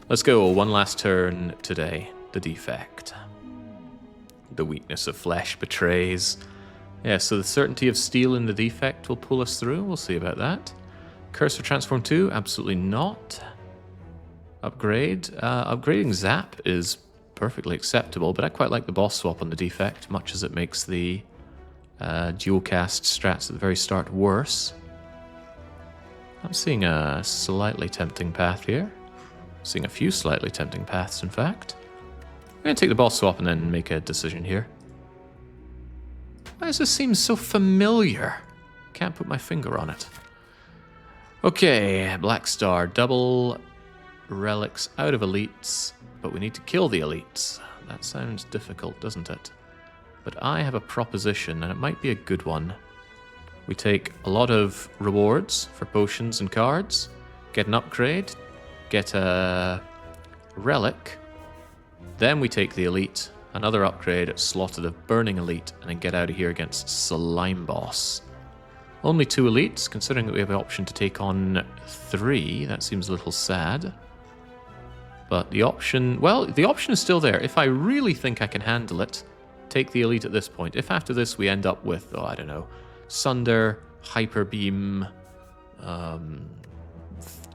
Let's go. One last turn today. The Defect. The weakness of flesh betrays. Yeah, so the certainty of steel in the Defect will pull us through. We'll see about that. Curse of Transform 2? Absolutely not. Upgrade? Upgrading Zap is perfectly acceptable, but I quite like the boss swap on the Defect, much as it makes the dual cast strats at the very start worse. I'm seeing a slightly tempting path here. Seeing a few slightly tempting paths, in fact. I'm going to take the boss swap and then make a decision here. Why does this seem so familiar? Can't put my finger on it. Okay, Black Star, double relics out of elites, but we need to kill the elites. That sounds difficult, doesn't it? But I have a proposition, and it might be a good one. We take a lot of rewards for potions and cards, get an upgrade, get a relic, then we take the elite, another upgrade, slaughter the burning elite, and then get out of here against Slime Boss. Only 2 elites, considering that we have the option to take on 3, that seems a little sad. But the option, well, the option is still there. If I really think I can handle it, take the elite at this point. If after this we end up with, oh, I don't know, Sunder, Hyper Beam,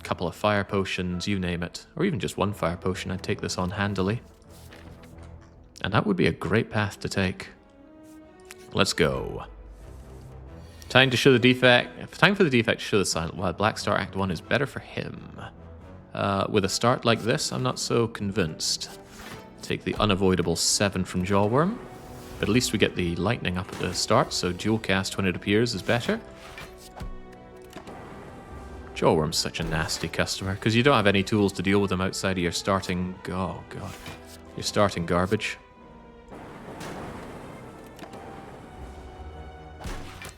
couple of fire potions, you name it, or even just 1 fire potion, I'd take this on handily. And that would be a great path to take. Let's go. Time to show the Defect. Time for the Defect to show the Silent Wild. Black Star Act 1 is better for him. With a start like this, I'm not so convinced. Take the unavoidable 7 from Jawworm. But at least we get the lightning up at the start, so dual cast when it appears is better. Jawworm's such a nasty customer, because you don't have any tools to deal with them outside of your starting... Oh, God. Your starting garbage.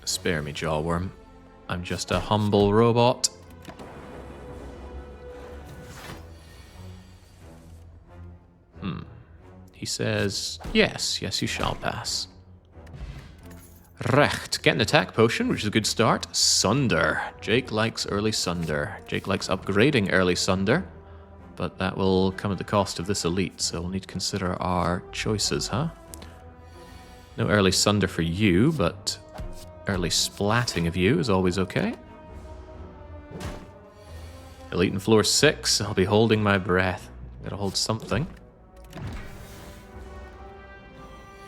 Spare me, Jawworm. I'm just a humble robot. He says, yes, you shall pass. Recht. Get an attack potion, which is a good start. Sunder. Jake likes early Sunder. Jake likes upgrading early Sunder. But that will come at the cost of this elite, so we'll need to consider our choices, huh? No early Sunder for you, but early splatting of you is always okay. Elite in floor 6. I'll be holding my breath. Gotta hold something.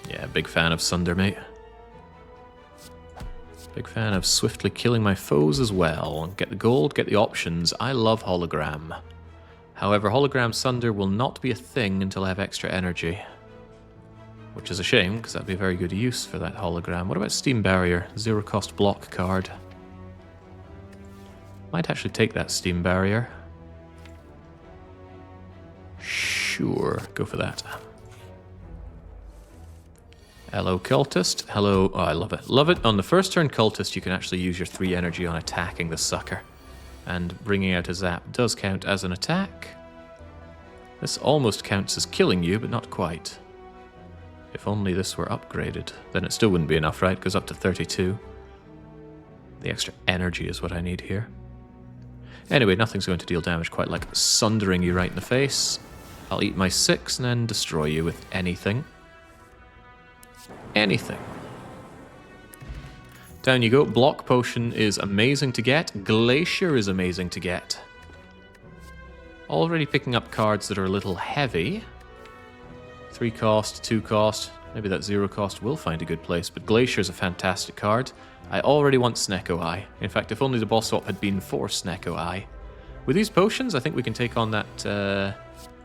Yeah, big fan of Sunder, mate. Big fan of swiftly killing my foes as well. Get the gold, get the options. I love hologram. However, hologram Sunder will not be a thing until I have extra energy. Which is a shame, because that'd be a very good use for that hologram. What about Steam Barrier? 0 cost block card. Might actually take that Steam Barrier. Sure, go for that. Hello, Cultist. Hello. Oh, I love it. Love it. On the first turn, Cultist, you can actually use your 3 energy on attacking the sucker. And bringing out a zap does count as an attack. This almost counts as killing you, but not quite. If only this were upgraded. Then it still wouldn't be enough, right? It goes up to 32. The extra energy is what I need here. Anyway, nothing's going to deal damage quite like sundering you right in the face. I'll eat my 6 and then destroy you with anything. Anything. Down you go. Block Potion is amazing to get. Glacier is amazing to get. Already picking up cards that are a little heavy. 3 cost, 2 cost. Maybe that 0 cost will find a good place, but Glacier is a fantastic card. I already want Snecko Eye. In fact, if only the boss swap had been for Snecko Eye. With these potions, I think we can take on that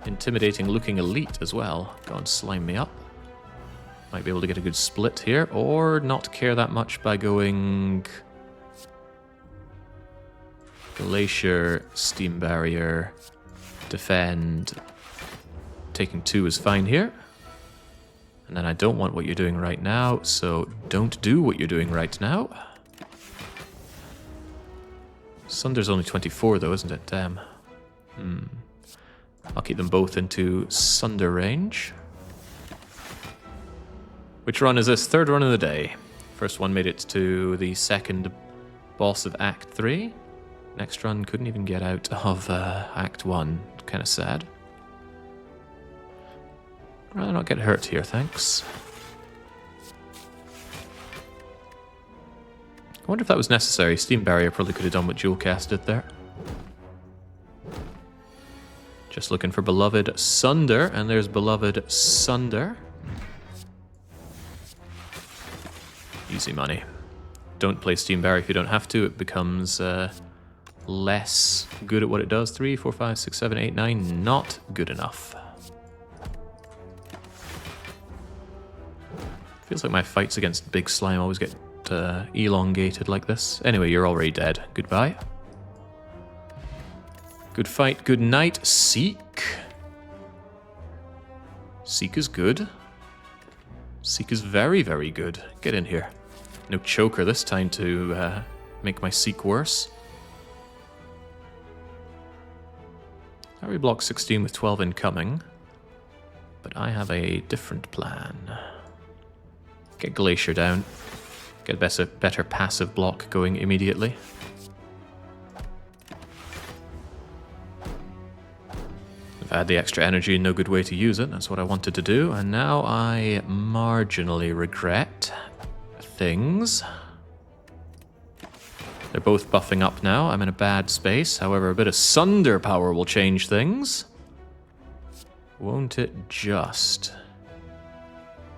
intimidating looking elite as well. Go and slime me up. Might be able to get a good split here, or not care that much by going Glacier, Steam Barrier, Defend. Taking 2 is fine here. And then I don't want what you're doing right now, so don't do what you're doing right now. Sunder's only 24 though, isn't it? Damn. I'll keep them both into Sunder range. Which run is this? 3rd run of the day. First one made it to the 2nd boss of Act 3. Next run couldn't even get out of Act 1. Kind of sad. I'd rather not get hurt here, thanks. I wonder if that was necessary. Steam Barrier probably could have done what Jewel Cast did there. Just looking for Beloved Sunder, and there's Beloved Sunder. Easy money. Don't play Steam Barrier if you don't have to. It becomes less good at what it does. 3, 4, 5, 6, 7, 8, 9. Not good enough. Feels like my fights against Big Slime always get elongated like this. Anyway, you're already dead. Goodbye. Good fight, good night. Seek. Seek is good. Seek is very, very good. Get in here. No choker this time to make my Seek worse. I already blocked 16 with 12 incoming. But I have a different plan. Get Glacier down. Get a better passive block going immediately. I've had the extra energy and no good way to use it. That's what I wanted to do. And now I marginally regret things. They're both buffing up now. I'm in a bad space. However, a bit of Sunder power will change things. Won't it just?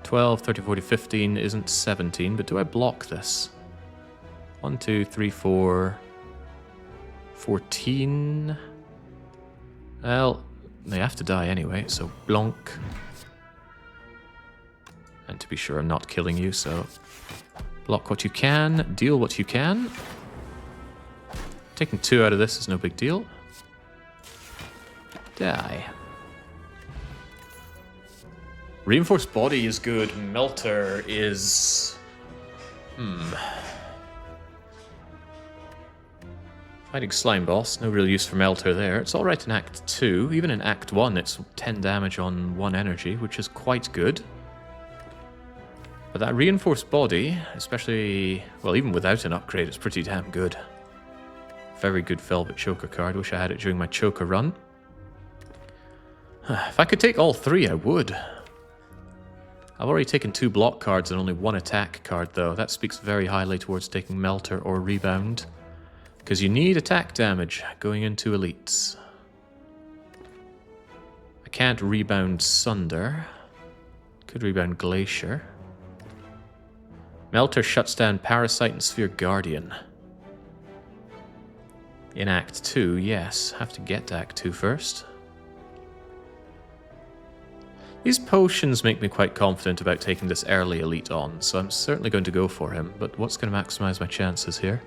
12, 13, 14, 15 isn't 17, but do I block this? 1, 2, 3, 4, 14. Well, they have to die anyway, so Blanc. And to be sure, I'm not killing you, so block what you can, deal what you can. Taking 2 out of this is no big deal. Die. Reinforced Body is good. Melter is... Fighting Slime Boss. No real use for Melter there. It's alright in Act 2. Even in Act 1, it's 10 damage on 1 energy, which is quite good. But that Reinforced Body, especially... Well, even without an upgrade, it's pretty damn good. Very good Velvet Choker card. Wish I had it during my Choker run. If I could take all 3, I would. I've already taken 2 block cards and only 1 attack card, though. That speaks very highly towards taking Melter or Rebound. Because you need attack damage going into elites. I can't rebound Sunder. Could rebound Glacier. Melter shuts down Parasite and Sphere Guardian. In Act 2, yes. Have to get to Act 2 first. These potions make me quite confident about taking this early elite on, so I'm certainly going to go for him, but what's going to maximize my chances here?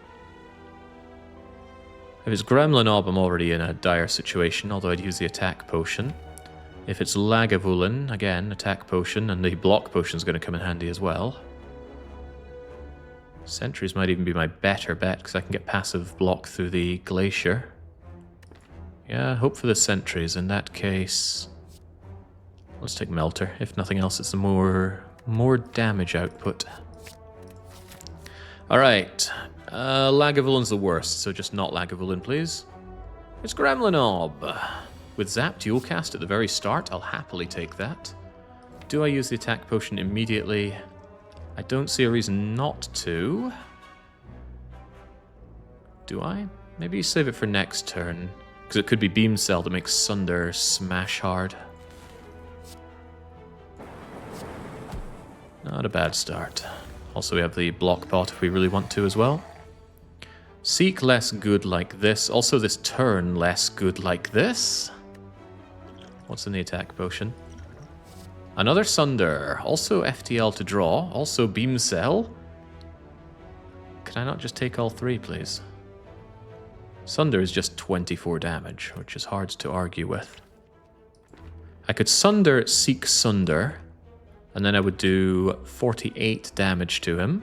If it's Gremlinob, I'm already in a dire situation, although I'd use the attack potion. If it's Lagavulin, again, attack potion, and the block potion's going to come in handy as well. Sentries might even be my better bet, because I can get passive block through the Glacier. Yeah, hope for the Sentries. In that case... Let's take Melter. If nothing else, it's the more damage output. Alright. Lagavulin's the worst, so just not Lagavulin, please. It's Gremlinob. With Zap Dual Cast at the very start, I'll happily take that. Do I use the attack potion immediately? I don't see a reason not to. Do I? Maybe save it for next turn. Because it could be Beam Cell that makes Sunder smash hard. Not a bad start. Also, we have the block pot if we really want to as well. Seek less good like this. Also, this turn less good like this. What's in the attack potion? Another Sunder. Also FTL to draw. Also Beam Cell. Can I not just take all 3, please? Sunder is just 24 damage, which is hard to argue with. I could Sunder, Seek Sunder. And then I would do 48 damage to him.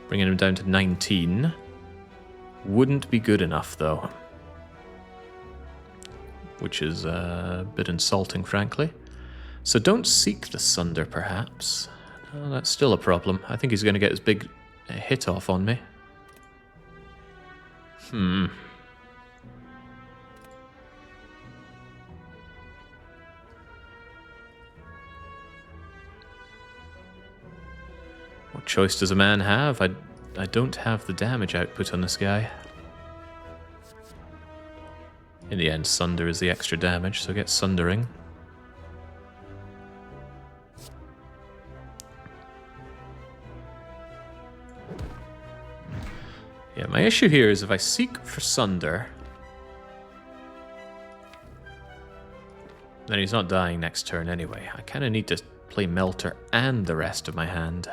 Bringing him down to 19. Wouldn't be good enough, though. Which is a bit insulting, frankly. So don't seek the Sunder, perhaps. No, that's still a problem. I think he's going to get his big hit off on me. What choice does a man have? I don't have the damage output on this guy. In the end, Sunder is the extra damage, so get Sundering. Yeah, my issue here is if I seek for Sunder, then he's not dying next turn anyway. I kind of need to play Melter and the rest of my hand.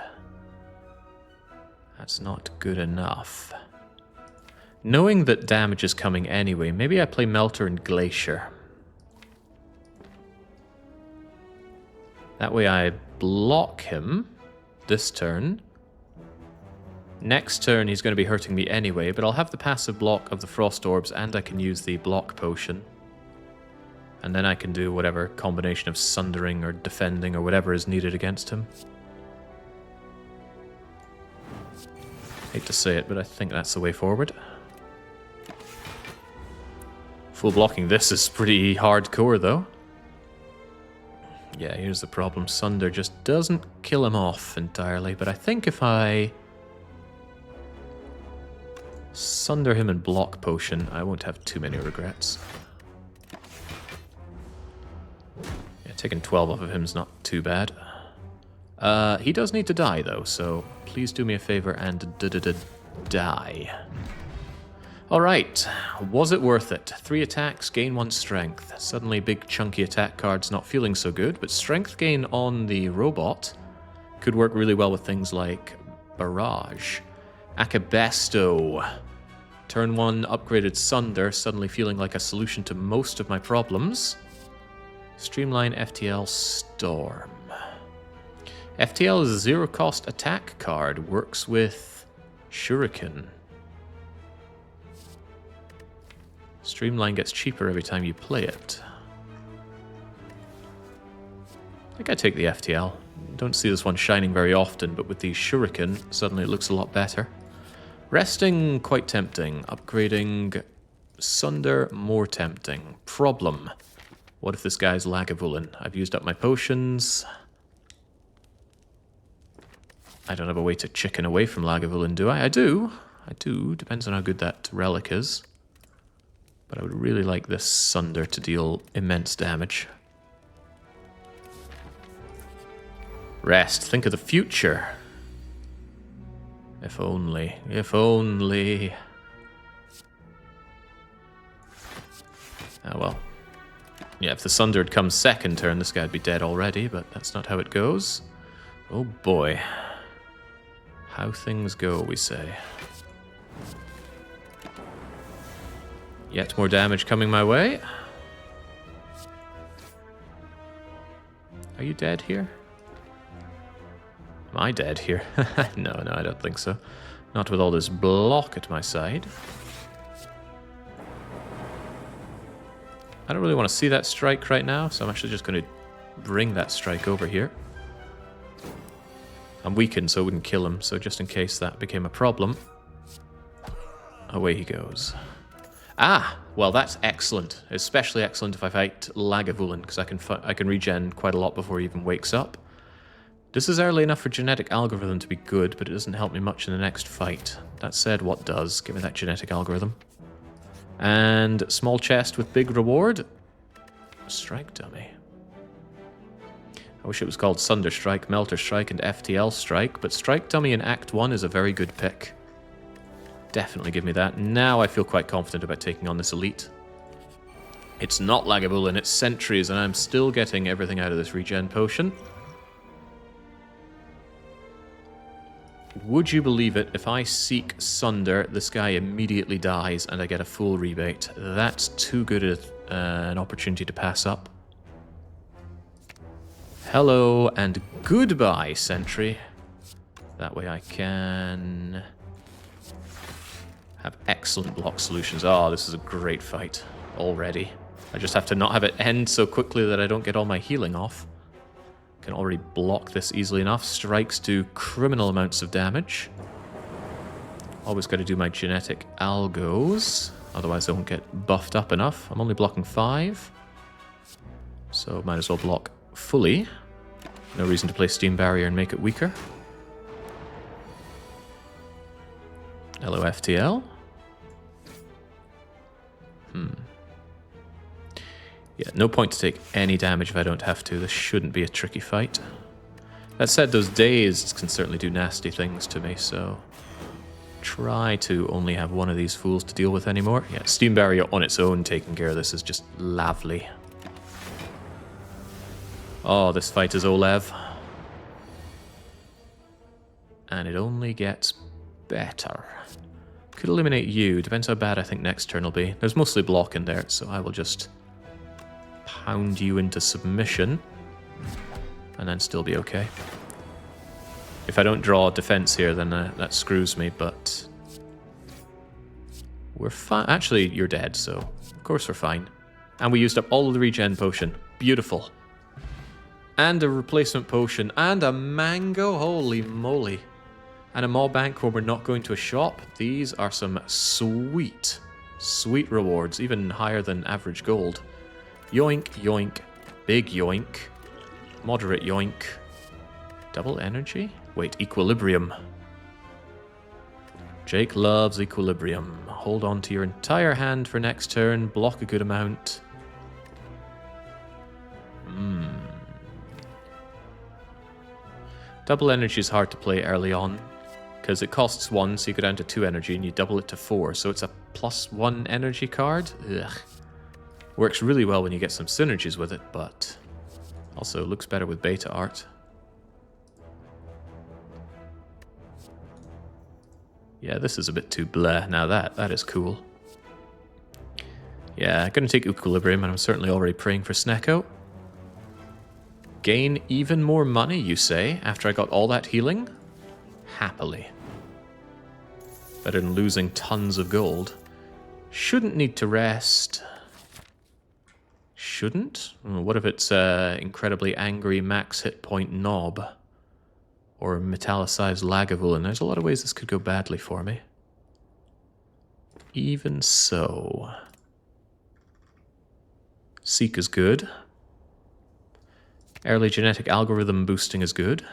That's not good enough. Knowing that damage is coming anyway, maybe I play Melter and Glacier. That way I block him this turn. Next turn he's going to be hurting me anyway, but I'll have the passive block of the Frost Orbs and I can use the block potion. And then I can do whatever combination of Sundering or Defending or whatever is needed against him. Hate to say it, but I think that's the way forward. Full blocking this is pretty hardcore though. Yeah, here's the problem. Sunder just doesn't kill him off entirely, but I think if I Sunder him and block potion, I won't have too many regrets. Yeah, taking 12 off of him is not too bad. He does need to die though, so please do me a favor and die. Alright, was it worth it? 3 attacks, gain 1 strength. Suddenly big chunky attack cards not feeling so good, but strength gain on the robot could work really well with things like Barrage. Akabesto. Turn 1 upgraded Sunder, suddenly feeling like a solution to most of my problems. Streamline FTL Storm. FTL is a 0 cost attack card, works with Shuriken. Streamline gets cheaper every time you play it. I think I take the FTL. Don't see this one shining very often, but with the Shuriken, suddenly it looks a lot better. Resting, quite tempting. Upgrading Sunder, more tempting. Problem. What if this guy's Lagavulin? I've used up my potions. I don't have a way to chicken away from Lagavulin, do I? I do. Depends on how good that relic is. But I would really like this Sunder to deal immense damage. Rest. Think of the future. If only. If only. Oh well. Yeah, if the Sunder had come second turn, this guy would be dead already, but that's not how it goes. Oh boy. How things go, we say. Yet more damage coming my way. Are you dead here? Am I dead here? No, I don't think so. Not with all this block at my side. I don't really want to see that strike right now, so I'm actually just going to bring that strike over here. I'm weakened, so I wouldn't kill him, so just in case that became a problem. Away he goes. Ah, well that's excellent. Especially excellent if I fight Lagavulin, because I can regen quite a lot before he even wakes up. This is early enough for genetic algorithm to be good, but it doesn't help me much in the next fight. That said, what does? Give me that genetic algorithm. And small chest with big reward. Strike dummy. I wish it was called Sunder Strike, Melter Strike, and FTL Strike, but Strike Dummy in Act 1 is a very good pick. Definitely give me that. Now I feel quite confident about taking on this elite. It's not Lagavulin, it's Sentries, and I'm still getting everything out of this regen potion. Would you believe it, if I seek Sunder, this guy immediately dies and I get a full rebate. That's too good an opportunity to pass up. Hello and goodbye, Sentry. That way I can have excellent block solutions. Oh, this is a great fight already. I just have to not have it end so quickly that I don't get all my healing off. Can already block this easily enough. Strikes do criminal amounts of damage. Always got to do my genetic algos, otherwise I won't get buffed up enough. I'm only blocking 5, so might as well block fully. No reason to play Steam Barrier and make it weaker. Hello, FTL. Yeah, no point to take any damage if I don't have to. This shouldn't be a tricky fight. That said, those days can certainly do nasty things to me, so try to only have one of these fools to deal with anymore. Yeah, Steam Barrier on its own taking care of this is just lovely. Oh, this fight is Olev. And it only gets better. Could eliminate you. Depends how bad I think next turn will be. There's mostly block in there, so I will just pound you into submission. And then still be okay. If I don't draw defense here, then that screws me, but we're fine. Actually, you're dead, so of course we're fine. And we used up all of the regen potion. Beautiful. And a replacement potion. And a mango. Holy moly. And a mob bank where we're not going to a shop. These are some sweet, sweet rewards. Even higher than average gold. Yoink, yoink. Big yoink. Moderate yoink. Double energy? Wait, equilibrium. Jake loves equilibrium. Hold on to your entire hand for next turn. Block a good amount. Double energy is hard to play early on. Because it costs 1, so you go down to 2 energy, and you double it to 4. So it's a +1 energy card. Ugh. Works really well when you get some synergies with it, but also looks better with beta art. Yeah, this is a bit too bleh. Now that is cool. Yeah, I'm going to take Equilibrium, and I'm certainly already praying for Snecko. Gain even more money, you say, after I got all that healing? Happily. Better than losing tons of gold. Shouldn't need to rest. Shouldn't? What if it's incredibly angry max hit point Knob? Or metallicized Lagavulin? There's a lot of ways this could go badly for me. Even so. Seek is good. Early genetic algorithm boosting is good.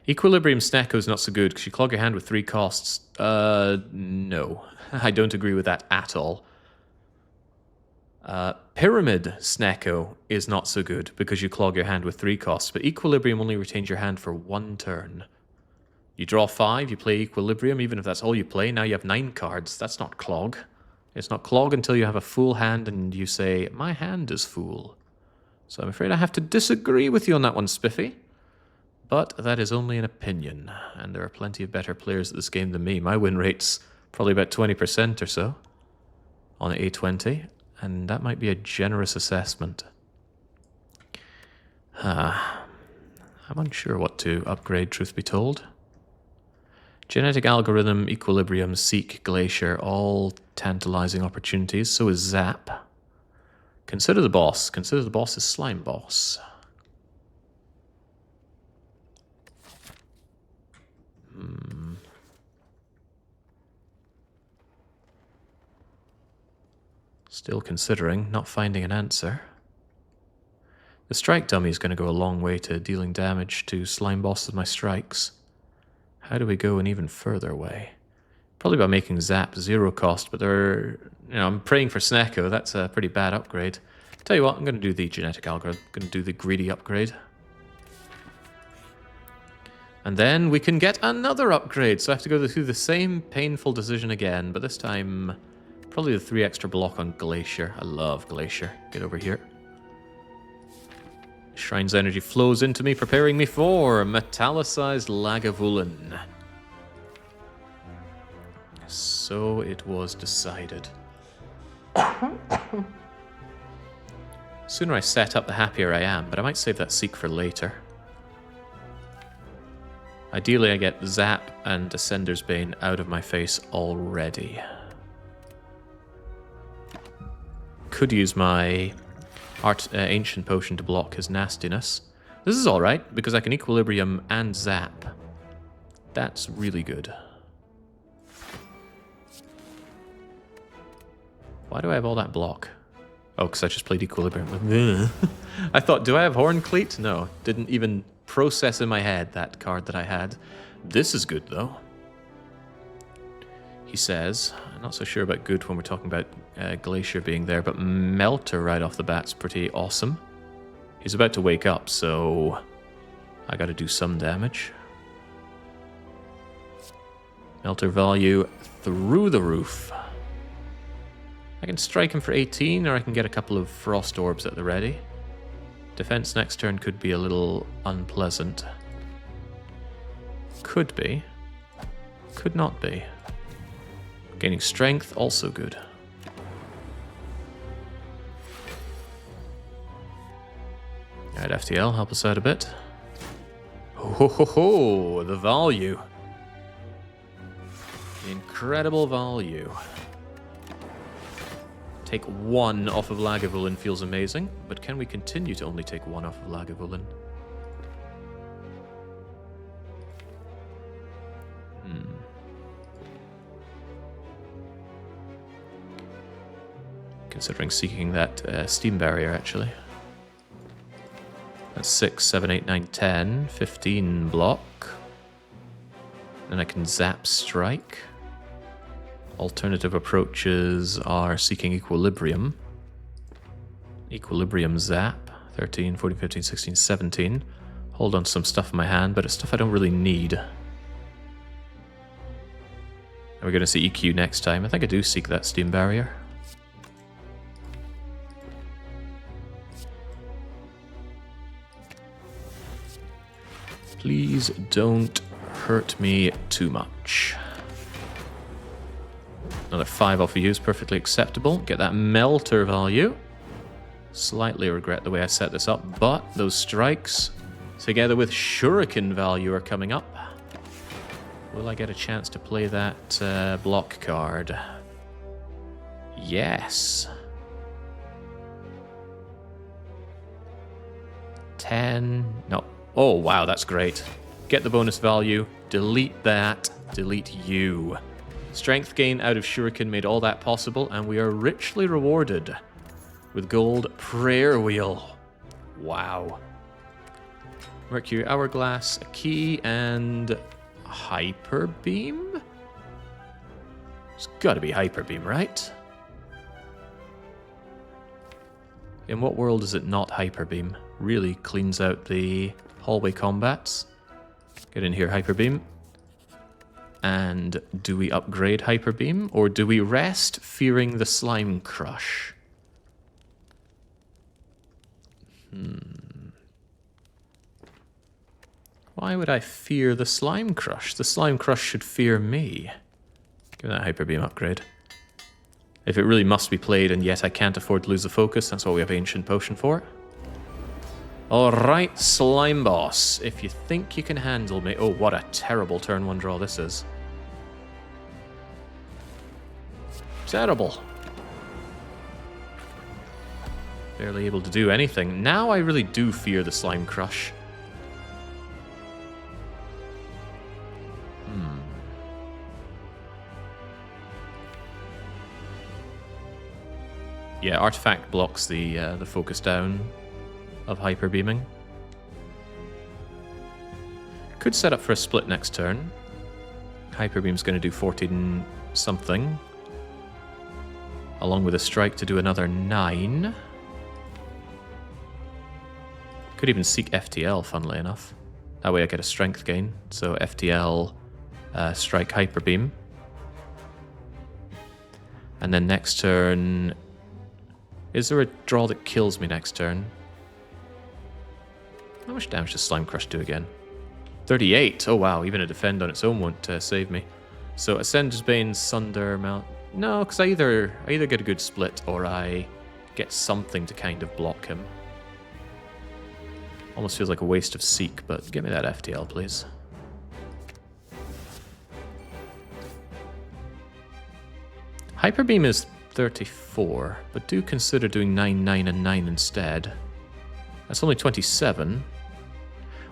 Equilibrium Snecko is not so good because you clog your hand with 3 costs. No. I don't agree with that at all. Pyramid Snecko is not so good because you clog your hand with 3 costs, but Equilibrium only retains your hand for 1 turn. You draw 5, you play Equilibrium, even if that's all you play, now you have 9 cards. That's not clog. It's not clog until you have a full hand and you say, my hand is full. So I'm afraid I have to disagree with you on that one, Spiffy. But that is only an opinion, and there are plenty of better players at this game than me. My win rate's probably about 20% or so on A20, and that might be a generous assessment. I'm unsure what to upgrade, truth be told. Genetic Algorithm, Equilibrium, Seek, Glacier, all tantalizing opportunities. So is Zap. Consider the boss. Consider the boss is Slime Boss. Still considering, not finding an answer. The strike dummy is going to go a long way to dealing damage to Slime Boss with my strikes. How do we go an even further way? Probably by making Zap 0 cost, but I'm praying for Snecko. That's a pretty bad upgrade. Tell you what, I'm going to do the genetic algorithm. I'm going to do the greedy upgrade. And then we can get another upgrade. So I have to go through the same painful decision again, but this time probably the 3 extra block on Glacier. I love Glacier. Get over here. Shrine's energy flows into me, preparing me for metallicized Lagavulin. So it was decided. Sooner I set up, the happier I am, but I might save that Seek for later. Ideally, I get Zap and Ascender's Bane out of my face already. Could use my Ancient Potion to block his nastiness. This is alright, because I can Equilibrium and Zap. That's really good. Why do I have all that block? Oh, because I just played Equilibrium. I thought, do I have Horn Cleat? No, didn't even process in my head that card that I had. This is good, though. He says, I'm not so sure about good when we're talking about Glacier being there, but Melter right off the bat's pretty awesome. He's about to wake up, so I gotta do some damage. Melter value through the roof. I can strike him for 18, or I can get a couple of Frost Orbs at the ready. Defense next turn could be a little unpleasant. Could be. Could not be. Gaining strength, also good. Alright, FTL, help us out a bit. Ho ho ho, the value. The incredible value. Take 1 off of Lagavulin feels amazing, but can we continue to only take 1 off of Lagavulin? Considering seeking that steam barrier, actually. That's 6, 7, 8, 9, 10, 15 block. Then I can zap strike. Alternative approaches are seeking equilibrium. Equilibrium zap. 13, 14, 15, 16, 17. Hold on to some stuff in my hand, but it's stuff I don't really need. Are we going to see EQ next time? I think I do seek that steam barrier. Please don't hurt me too much. Another 5 off of you is perfectly acceptable. Get that Melter value. Slightly regret the way I set this up, but those strikes, together with Shuriken value, are coming up. Will I get a chance to play that block card? Yes. 10. No. Oh, wow, that's great. Get the bonus value. Delete that. Delete you. Strength gain out of Shuriken made all that possible, and we are richly rewarded with gold prayer wheel. Wow. Mercury Hourglass, a key, and Hyper Beam? It's gotta be Hyper Beam, right? In what world is it not Hyper Beam? Really cleans out the hallway combats. Get in here, Hyper Beam. And do we upgrade Hyper Beam, or do we rest fearing the Slime Crush? Why would I fear the Slime Crush? The Slime Crush should fear me. Give me that Hyper Beam upgrade. If it really must be played and yet I can't afford to lose the focus, that's what we have Ancient Potion for. Alright, Slime Boss. If you think you can handle me... Oh, what a terrible turn 1 draw this is. Terrible. Barely able to do anything. Now I really do fear the Slime Crush. Yeah, Artifact blocks the focus down of Hyper Beaming. Could set up for a split next turn. Hyper Beam's going to do 14 something. Along with a strike to do another 9. Could even seek FTL, funnily enough. That way I get a strength gain. So FTL, strike Hyper Beam. And then next turn... Is there a draw that kills me next turn? How much damage does Slime Crush do again? 38! Oh wow, even a defend on its own won't save me. So Ascender's Bane, Sunder, Mount... No, because I either get a good split or I get something to kind of block him. Almost feels like a waste of Seek, but give me that FTL, please. Hyper Beam is 34, but do consider doing 9, 9, and 9 instead. That's only 27.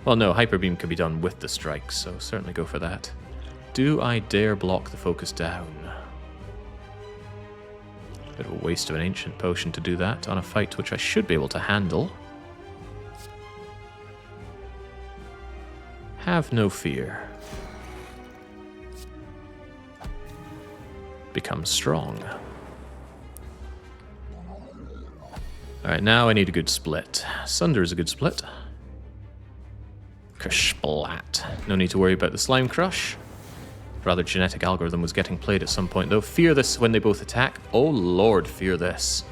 Well, no, Hyper Beam can be done with the strike, so certainly go for that. Do I dare block the focus down? Bit of a waste of an Ancient Potion to do that on a fight which I should be able to handle. Have no fear. Become strong. Alright, now I need a good split. Sunder is a good split. Kersplat. No need to worry about the slime crush. Rather, genetic algorithm was getting played at some point, though. Fear this when they both attack. Oh lord, fear this.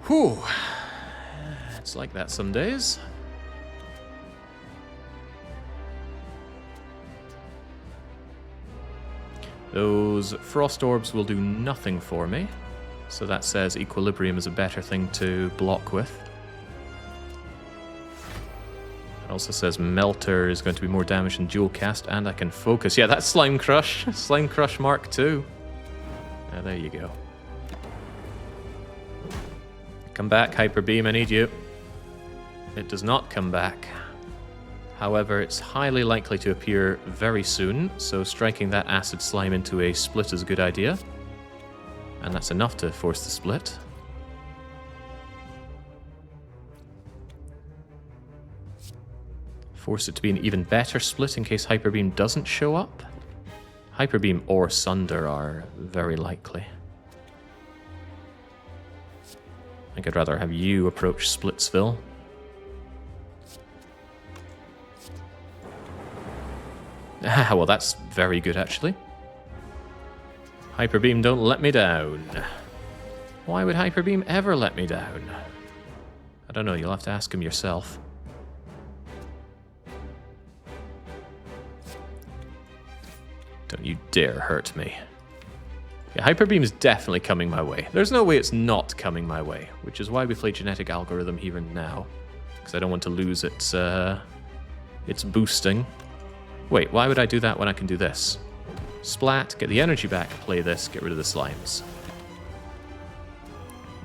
Whew. It's like that some days. Those frost orbs will do nothing for me. So that says equilibrium is a better thing to block with. It also says Melter is going to be more damage than Dual Cast, and I can focus. Yeah, that's Slime Crush. Slime Crush Mark II. Yeah, there you go. Come back, Hyper Beam, I need you. It does not come back. However, it's highly likely to appear very soon, so striking that acid slime into a split is a good idea. And that's enough to force the split. Force it to be an even better split in case Hyper Beam doesn't show up. Hyper Beam or Sunder are very likely. I think I'd rather have you approach Splitsville. Ah, well, that's very good, actually. Hyper Beam, don't let me down. Why would Hyper Beam ever let me down? I don't know, you'll have to ask him yourself. Don't you dare hurt me. Yeah, Hyper Beam is definitely coming my way. There's no way it's not coming my way, which is why we play Genetic Algorithm here and now. Because I don't want to lose its boosting. Wait, why would I do that when I can do this? Splat, get the energy back, play this, get rid of the slimes.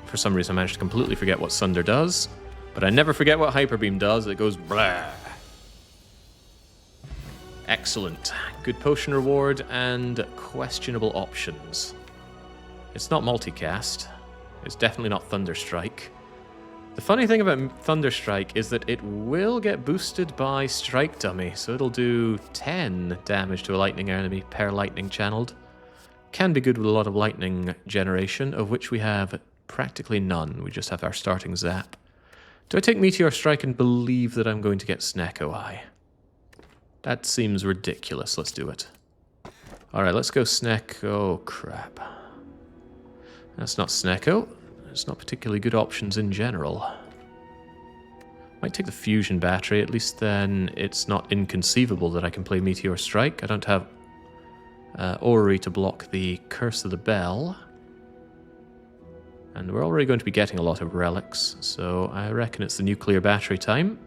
For some reason I managed to completely forget what Sunder does, but I never forget what Hyper Beam does. It goes blah. Excellent. Good potion reward and questionable options. It's not multicast. It's definitely not Thunderstrike. The funny thing about Thunderstrike is that it will get boosted by Strike Dummy, so it'll do 10 damage to a lightning enemy per lightning channeled. Can be good with a lot of lightning generation, of which we have practically none. We just have our starting zap. Do I take Meteor Strike and believe that I'm going to get Snecko Eye? That seems ridiculous. Let's do it. Alright, let's go Snecko. Oh, crap. That's not Snecko. It's not particularly good options in general. Might take the fusion battery, at least then it's not inconceivable that I can play Meteor Strike. I don't have Orrery to block the Curse of the Bell. And we're already going to be getting a lot of relics, so I reckon it's the nuclear battery time.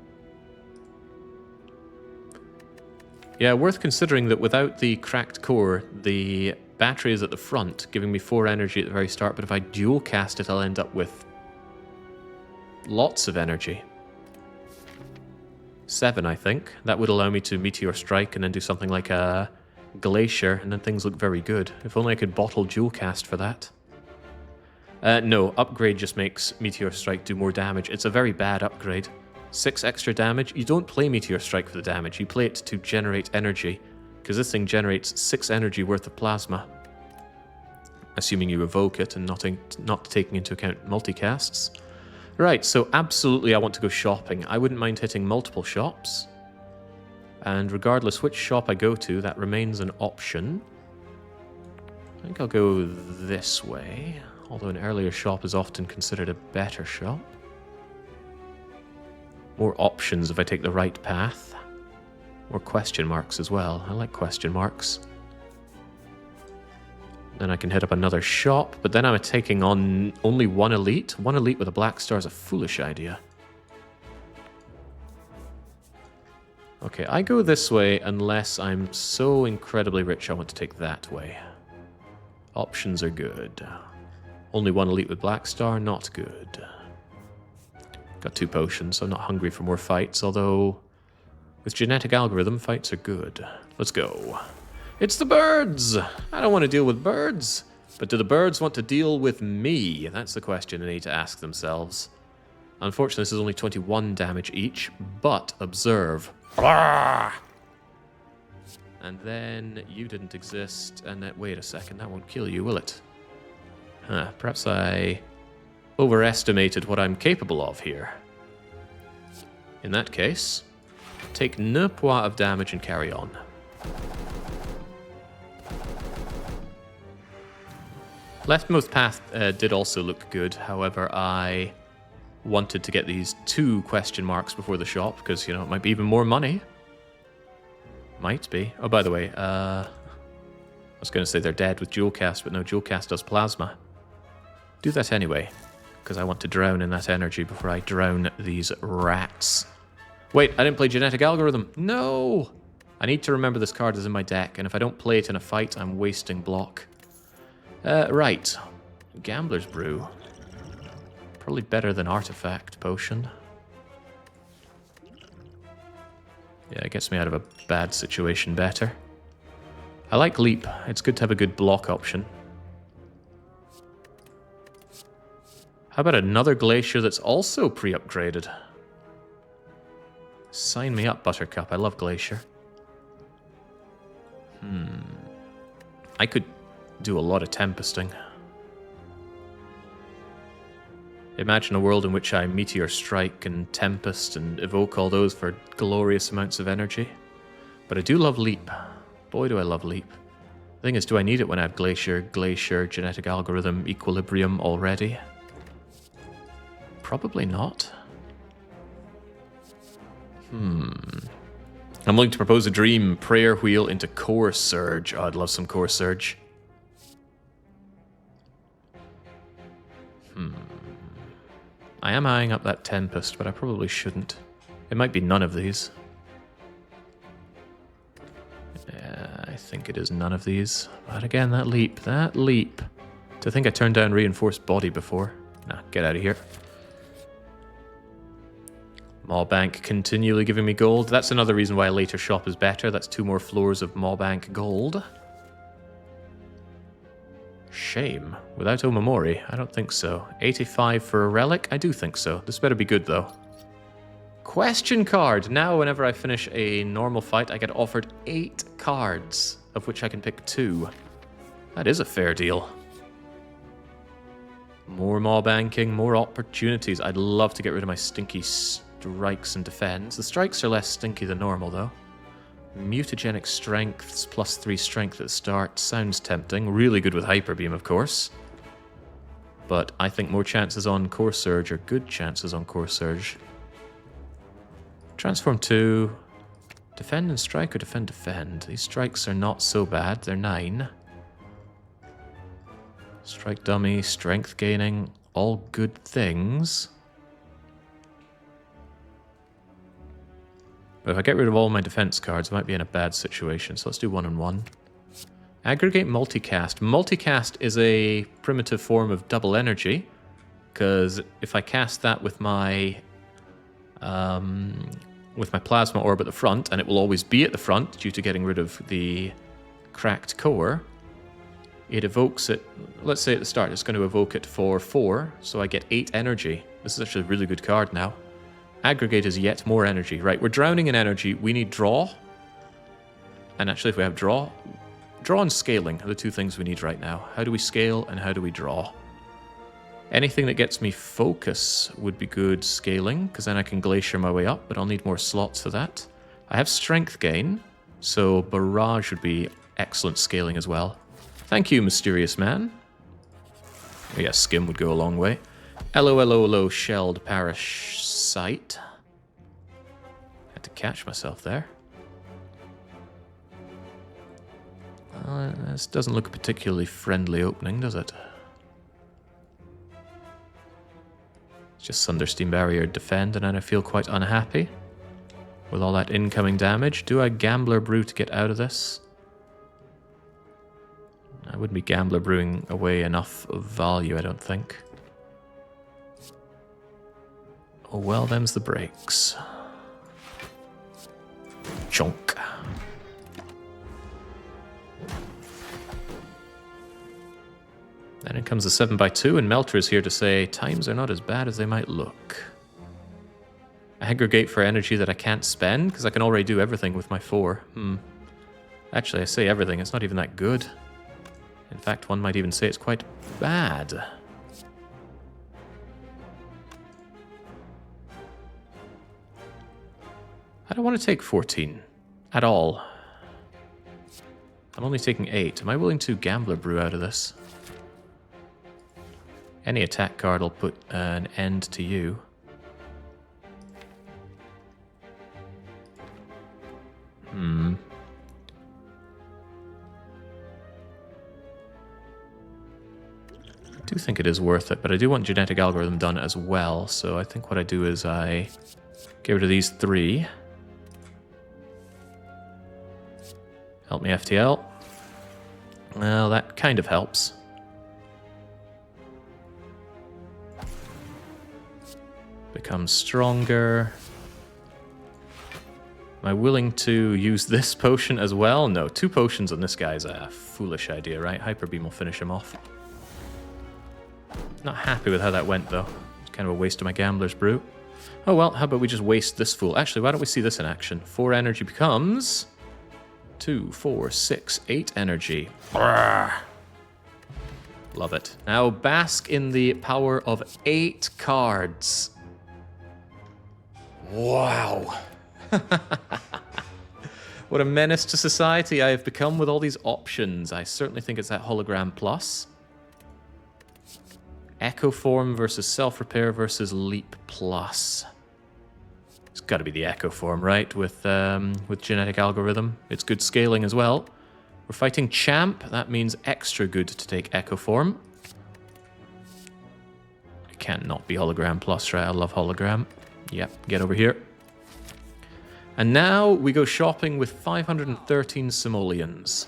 Yeah, worth considering that without the cracked core, the battery is at the front, giving me 4 energy at the very start, but if I dual cast it, I'll end up with lots of energy. 7, I think. That would allow me to Meteor Strike and then do something like a Glacier, and then things look very good. If only I could bottle dual cast for that. No, upgrade just makes Meteor Strike do more damage. It's a very bad upgrade. 6 extra damage. You don't play Meteor Strike for the damage, you play it to generate energy. Because this thing generates 6 energy worth of plasma. Assuming you evoke it and not taking into account multicasts. Right, so absolutely I want to go shopping. I wouldn't mind hitting multiple shops. And regardless which shop I go to, that remains an option. I think I'll go this way. Although an earlier shop is often considered a better shop. More options if I take the right path. More question marks as well. I like question marks. Then I can hit up another shop, but then I'm taking on only one elite. One elite with a black star is a foolish idea. Okay, I go this way unless I'm so incredibly rich I want to take that way. Options are good. Only one elite with black star, not good. Got 2 potions, so I'm not hungry for more fights, although with Genetic Algorithm, fights are good. Let's go. It's the birds! I don't want to deal with birds. But do the birds want to deal with me? That's the question they need to ask themselves. Unfortunately, this is only 21 damage each, but observe. And then you didn't exist, and then, wait a second, that won't kill you, will it? Huh, perhaps I overestimated what I'm capable of here. In that case, take 9 points of damage and carry on. Leftmost path did also look good, however, I wanted to get these 2 question marks before the shop, because, you know, it might be even more money. Might be. Oh, by the way, I was going to say they're dead with dual cast, but no, dual cast does plasma. Do that anyway, because I want to drown in that energy before I drown these rats. Wait, I didn't play Genetic Algorithm. No! I need to remember this card is in my deck, and if I don't play it in a fight, I'm wasting block. Right. Gambler's Brew. Probably better than Artifact Potion. Yeah, it gets me out of a bad situation better. I like Leap. It's good to have a good block option. How about another Glacier that's also pre-upgraded? Sign me up, Buttercup. I love Glacier. I could do a lot of Tempesting. Imagine a world in which I Meteor Strike and Tempest and evoke all those for glorious amounts of energy. But I do love Leap. Boy, do I love Leap. The thing is, do I need it when I have Glacier, Genetic Algorithm, Equilibrium already? Probably not. I'm willing to propose a dream. Prayer Wheel into Core Surge. Oh, I'd love some Core Surge. I am eyeing up that Tempest, but I probably shouldn't. It might be none of these. Yeah, I think it is none of these. But again, that leap. To think I turned down Reinforced Body before. Nah, get out of here. Mawbank continually giving me gold. That's another reason why a later shop is better. That's 2 more floors of Mawbank gold. Shame. Without Omamori? I don't think so. 85 for a Relic? I do think so. This better be good, though. Question card. Now, whenever I finish a normal fight, I get offered 8 cards, of which I can pick 2. That is a fair deal. More Mawbanking, more opportunities. I'd love to get rid of my stinky strikes and defends. The strikes are less stinky than normal, though. Mutagenic Strengths, +3 strength at the start. Sounds tempting. Really good with Hyper Beam, of course. But I think more chances on Core Surge are good chances on Core Surge. Transform 2. Defend and strike or defend? These strikes are not so bad. They're 9. Strike dummy, strength gaining, all good things. But if I get rid of all my defense cards, I might be in a bad situation. So let's do 1-on-1. Aggregate Multicast. Multicast is a primitive form of double energy, because if I cast that with my plasma orb at the front, and it will always be at the front due to getting rid of the cracked core, it evokes it. Let's say at the start, it's going to evoke it for 4, so I get 8 energy. This is actually a really good card now. Aggregate is yet more energy. Right, we're drowning in energy. We need draw. And actually, if we have draw and scaling are the 2 things we need right now. How do we scale and how do we draw? Anything that gets me focus would be good scaling, because then I can glacier my way up, but I'll need more slots for that. I have strength gain, so barrage would be excellent scaling as well. Thank you, mysterious man. Oh, yeah, skim would go a long way. LOLOLO shelled parasite. Had to catch myself there. This doesn't look a particularly friendly opening, does it? It's just Thundersteam Barrier defend, and then I feel quite unhappy with all that incoming damage. Do I Gambler Brew to get out of this? I wouldn't be Gambler Brewing away enough of value, I don't think. Oh well, them's the breaks. Chunk. Then in comes the 7x2, and Melter is here to say, times are not as bad as they might look. Aggregate for energy that I can't spend? Because I can already do everything with my 4. Actually, I say everything. It's not even that good. In fact, one might even say it's quite bad. I don't want to take 14 at all. I'm only taking 8. Am I willing to Gambler Brew out of this? Any attack card will put an end to you. I do think it is worth it, but I do want genetic algorithm done as well, so I think what I do is I get rid of these 3. Help me, FTL. Well, that kind of helps. Become stronger. Am I willing to use this potion as well? No, 2 potions on this guy's a foolish idea, right? Hyper Beam will finish him off. Not happy with how that went, though. It's kind of a waste of my Gambler's Brew. Oh well, how about we just waste this fool? Actually, why don't we see this in action? 4 energy becomes 2, 4, 6, 8 energy. Brrr. Love it. Now bask in the power of 8 cards. Wow. What a menace to society I have become with all these options. I certainly think it's that hologram plus. Echo Form versus Self-Repair versus Leap Plus. It's got to be the Echo Form, right? With genetic algorithm. It's good scaling as well. We're fighting Champ. That means extra good to take Echo Form. It can't not be Hologram Plus, right? I love Hologram. Yep, get over here. And now we go shopping with 513 simoleons.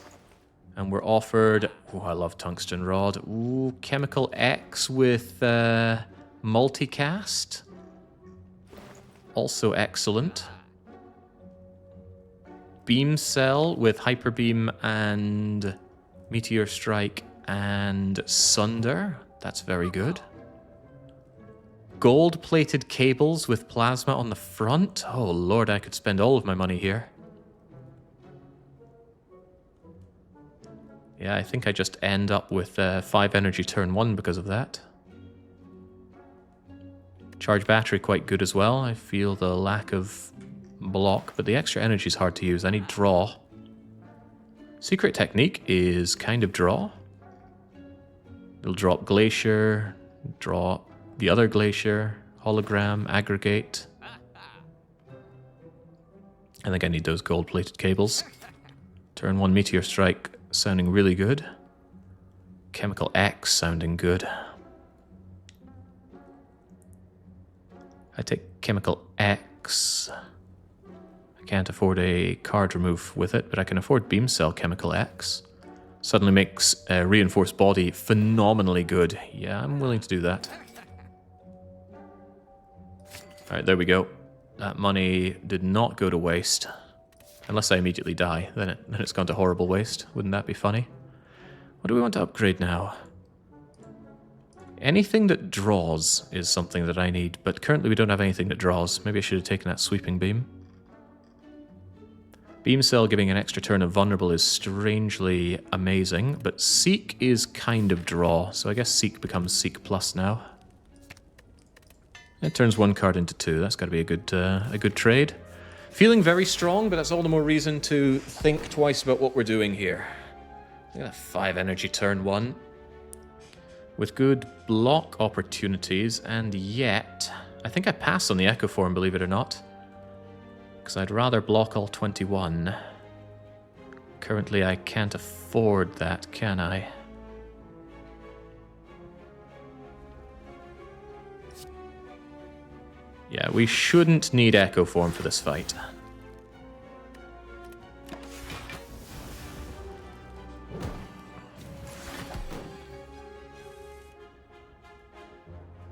And we're offered... Oh, I love Tungsten Rod. Ooh, Chemical X with Multicast. Also excellent. Beam Cell with Hyper Beam and Meteor Strike and Sunder. That's very good. Gold-plated cables with plasma on the front. Oh lord, I could spend all of my money here. Yeah, I think I just end up with 5 energy turn 1 because of that. Charge battery quite good as well. I feel the lack of block, but the extra energy is hard to use. I need draw. Secret technique is kind of draw. It'll drop Glacier, draw the other Glacier, hologram, aggregate. I think I need those gold-plated cables. Turn 1 Meteor Strike sounding really good. Chemical X sounding good. I take Chemical X. I can't afford a card remove with it, but I can afford Beam Cell Chemical X. Suddenly makes Reinforced Body phenomenally good. Yeah, I'm willing to do that. Alright, there we go. That money did not go to waste. Unless I immediately die, then it's gone to horrible waste. Wouldn't that be funny? What do we want to upgrade now? Anything that draws is something that I need, but currently we don't have anything that draws. Maybe I should have taken that Sweeping Beam. Beam Cell giving an extra turn of Vulnerable is strangely amazing, but Seek is kind of draw, so I guess Seek becomes Seek Plus now. It turns 1 card into 2. That's got to be a good trade. Feeling very strong, but that's all the more reason to think twice about what we're doing here. Look at that 5 energy turn 1. With good block opportunities, and yet... I think I pass on the Echo Form, believe it or not. Because I'd rather block all 21. Currently I can't afford that, can I? Yeah, we shouldn't need Echo Form for this fight.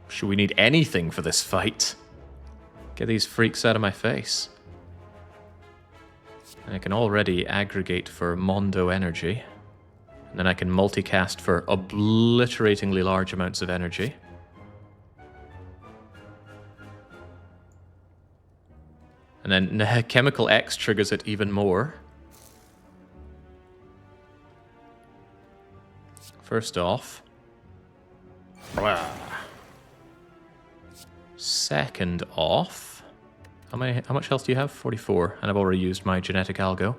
Should we need anything for this fight? Get these freaks out of my face. And I can already aggregate for Mondo energy. And then I can multicast for obliteratingly large amounts of energy. And then Chemical X triggers it even more. First off. Second off. How much health do you have? 44. And I've already used my genetic algo.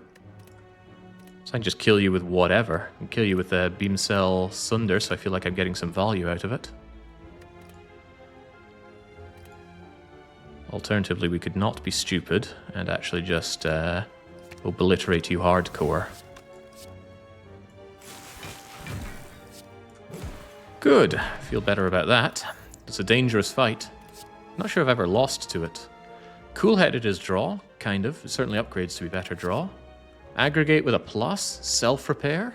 So I can just kill you with whatever. I can kill you with a beam cell sunder, so I feel like I'm getting some value out of it. Alternatively, we could not be stupid and actually just obliterate you hardcore. Good. Feel better about that. It's a dangerous fight. Not sure I've ever lost to it. Cool-headed is draw, kind of. It certainly upgrades to be better draw. Aggregate with a plus. Self-repair.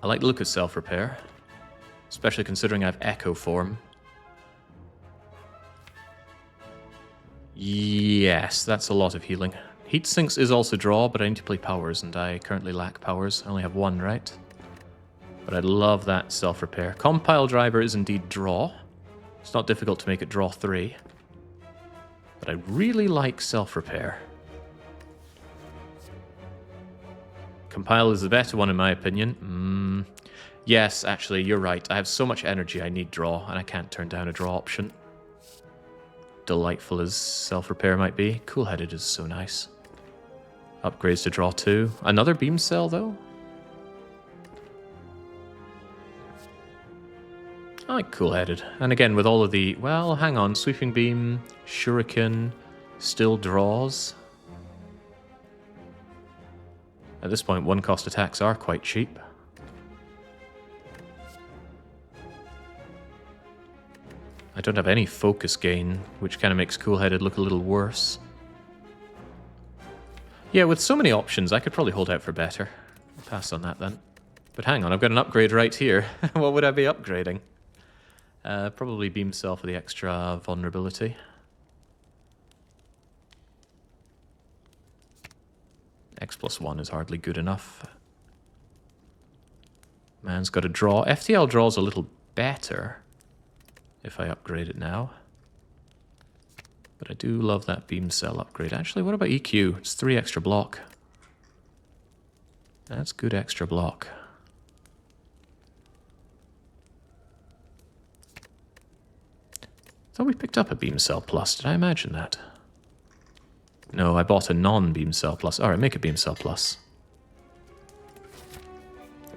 I like the look of self-repair. Especially considering I have Echo form. Yes, that's a lot of healing. Heat sinks is also draw, but I need to play powers, and I currently lack powers. I only have one, right? But I love that self-repair. Compile driver is indeed draw. It's not difficult to make it draw 3. But I really like self-repair. Compile is the better one in my opinion. Yes, actually, you're right. I have so much energy I need draw, and I can't turn down a draw option. Delightful as self-repair might be. Cool-headed is so nice. Upgrades to draw 2. Another beam cell, though? I like cool-headed. And again, with all of the... Well, hang on. Sweeping beam, shuriken, still draws. At this point, one-cost attacks are quite cheap. I don't have any focus gain, which kind of makes cool-headed look a little worse. Yeah, with so many options, I could probably hold out for better. I'll pass on that then. But hang on, I've got an upgrade right here. What would I be upgrading? Probably beam cell for the extra vulnerability. X+1 is hardly good enough. Man's got a draw. FTL draws a little better if I upgrade it now. But I do love that beam cell upgrade. Actually, what about EQ? It's 3 extra block. That's good extra block. Thought we picked up a beam cell plus. Did I imagine that? No, I bought a non-beam cell plus. Alright, make a beam cell plus.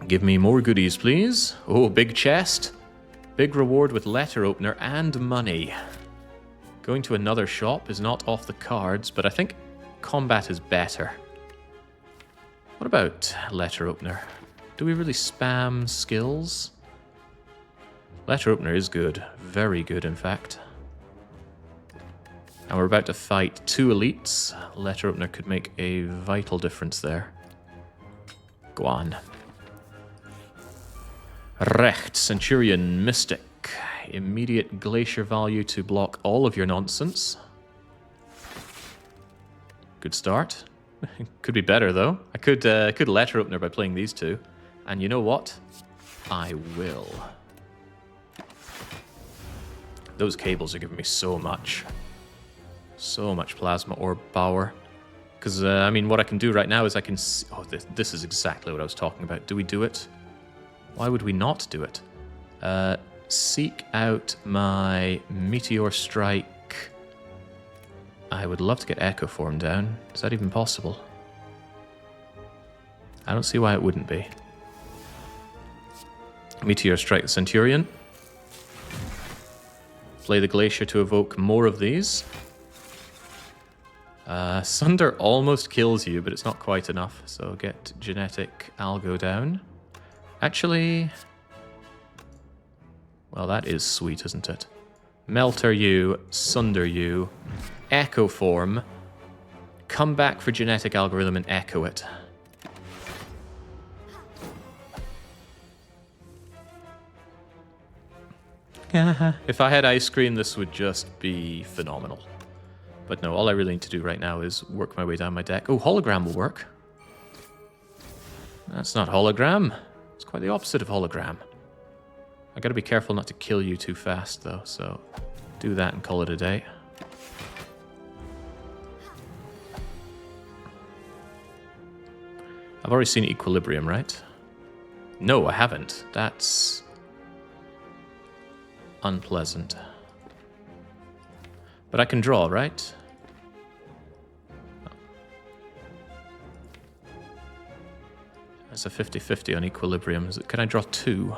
Give me more goodies, please. Oh, big chest. Big reward with letter opener and money. Going to another shop is not off the cards, but I think combat is better. What about letter opener? Do we really spam skills? Letter opener is good. Very good, in fact. And we're about to fight 2 elites. Letter opener could make a vital difference there. Go on. Recht, Centurion, Mystic. Immediate glacier value to block all of your nonsense. Good start. Could be better, though. I could letter opener by playing these 2. And you know what? I will. Those cables are giving me so much. So much plasma orb power. Because, I mean, what I can do right now is I can... Oh, this is exactly what I was talking about. Do we do it? Why would we not do it? Seek out my Meteor Strike. I would love to get Echo Form down. Is that even possible? I don't see why it wouldn't be. Meteor Strike the Centurion. Play the Glacier to evoke more of these. Sunder almost kills you, but it's not quite enough. So get Genetic Algo down. Actually... Well, that is sweet, isn't it? Melter you, Sunder you, Echo Form, come back for Genetic Algorithm and Echo it. If I had ice cream, this would just be phenomenal. But no, all I really need to do right now is work my way down my deck. Oh, hologram will work. That's not hologram. It's quite the opposite of hologram. I gotta be careful not to kill you too fast, though, so do that and call it a day. I've already seen Equilibrium, right? No, I haven't. That's unpleasant. But I can draw, right? That's a 50-50 on Equilibrium. Can I draw 2?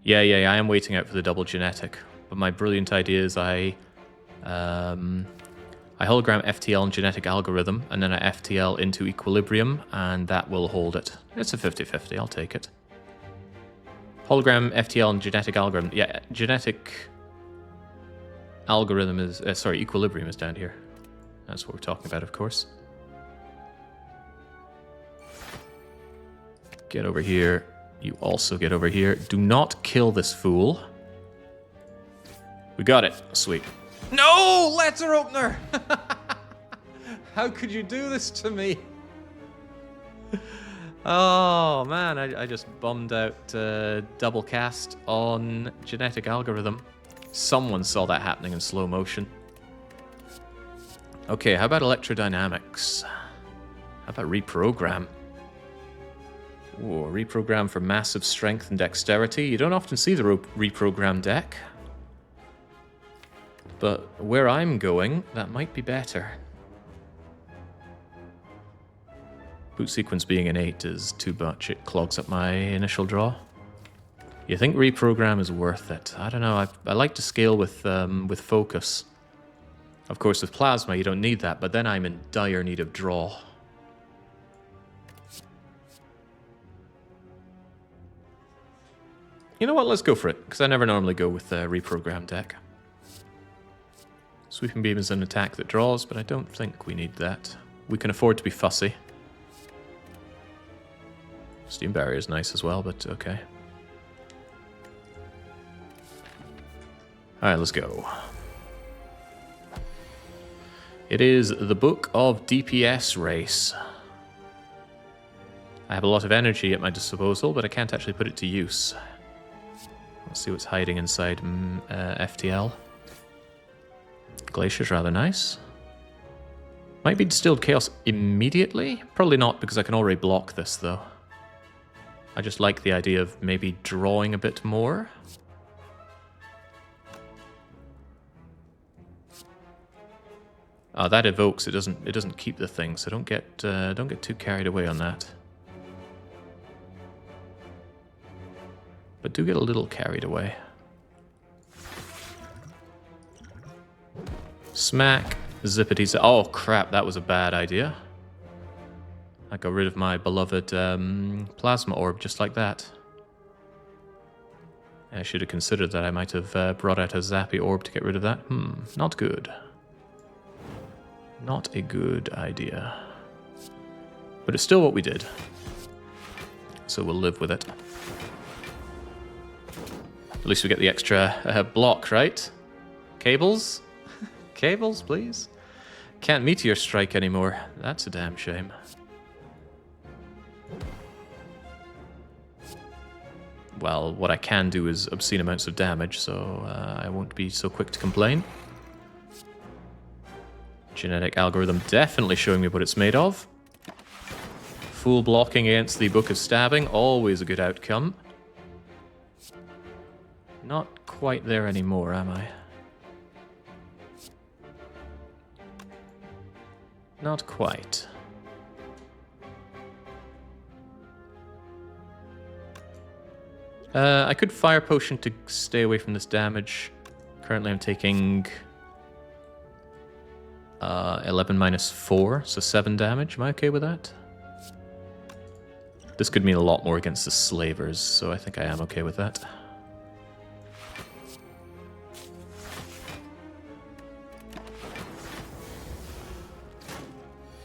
Yeah, I am waiting out for the double genetic. But my brilliant idea is I hologram FTL and genetic algorithm, and then I FTL into Equilibrium, and that will hold it. It's a 50-50, I'll take it. Hologram FTL and genetic algorithm. Yeah, genetic algorithm is... sorry, Equilibrium is down here. That's what we're talking about, of course. Get over here. You also get over here. Do not kill this fool. We got it. Sweet. No! Letter opener! How could you do this to me? Oh, man. I just bummed out double cast on genetic algorithm. Someone saw that happening in slow motion. Okay, how about electrodynamics? How about reprogram? Ooh, reprogram for massive strength and dexterity. You don't often see the reprogram deck. But where I'm going, that might be better. Boot sequence being an 8 is too much. It clogs up my initial draw. You think reprogram is worth it? I don't know. I like to scale with focus. Of course, with plasma, you don't need that, but then I'm in dire need of draw. You know what? Let's go for it, because I never normally go with the reprogram deck. Sweeping Beam is an attack that draws, but I don't think we need that. We can afford to be fussy. Steam Barrier is nice as well, but okay. Alright, let's go. It is the Book of DPS Race. I have a lot of energy at my disposal, but I can't actually put it to use. Let's see what's hiding inside FTL. Glacier's rather nice. Might be Distilled Chaos immediately? Probably not, because I can already block this, though. I just like the idea of maybe drawing a bit more. That evokes. It doesn't keep the thing, so don't get too carried away on that. But do get a little carried away. Smack, zippity. Oh crap! That was a bad idea. I got rid of my beloved plasma orb just like that. I should have considered that. I might have brought out a zappy orb to get rid of that. Not good. Not a good idea. But it's still what we did. So we'll live with it. At least we get the extra block, right? Cables? Cables, please? Can't Meteor Strike anymore. That's a damn shame. Well, what I can do is obscene amounts of damage, so I won't be so quick to complain. Genetic algorithm definitely showing me what it's made of. Full blocking against the Book of Stabbing, always a good outcome. Not quite there anymore, am I? Not quite. I could Fire Potion to stay away from this damage. Currently I'm taking 11 minus 4, so 7 damage. Am I okay with that? This could mean a lot more against the Slavers, so I think I am okay with that.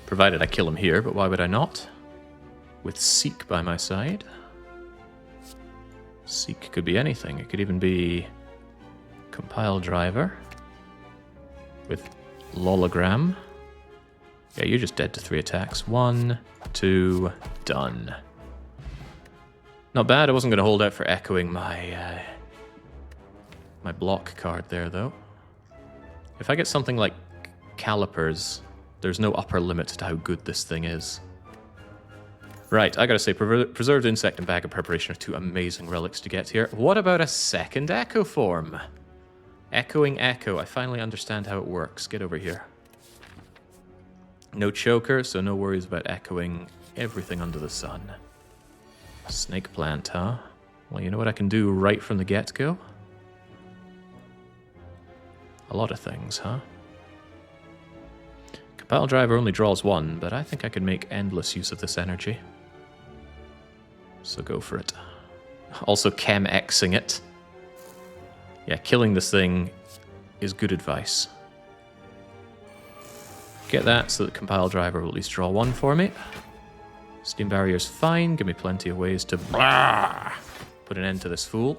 Provided I kill him here, but why would I not? With Seek by my side. Seek could be anything. It could even be Compile Driver with Lologram. Yeah, you're just dead to 3 attacks. 1, 2, done. Not bad. I wasn't going to hold out for echoing my my block card there, though. If I get something like calipers, there's no upper limit to how good this thing is. Right, I gotta say, Preserved Insect and Bag of Preparation are two amazing relics to get here. What about a second Echo form? Echoing Echo. I finally understand how it works. Get over here. No choker, so no worries about echoing everything under the sun. Snake plant, huh? Well, you know what I can do right from the get-go? A lot of things, huh? Compile Driver only draws one, but I think I could make endless use of this energy. So go for it. Also Chem-Xing it. Yeah, killing this thing is good advice. Get that so that Compile Driver will at least draw one for me. Steam Barrier's fine. Give me plenty of ways to put an end to this fool.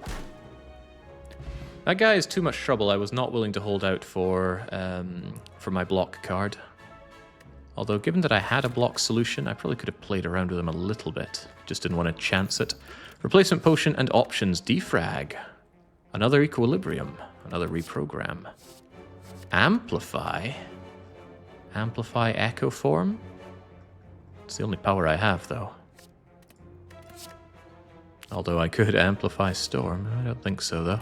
That guy is too much trouble. I was not willing to hold out for my block card. Although, given that I had a block solution, I probably could have played around with him a little bit. Just didn't want to chance it. Replacement Potion and options. Defrag. Another Equilibrium. Another Reprogram. Amplify. Amplify Echo Form. It's the only power I have, though. Although I could Amplify Storm. I don't think so, though.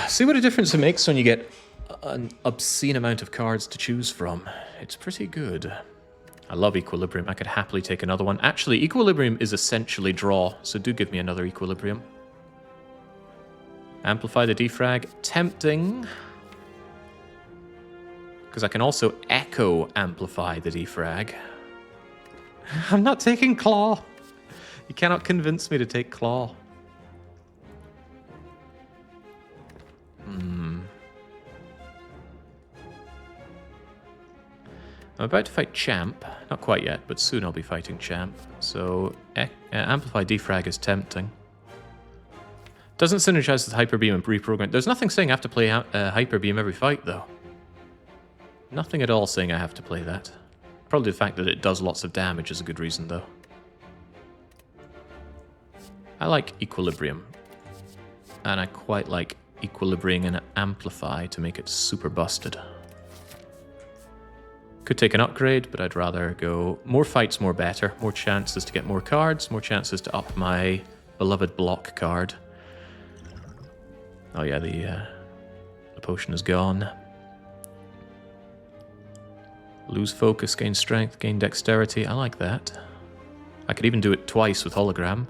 See what a difference it makes when you get an obscene amount of cards to choose from. It's pretty good. I love Equilibrium. I could happily take another one. Actually, Equilibrium is essentially draw, so do give me another Equilibrium. Amplify the defrag. Tempting. Because I can also echo amplify the defrag. I'm not taking Claw. You cannot convince me to take Claw. I'm about to fight Champ. Not quite yet, but soon I'll be fighting Champ. So, Amplify Defrag is tempting. Doesn't synergize with Hyper Beam and Reprogram. There's nothing saying I have to play Hyper Beam every fight, though. Nothing at all saying I have to play that. Probably the fact that it does lots of damage is a good reason, though. I like Equilibrium. And I quite like Equilibrium and Amplify to make it super busted. Could take an upgrade, but I'd rather go more fights, more better. More chances to get more cards, more chances to up my beloved block card. Oh yeah, the potion is gone. Lose focus, gain strength, gain dexterity. I like that. I could even do it twice with hologram.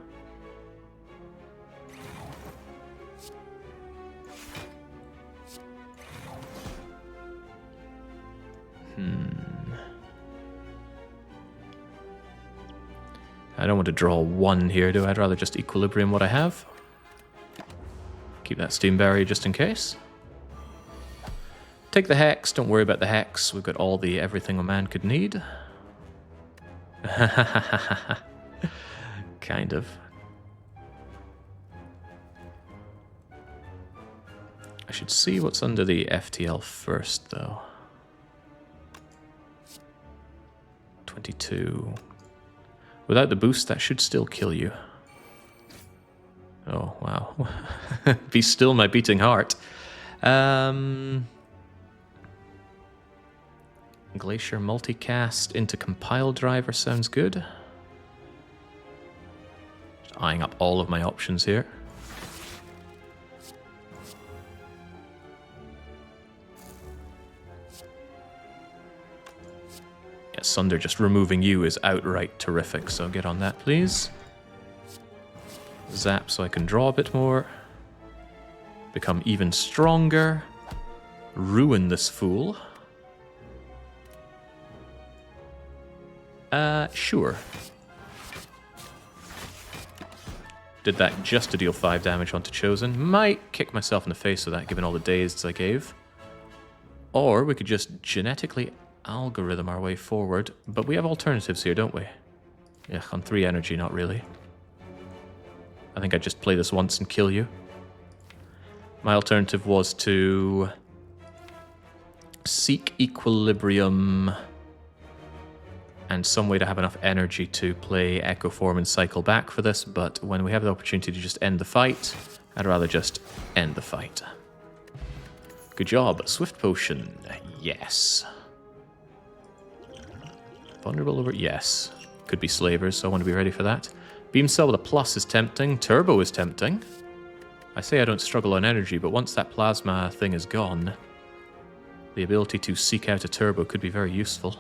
I don't want to draw one here, do I? I'd rather just Equilibrium what I have. Keep that Steam Barrier just in case. Take the Hex. Don't worry about the Hex. We've got all the everything a man could need. Kind of. I should see what's under the FTL first, though. 22. Without the boost, that should still kill you. Oh, wow. Be still, my beating heart. Glacier multicast into Compile Driver sounds good. Just eyeing up all of my options here. Yeah, Sunder just removing you is outright terrific, so get on that, please. Zap so I can draw a bit more. Become even stronger. Ruin this fool. Sure. Did that just to deal 5 damage onto Chosen. Might kick myself in the face with that, given all the dazeds I gave. Or we could just genetically algorithm our way forward. But we have alternatives here, don't we? Yeah, on 3 energy, not really. I think I'd just play this once and kill you. My alternative was to seek Equilibrium and some way to have enough energy to play Echo Form and cycle back for this, but when we have the opportunity to just end the fight, I'd rather just end the fight. Good job. Swift Potion. Yes. Vulnerable over... Yes. Could be slavers, so I want to be ready for that. Beam Cell with a plus is tempting. Turbo is tempting. I say I don't struggle on energy, but once that plasma thing is gone, the ability to seek out a turbo could be very useful.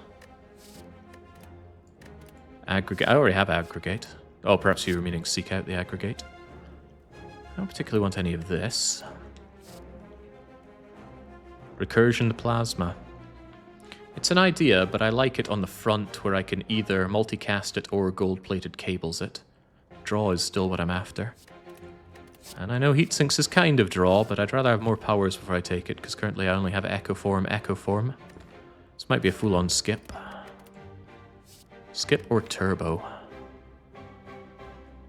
Aggregate. I already have aggregate. Oh, perhaps you were meaning seek out the aggregate. I don't particularly want any of this. Recursion the plasma. It's an idea, but I like it on the front where I can either multicast it or gold-plated cables it. Draw is still what I'm after. And I know Heatsinks is kind of draw, but I'd rather have more powers before I take it, because currently I only have Echo Form. This might be a full-on skip. Skip or turbo.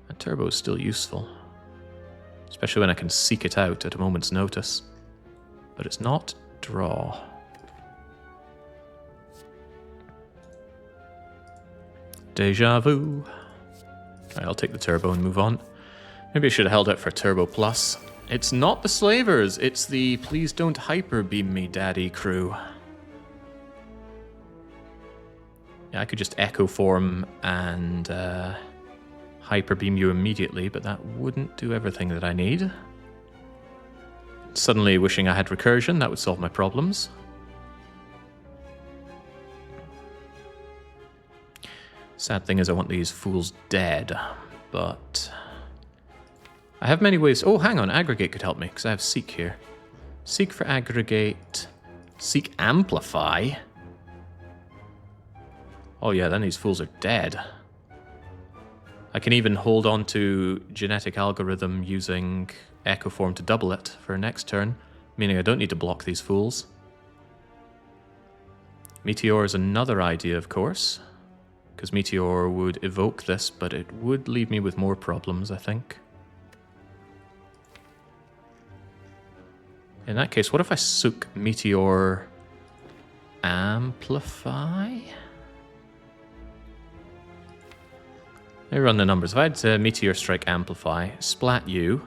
A turbo is still useful. Especially when I can seek it out at a moment's notice. But it's not draw. Deja vu. Alright, I'll take the turbo and move on. Maybe I should have held out for Turbo Plus. It's not the slavers, it's the please don't hyper beam me daddy crew. Yeah, I could just Echo Form and hyper beam you immediately, but that wouldn't do everything that I need. Suddenly wishing I had recursion, that would solve my problems. Sad thing is I want these fools dead, but I have many ways. Oh, hang on, aggregate could help me, because I have seek here. Seek for aggregate. Seek amplify. Oh yeah, then these fools are dead. I can even hold on to genetic algorithm using Echo Form to double it for next turn, meaning I don't need to block these fools. Meteor is another idea, of course, because Meteor would evoke this, but it would leave me with more problems, I think. In that case, what if I soak Meteor Amplify? Let me run the numbers. If I had Meteor Strike Amplify, splat you,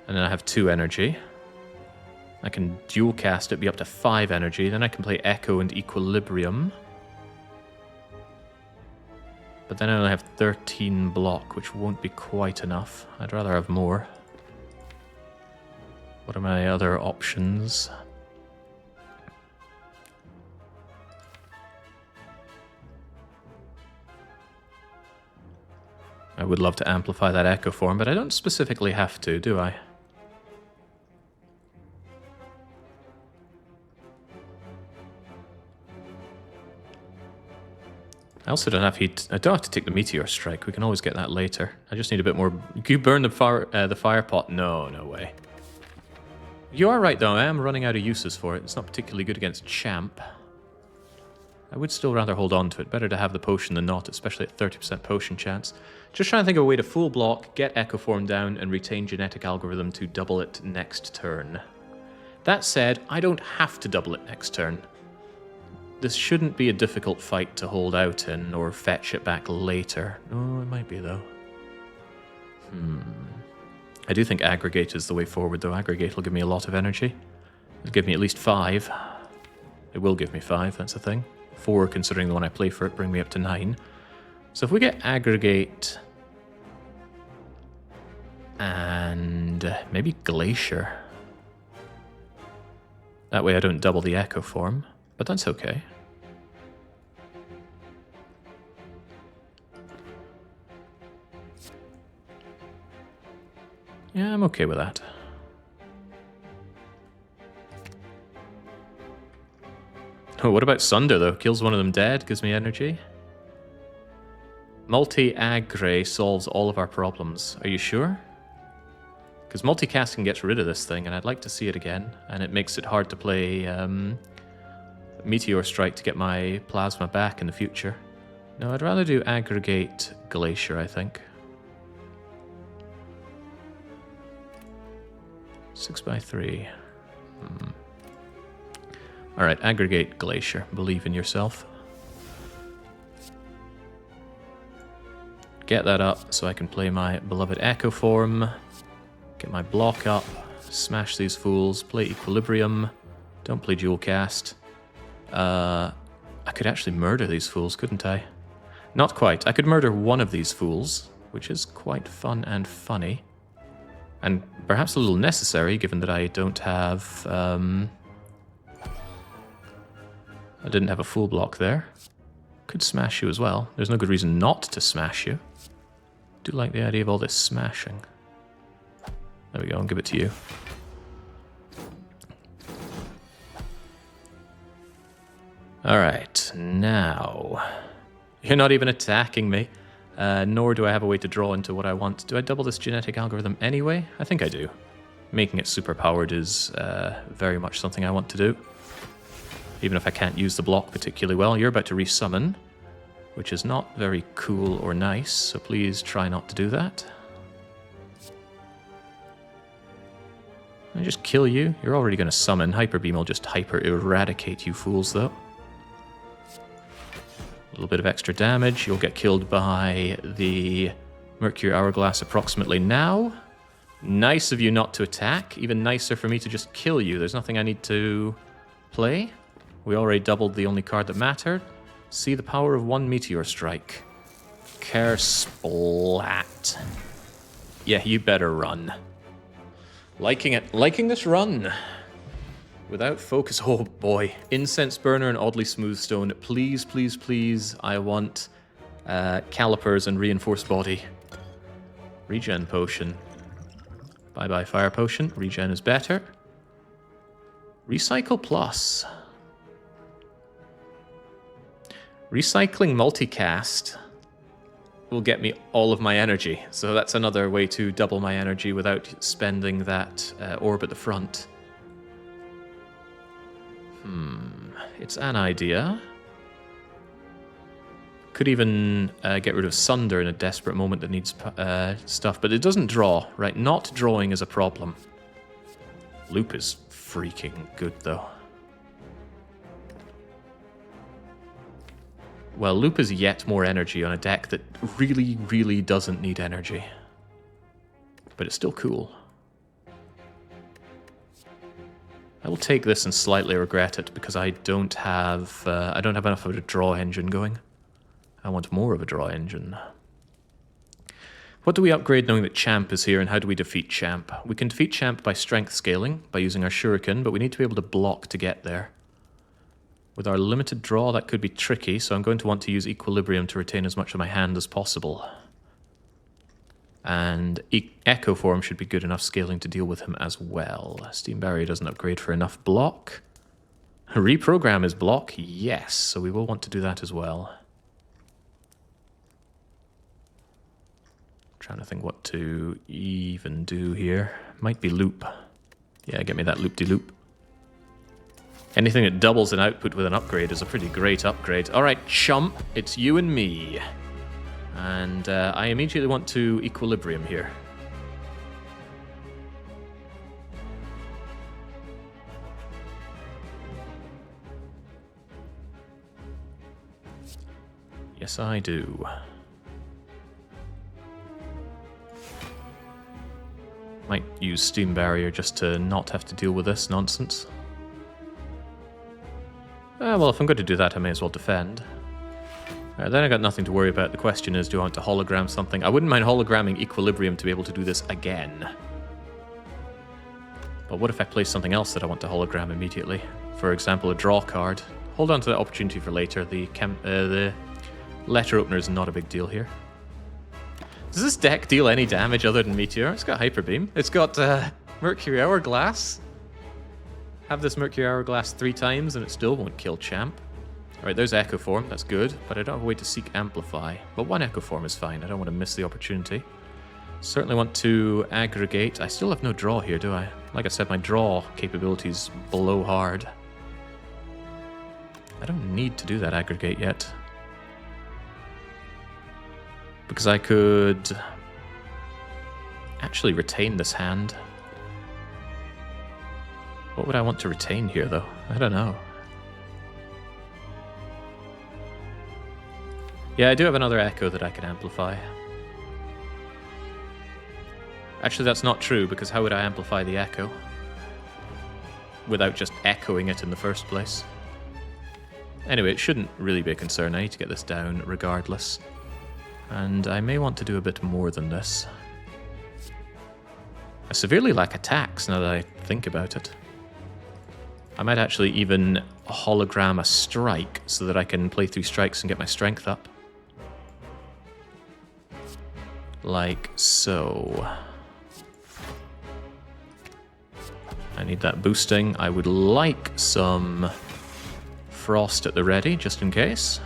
and then I have 2 energy. I can dual cast it, be up to 5 energy. Then I can play Echo and Equilibrium. But then I only have 13 block, which won't be quite enough. I'd rather have more. What are my other options? I would love to amplify that Echo Form, but I don't specifically have to, do I? I also don't have I don't have to take the Meteor Strike. We can always get that later. I just need a bit more. Can you burn the fire pot? No, no way. You are right, though. I am running out of uses for it. It's not particularly good against Champ. I would still rather hold on to it. Better to have the potion than not, especially at 30% potion chance. Just trying to think of a way to full block, get Echo Form down, and retain Genetic Algorithm to double it next turn. That said, I don't have to double it next turn. This shouldn't be a difficult fight to hold out in, or fetch it back later. Oh, it might be, though. I do think Aggregate is the way forward, though. Aggregate will give me a lot of energy. It'll give me at least 5. It will give me 5, that's the thing. 4, considering the one I play for it, bring me up to 9. So if we get Aggregate and maybe Glacier. That way I don't double the Echo Form, but that's okay. Yeah, I'm okay with that. Oh, what about Sunder, though? Kills one of them dead, gives me energy. Multi-Aggre solves all of our problems. Are you sure? Because multicasting gets rid of this thing, and I'd like to see it again. And it makes it hard to play Meteor Strike to get my plasma back in the future. No, I'd rather do Aggregate Glacier, I think. 6x3. Alright, Aggregate Glacier. Believe in yourself. Get that up so I can play my beloved Echo Form. Get my block up. Smash these fools. Play Equilibrium. Don't play Dual Cast. I could actually murder these fools, couldn't I? Not quite. I could murder one of these fools, which is quite fun and funny. And perhaps a little necessary, given that I don't have... I didn't have a full block there. Could smash you as well. There's no good reason not to smash you. Do like the idea of all this smashing. There we go, I'll give it to you. Alright, now... You're not even attacking me, nor do I have a way to draw into what I want. Do I double this genetic algorithm anyway? I think I do. Making it superpowered is very much something I want to do. Even if I can't use the block particularly well. You're about to resummon, which is not very cool or nice, so please try not to do that. I just kill you? You're already going to summon. Hyper Beam will just hyper-eradicate you fools, though. A little bit of extra damage. You'll get killed by the Mercury Hourglass approximately now. Nice of you not to attack. Even nicer for me to just kill you. There's nothing I need to play. We already doubled the only card that mattered. See the power of one Meteor Strike. Kersplat. Yeah, you better run. Liking it. Liking this run. Without focus. Oh boy. Incense Burner and Oddly Smooth Stone. Please, please, please. I want Calipers and Reinforced Body. Regen Potion. Bye-bye Fire Potion. Regen is better. Recycle Plus. Recycling Multicast will get me all of my energy. So that's another way to double my energy without spending that orb at the front. It's an idea. Could even get rid of Sunder in a desperate moment that needs stuff, but it doesn't draw, right? Not drawing is a problem. Loop is freaking good, though. Well, Loop is yet more energy on a deck that really, really doesn't need energy. But it's still cool. I will take this and slightly regret it because I don't have enough of a draw engine going. I want more of a draw engine. What do we upgrade knowing that Champ is here, and how do we defeat Champ? We can defeat Champ by strength scaling, by using our Shuriken, but we need to be able to block to get there. With our limited draw, that could be tricky, so I'm going to want to use Equilibrium to retain as much of my hand as possible. And Echo Form should be good enough scaling to deal with him as well. Steam Barrier doesn't upgrade for enough block. Reprogram is block, yes, so we will want to do that as well. Trying to think what to even do here. Might be Loop. Yeah, get me that Loop-de-Loop. Anything that doubles an output with an upgrade is a pretty great upgrade. Alright, chump, it's you and me. And I immediately want to Equilibrium here. Yes, I do. Might use Steam Barrier just to not have to deal with this nonsense. Well, if I'm going to do that, I may as well defend. Then I got nothing to worry about. The question is, do I want to hologram something? I wouldn't mind hologramming Equilibrium to be able to do this again. But what if I place something else that I want to hologram immediately? For example, a draw card. Hold on to that opportunity for later. The letter opener is not a big deal here. Does this deck deal any damage other than Meteor? It's got Hyper Beam. It's got Mercury Hourglass. Have this Mercury Hourglass 3 times and it still won't kill Champ. Alright, there's Echo Form, that's good, but I don't have a way to seek Amplify. But 1 Echo Form is fine, I don't want to miss the opportunity. Certainly want to aggregate. I still have no draw here, do I? Like I said, my draw capabilities blow hard. I don't need to do that aggregate yet. Because I could actually retain this hand. What would I want to retain here, though? I don't know. Yeah, I do have another Echo that I can amplify. Actually, that's not true, because how would I amplify the echo? Without just echoing it in the first place. Anyway, it shouldn't really be a concern. I need to get this down regardless. And I may want to do a bit more than this. I severely lack attacks now that I think about it. I might actually even hologram a strike so that I can play 3 strikes and get my strength up. Like so. I need that boosting. I would like some frost at the ready, just in case.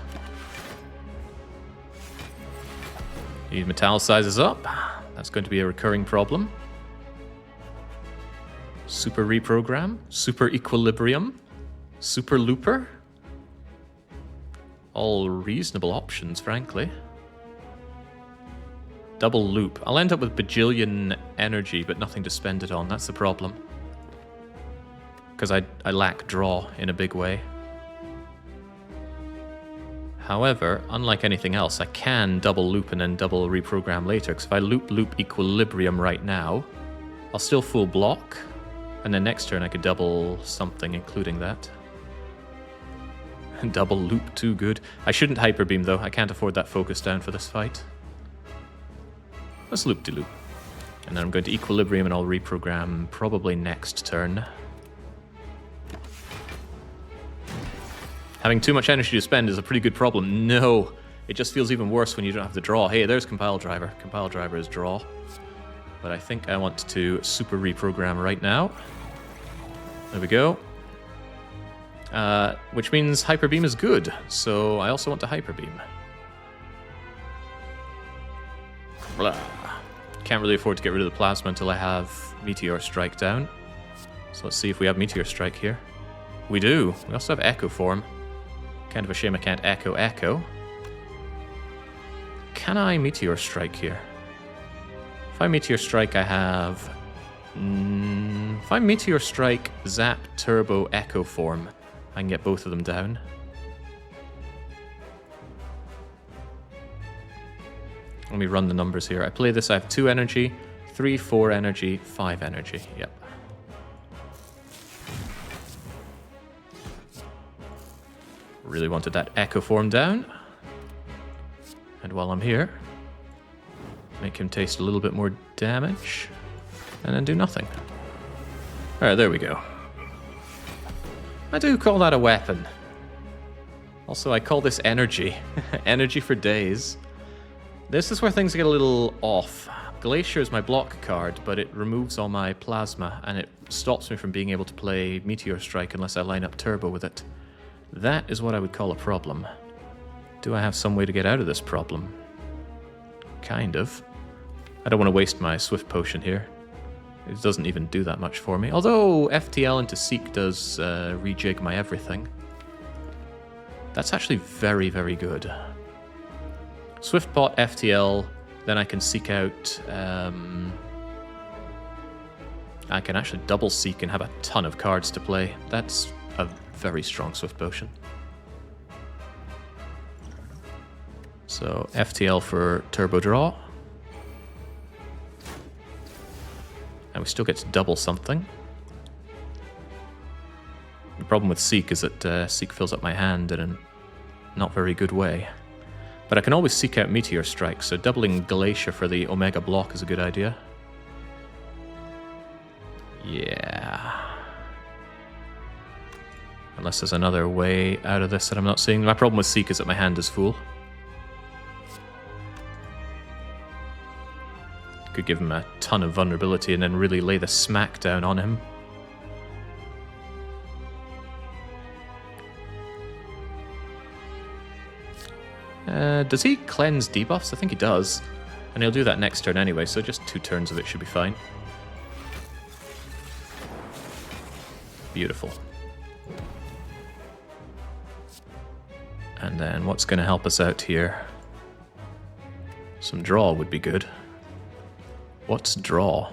Need metallicizes up. That's going to be a recurring problem. Super reprogram, super equilibrium, super looper. All reasonable options, frankly. Double loop. I'll end up with bajillion energy, but nothing to spend it on. That's the problem. Because I lack draw in a big way. However, unlike anything else, I can double loop and then double reprogram later. Because if I loop equilibrium right now, I'll still full block. And then next turn I could double something, including that. Double loop, too good. I shouldn't hyper beam though. I can't afford that focus down for this fight. Let's loop-de-loop. And then I'm going to equilibrium and I'll reprogram probably next turn. Having too much energy to spend is a pretty good problem. No, it just feels even worse when you don't have the draw. Hey, there's Compile Driver. Compile Driver is draw. But I think I want to super reprogram right now. There we go. Which means Hyper Beam is good. So I also want to Hyper Beam. Blah. Can't really afford to get rid of the plasma until I have Meteor Strike down. So let's see if we have Meteor Strike here. We do. We also have Echo Form. Kind of a shame I can't Echo. Can I Meteor Strike here? If I Meteor Strike, I have... if I Meteor Strike, Zap, Turbo, Echo Form, I can get both of them down. Let me run the numbers here. I play this, I have 2 energy, 3, 4 energy, 5 energy. Yep. Really wanted that Echo Form down. And while I'm here, make him taste a little bit more damage, and then do nothing. Alright, there we go. I do call that a weapon. Also, I call this energy. Energy for days. This is where things get a little off. Glacier is my block card, but it removes all my plasma, and it stops me from being able to play Meteor Strike unless I line up Turbo with it. That is what I would call a problem. Do I have some way to get out of this problem? Kind of. I don't want to waste my Swift Potion here. It doesn't even do that much for me. Although FTL into Seek does rejig my everything. That's actually very, very good. Swift Pot, FTL, then I can seek out... I can actually double Seek and have a ton of cards to play. That's a very strong Swift Potion. So FTL for Turbo Draw. And we still get to double something. The problem with Seek is that Seek fills up my hand in a not very good way. But I can always seek out Meteor Strike, so doubling Glacier for the Omega block is a good idea. Yeah. Unless there's another way out of this that I'm not seeing. My problem with Seek is that my hand is full. Could give him a ton of vulnerability and then really lay the smack down on him. Does he cleanse debuffs? I think he does. And he'll do that next turn anyway, so just 2 turns of it should be fine. Beautiful. And then what's going to help us out here? Some draw would be good. What's draw?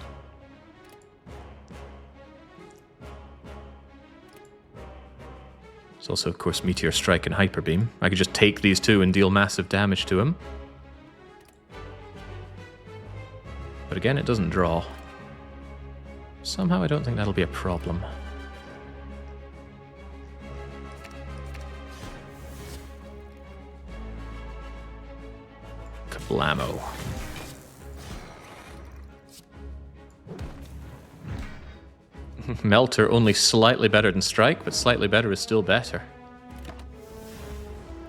There's also, of course, Meteor Strike and Hyper Beam. I could just take these 2 and deal massive damage to him. But But again, it doesn't draw. Somehow I don't think that'll be a problem. Kablamo. Melter only slightly better than Strike, but slightly better is still better.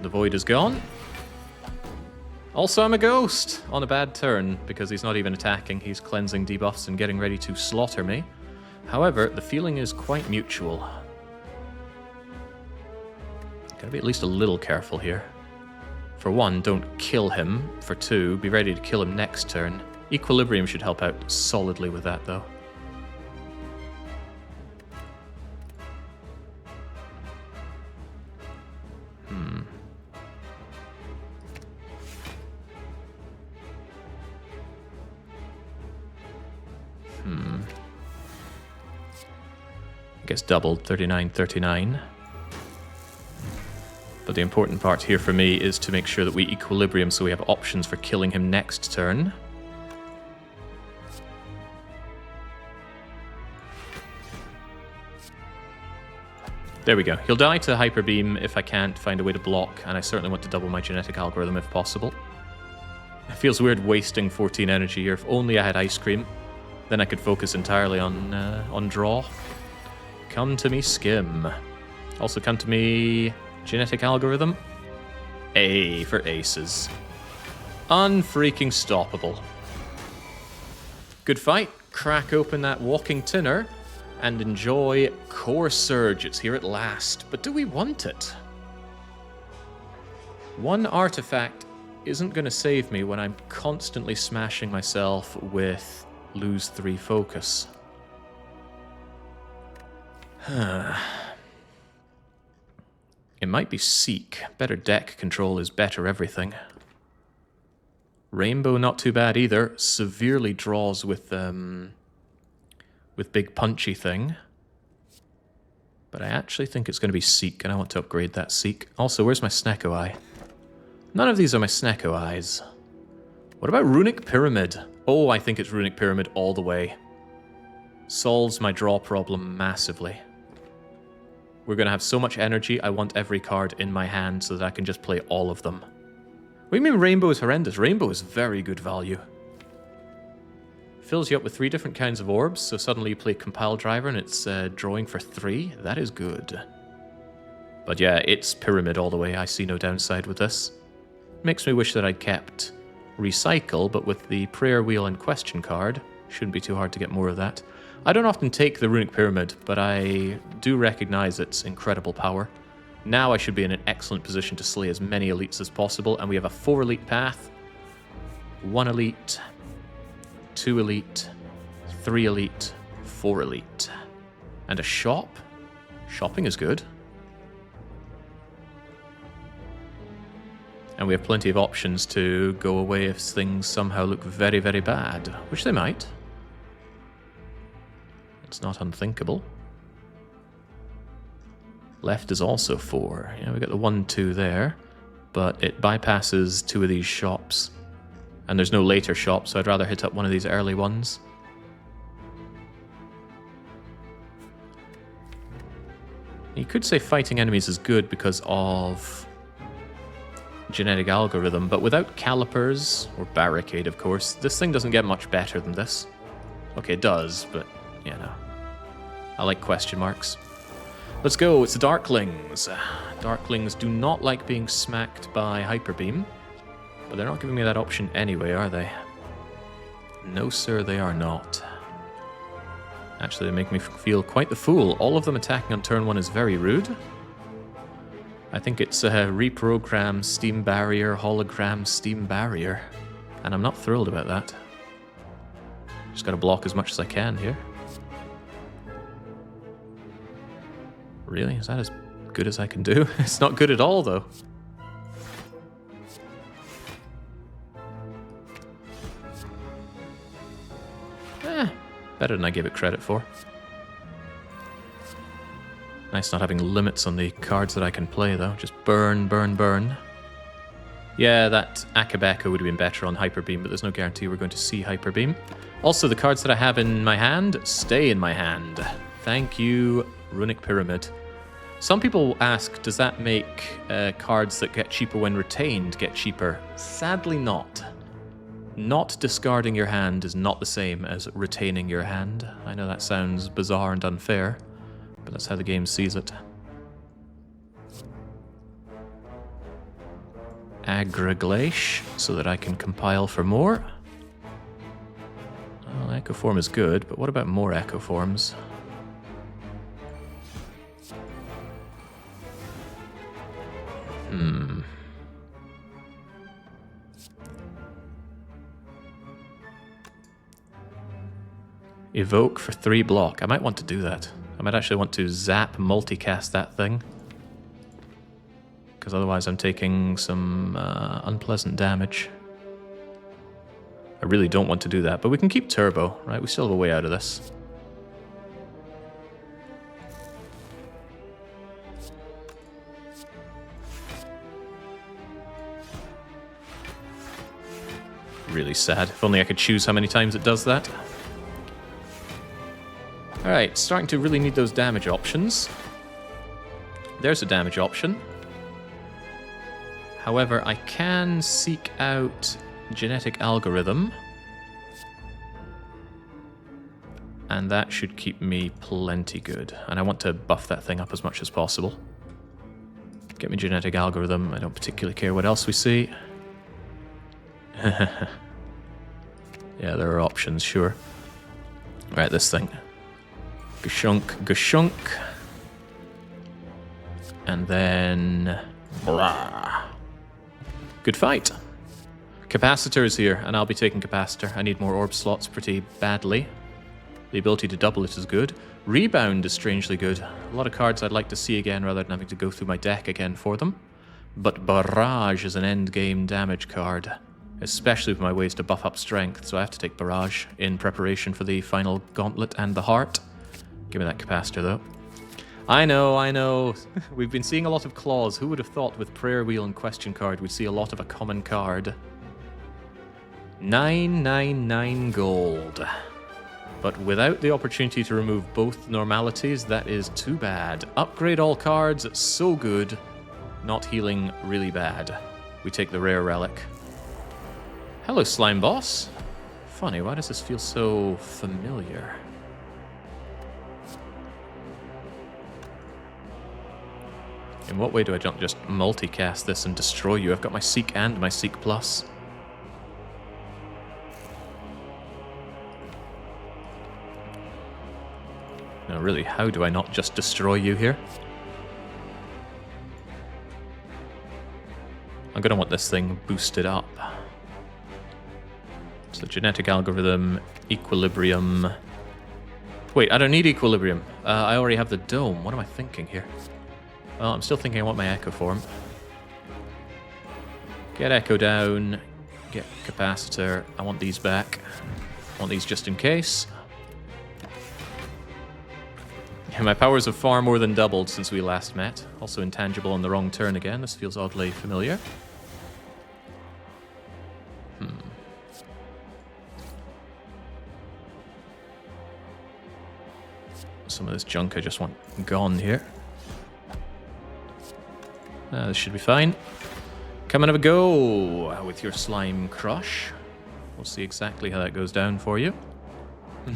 The Void is gone. Also, I'm a ghost on a bad turn, because he's not even attacking. He's cleansing debuffs and getting ready to slaughter me. However, the feeling is quite mutual. Gotta be at least a little careful here. For one, don't kill him. For two, be ready to kill him next turn. Equilibrium should help out solidly with that, though. I guess doubled, 39, 39. But the important part here for me is to make sure that we equilibrium so we have options for killing him next turn. There we go. He'll die to Hyper Beam if I can't find a way to block, and I certainly want to double my genetic algorithm if possible. It feels weird wasting 14 energy here. If only I had Ice Cream, then I could focus entirely on draw. Come to me, Skim. Also come to me, genetic algorithm. A for aces. Unfreaking stoppable. Good fight. Crack open that walking tinner and enjoy Core Surge. It's here at last. But do we want it? One artifact isn't going to save me when I'm constantly smashing myself with lose 3 focus. It might be Seek. Better deck control is better everything. Rainbow not too bad either. Severely draws with big punchy thing. But I actually think it's going to be Seek, and I want to upgrade that Seek. Also, where's my Snecko Eye? None of these are my Snecko Eyes. What about Runic Pyramid? Oh, I think it's Runic Pyramid all the way. Solves my draw problem massively. We're going to have so much energy, I want every card in my hand so that I can just play all of them. What do you mean Rainbow is horrendous? Rainbow is very good value. Fills you up with 3 different kinds of orbs, so suddenly you play Compile Driver and it's drawing for 3. That is good. But yeah, it's Pyramid all the way. I see no downside with this. Makes me wish that I'd kept Recycle, but with the Prayer Wheel and Question card, shouldn't be too hard to get more of that. I don't often take the Runic Pyramid, but I do recognize its incredible power. Now I should be in an excellent position to slay as many elites as possible, and we have a 4 elite path. 1 elite, 2 elite, 3 elite, 4 elite. And a shop? Shopping is good. And we have plenty of options to go away if things somehow look very, very bad, which they might. It's not unthinkable. Left is also 4. Yeah, we got the 1, 2 there, but it bypasses 2 of these shops. And there's no later shop, so I'd rather hit up one of these early ones. You could say fighting enemies is good because of genetic algorithm, but without calipers, or barricade of course, this thing doesn't get much better than this. Okay, it does, but you know. I like question marks. Let's go, it's the Darklings. Darklings do not like being smacked by Hyper Beam, but they're not giving me that option anyway, are they? No sir, they are not. Actually, they make me feel quite the fool. All of them attacking on turn 1 is very rude. I think it's a reprogram Steam Barrier, hologram Steam Barrier, and I'm not thrilled about that. Just gotta block as much as I can here. Really? Is that as good as I can do? It's not good at all, though. Better than I gave it credit for. Nice not having limits on the cards that I can play, though. Just burn, burn, burn. Yeah, that Akabeko would have been better on Hyper Beam, but there's no guarantee we're going to see Hyper Beam. Also, the cards that I have in my hand stay in my hand. Thank you, Runic Pyramid. Some people ask, does that make cards that get cheaper when retained get cheaper? Sadly not. Not discarding your hand is not the same as retaining your hand. I know that sounds bizarre and unfair, but that's how the game sees it. Agri-glacier, so that I can compile for more. Well, Echo Form is good, but what about more Echo Forms? Evoke for 3 block. I might want to do that. I might actually want to zap multicast that thing. Because otherwise I'm taking some unpleasant damage. I really don't want to do that, but we can keep turbo, right? We still have a way out of this. Really sad. If only I could choose how many times it does that. Alright, starting to really need those damage options. There's a damage option. However, I can seek out genetic algorithm. And that should keep me plenty good. And I want to buff that thing up as much as possible. Get me genetic algorithm. I don't particularly care what else we see. Yeah, there are options, sure. Alright, this thing. Gashunk, Gashunk. And then... Brah. Good fight. Capacitor is here, and I'll be taking Capacitor. I need more orb slots pretty badly. The ability to double it is good. Rebound is strangely good. A lot of cards I'd like to see again rather than having to go through my deck again for them. But Barrage is an endgame damage card, especially with my ways to buff up strength, so I have to take Barrage in preparation for the final Gauntlet and the Heart. Give me that Capacitor, though. I know. We've been seeing a lot of claws. Who would have thought with Prayer Wheel and Question Card we'd see a lot of a common card? 999 gold. But without the opportunity to remove both normalities, that is too bad. Upgrade all cards, so good. Not healing, really bad. We take the rare relic. Hello, Slime Boss. Funny, why does this feel so familiar? In what way do I not just multicast this and destroy you? I've got my Seek and my Seek Plus. No, really, how do I not just destroy you here? I'm going to want this thing boosted up. So genetic algorithm, equilibrium. Wait, I don't need equilibrium. I already have the dome. What am I thinking here? Well, I'm still thinking I want my Echo Form. Get Echo down. Get Capacitor. I want these back. I want these just in case. Yeah, my powers have far more than doubled since we last met. Also intangible on the wrong turn again. This feels oddly familiar. Some of this junk I just want gone here. This should be fine. Come and have a go with your Slime Crush. We'll see exactly how that goes down for you.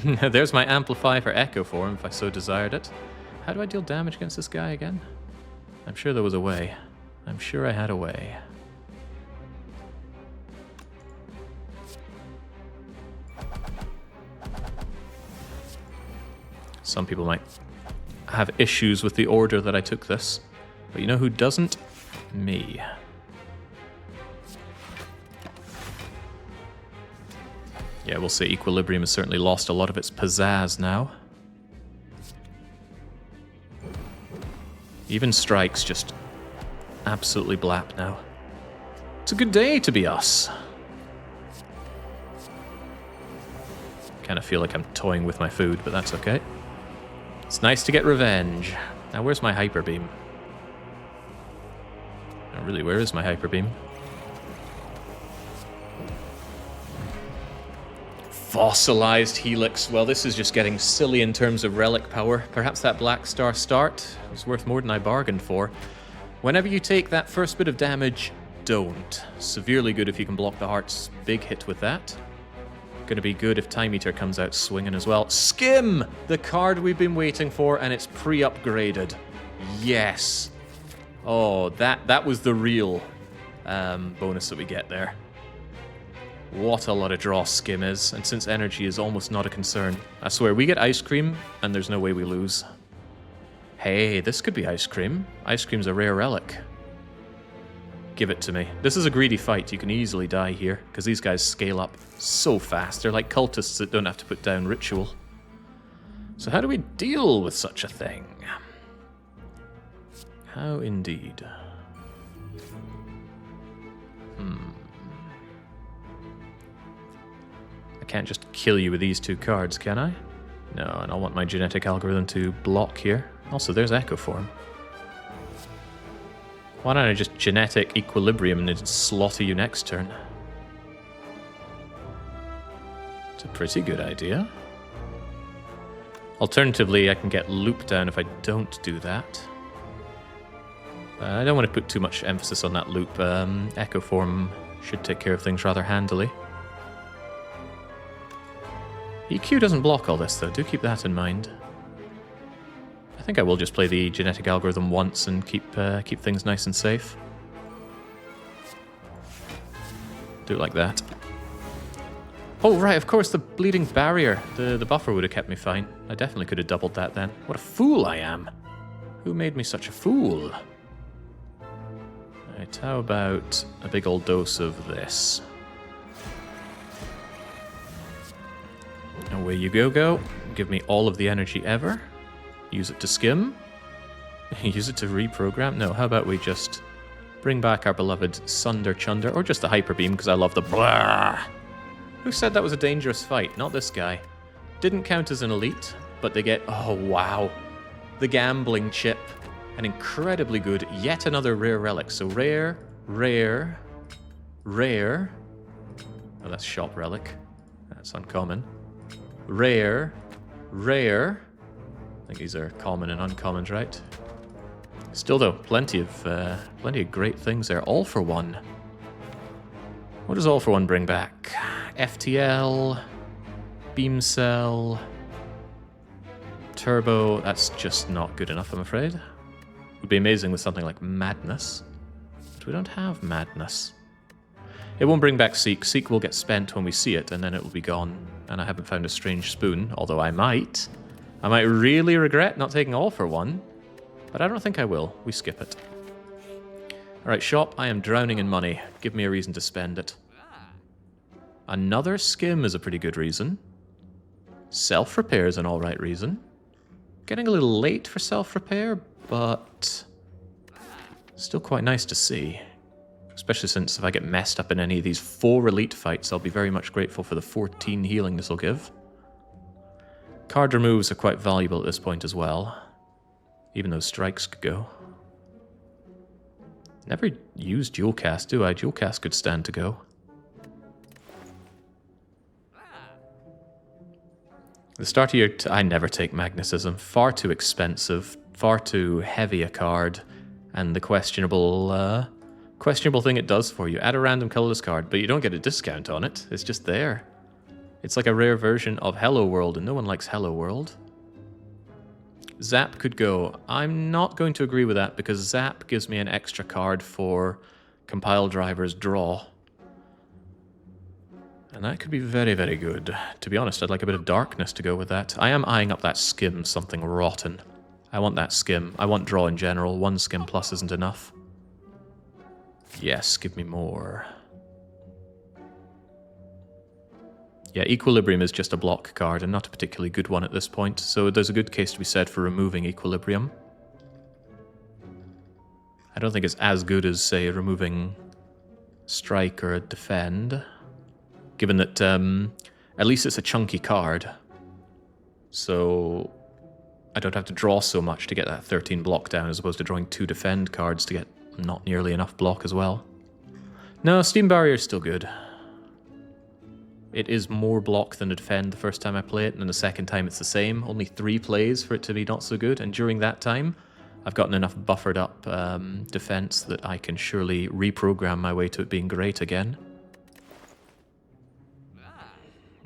There's my Amplify for Echo Form, if I so desired it. How do I deal damage against this guy again? I'm sure there was a way. I'm sure I had a way. Some people might have issues with the order that I took this. But you know who doesn't? Me. Yeah, we'll say Equilibrium has certainly lost a lot of its pizzazz now. Even Strike's just absolutely blap now. It's a good day to be us. Kind of feel like I'm toying with my food, but that's okay. It's nice to get revenge. Now, where's my Hyper Beam? Oh, really, where is my Hyper Beam? Fossilized Helix. Well, this is just getting silly in terms of relic power. Perhaps that Black Star start was worth more than I bargained for. Whenever you take that first bit of damage, don't. Severely good if you can block the heart's big hit with that. Gonna be good if Time Eater comes out swinging as well. Skim! The card we've been waiting for, and it's pre-upgraded. Yes. Oh, that was the real bonus that we get there. What a lot of draw Skim is, and since energy is almost not a concern, I swear, we get Ice Cream, and there's no way we lose. Hey, this could be Ice Cream. Ice Cream's a rare relic. Give it to me. This is a greedy fight. You can easily die here, because these guys scale up so fast. They're like cultists that don't have to put down ritual. So how do we deal with such a thing? How indeed. I can't just kill you with these two cards, can I? No, and I'll want my genetic algorithm to block here. Also, there's Echo Form. Why don't I just genetic equilibrium and then slaughter you next turn? It's a pretty good idea. Alternatively, I can get loop down if I don't do that. I don't want to put too much emphasis on that loop. Echo Form should take care of things rather handily. EQ doesn't block all this, though. Do keep that in mind. I think I will just play the genetic algorithm once and keep things nice and safe. Do it like that. Oh, right, of course, the bleeding barrier. The buffer would have kept me fine. I definitely could have doubled that then. What a fool I am. Who made me such a fool? Right, how about a big old dose of this? Away you go. Give me all of the energy ever. Use it to skim. Use it to reprogram. No, how about we just bring back our beloved Sunder Chunder, or just the Hyper Beam, because I love the blah. Who said that was a dangerous fight? Not this guy. Didn't count as an elite, but they get, oh wow, the Gambling Chip. An incredibly good, yet another rare relic. So rare, rare, rare. Oh, that's Shop Relic. That's uncommon. Rare, rare. I think these are common and uncommons, right? Still though, plenty of great things there. All for One. What does All for One bring back? FTL, Beam Cell, Turbo. That's just not good enough, I'm afraid. Would be amazing with something like Madness, but we don't have Madness. It won't bring back Seek. Seek will get spent when we see it, and then it will be gone. And I haven't found a strange spoon, although I might. I might really regret not taking All for One, but I don't think I will. We skip it. Alright, shop, I am drowning in money. Give me a reason to spend it. Another skim is a pretty good reason. Self-repair is an alright reason. Getting a little late for self-repair, but still quite nice to see. Especially since if I get messed up in any of these 4 elite fights, I'll be very much grateful for the 14 healing this will give. Card removes are quite valuable at this point as well. Even though strikes could go. Never use dual cast, do I? Dual cast could stand to go. The start of your... I never take Magnetism. Far too expensive. Far too heavy a card. And the questionable thing it does for you. Add a random colorless card, but you don't get a discount on it. It's just there. It's like a rare version of Hello World, and no one likes Hello World. Zap could go. I'm not going to agree with that, because Zap gives me an extra card for Compile Driver's Draw. And that could be very, very good. To be honest, I'd like a bit of darkness to go with that. I am eyeing up that skim, something rotten. I want that skim. I want draw in general. 1 skim plus isn't enough. Yes, give me more. Yeah, Equilibrium is just a block card, and not a particularly good one at this point, so there's a good case to be said for removing Equilibrium. I don't think it's as good as, say, removing Strike or Defend, given that at least it's a chunky card, so I don't have to draw so much to get that 13 block down, as opposed to drawing 2 Defend cards to get not nearly enough block as well. No, Steam Barrier is still good. It is more block than a defend the first time I play it, and then the second time it's the same. Only 3 plays for it to be not so good, and during that time, I've gotten enough buffered up defense that I can surely reprogram my way to it being great again.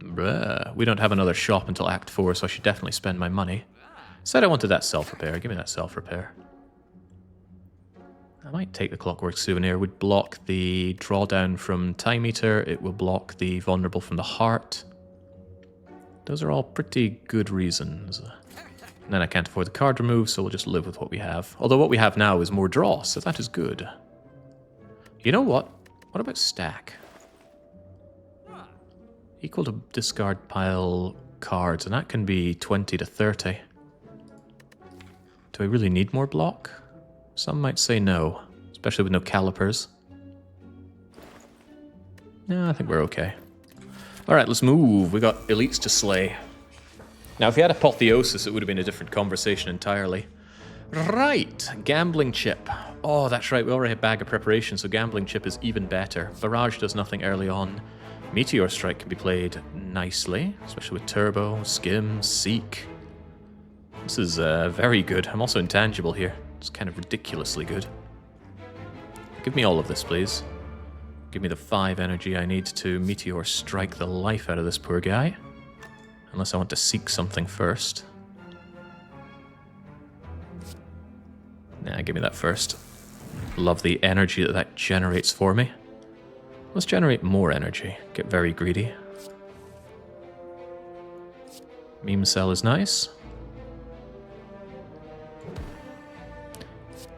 Bruh. We don't have another shop until Act 4, so I should definitely spend my money. Said I wanted that self-repair. Give me that self-repair. I might take the Clockwork Souvenir. It would block the drawdown from Time Eater. It will block the vulnerable from the Heart. Those are all pretty good reasons. And then I can't afford the card remove, so we'll just live with what we have. Although what we have now is more draw, so that is good. You know what? What about stack? Equal to discard pile cards, and that can be 20 to 30. Do I really need more block? Some might say no, especially with no calipers. No, I think we're okay. Alright, let's move. We got elites to slay. Now, if we had Apotheosis, it would have been a different conversation entirely. Right, Gambling Chip. Oh, that's right, we already have Bag of Preparation, so Gambling Chip is even better. Barrage does nothing early on. Meteor Strike can be played nicely, especially with Turbo, Skim, Seek. This is very good. I'm also intangible here. It's kind of ridiculously good. Give me all of this, please. Give me the 5 energy I need to Meteor Strike the life out of this poor guy. Unless I want to seek something first. Nah, give me that first. Love the energy that that generates for me. Let's generate more energy. Get very greedy. Meme Cell is nice.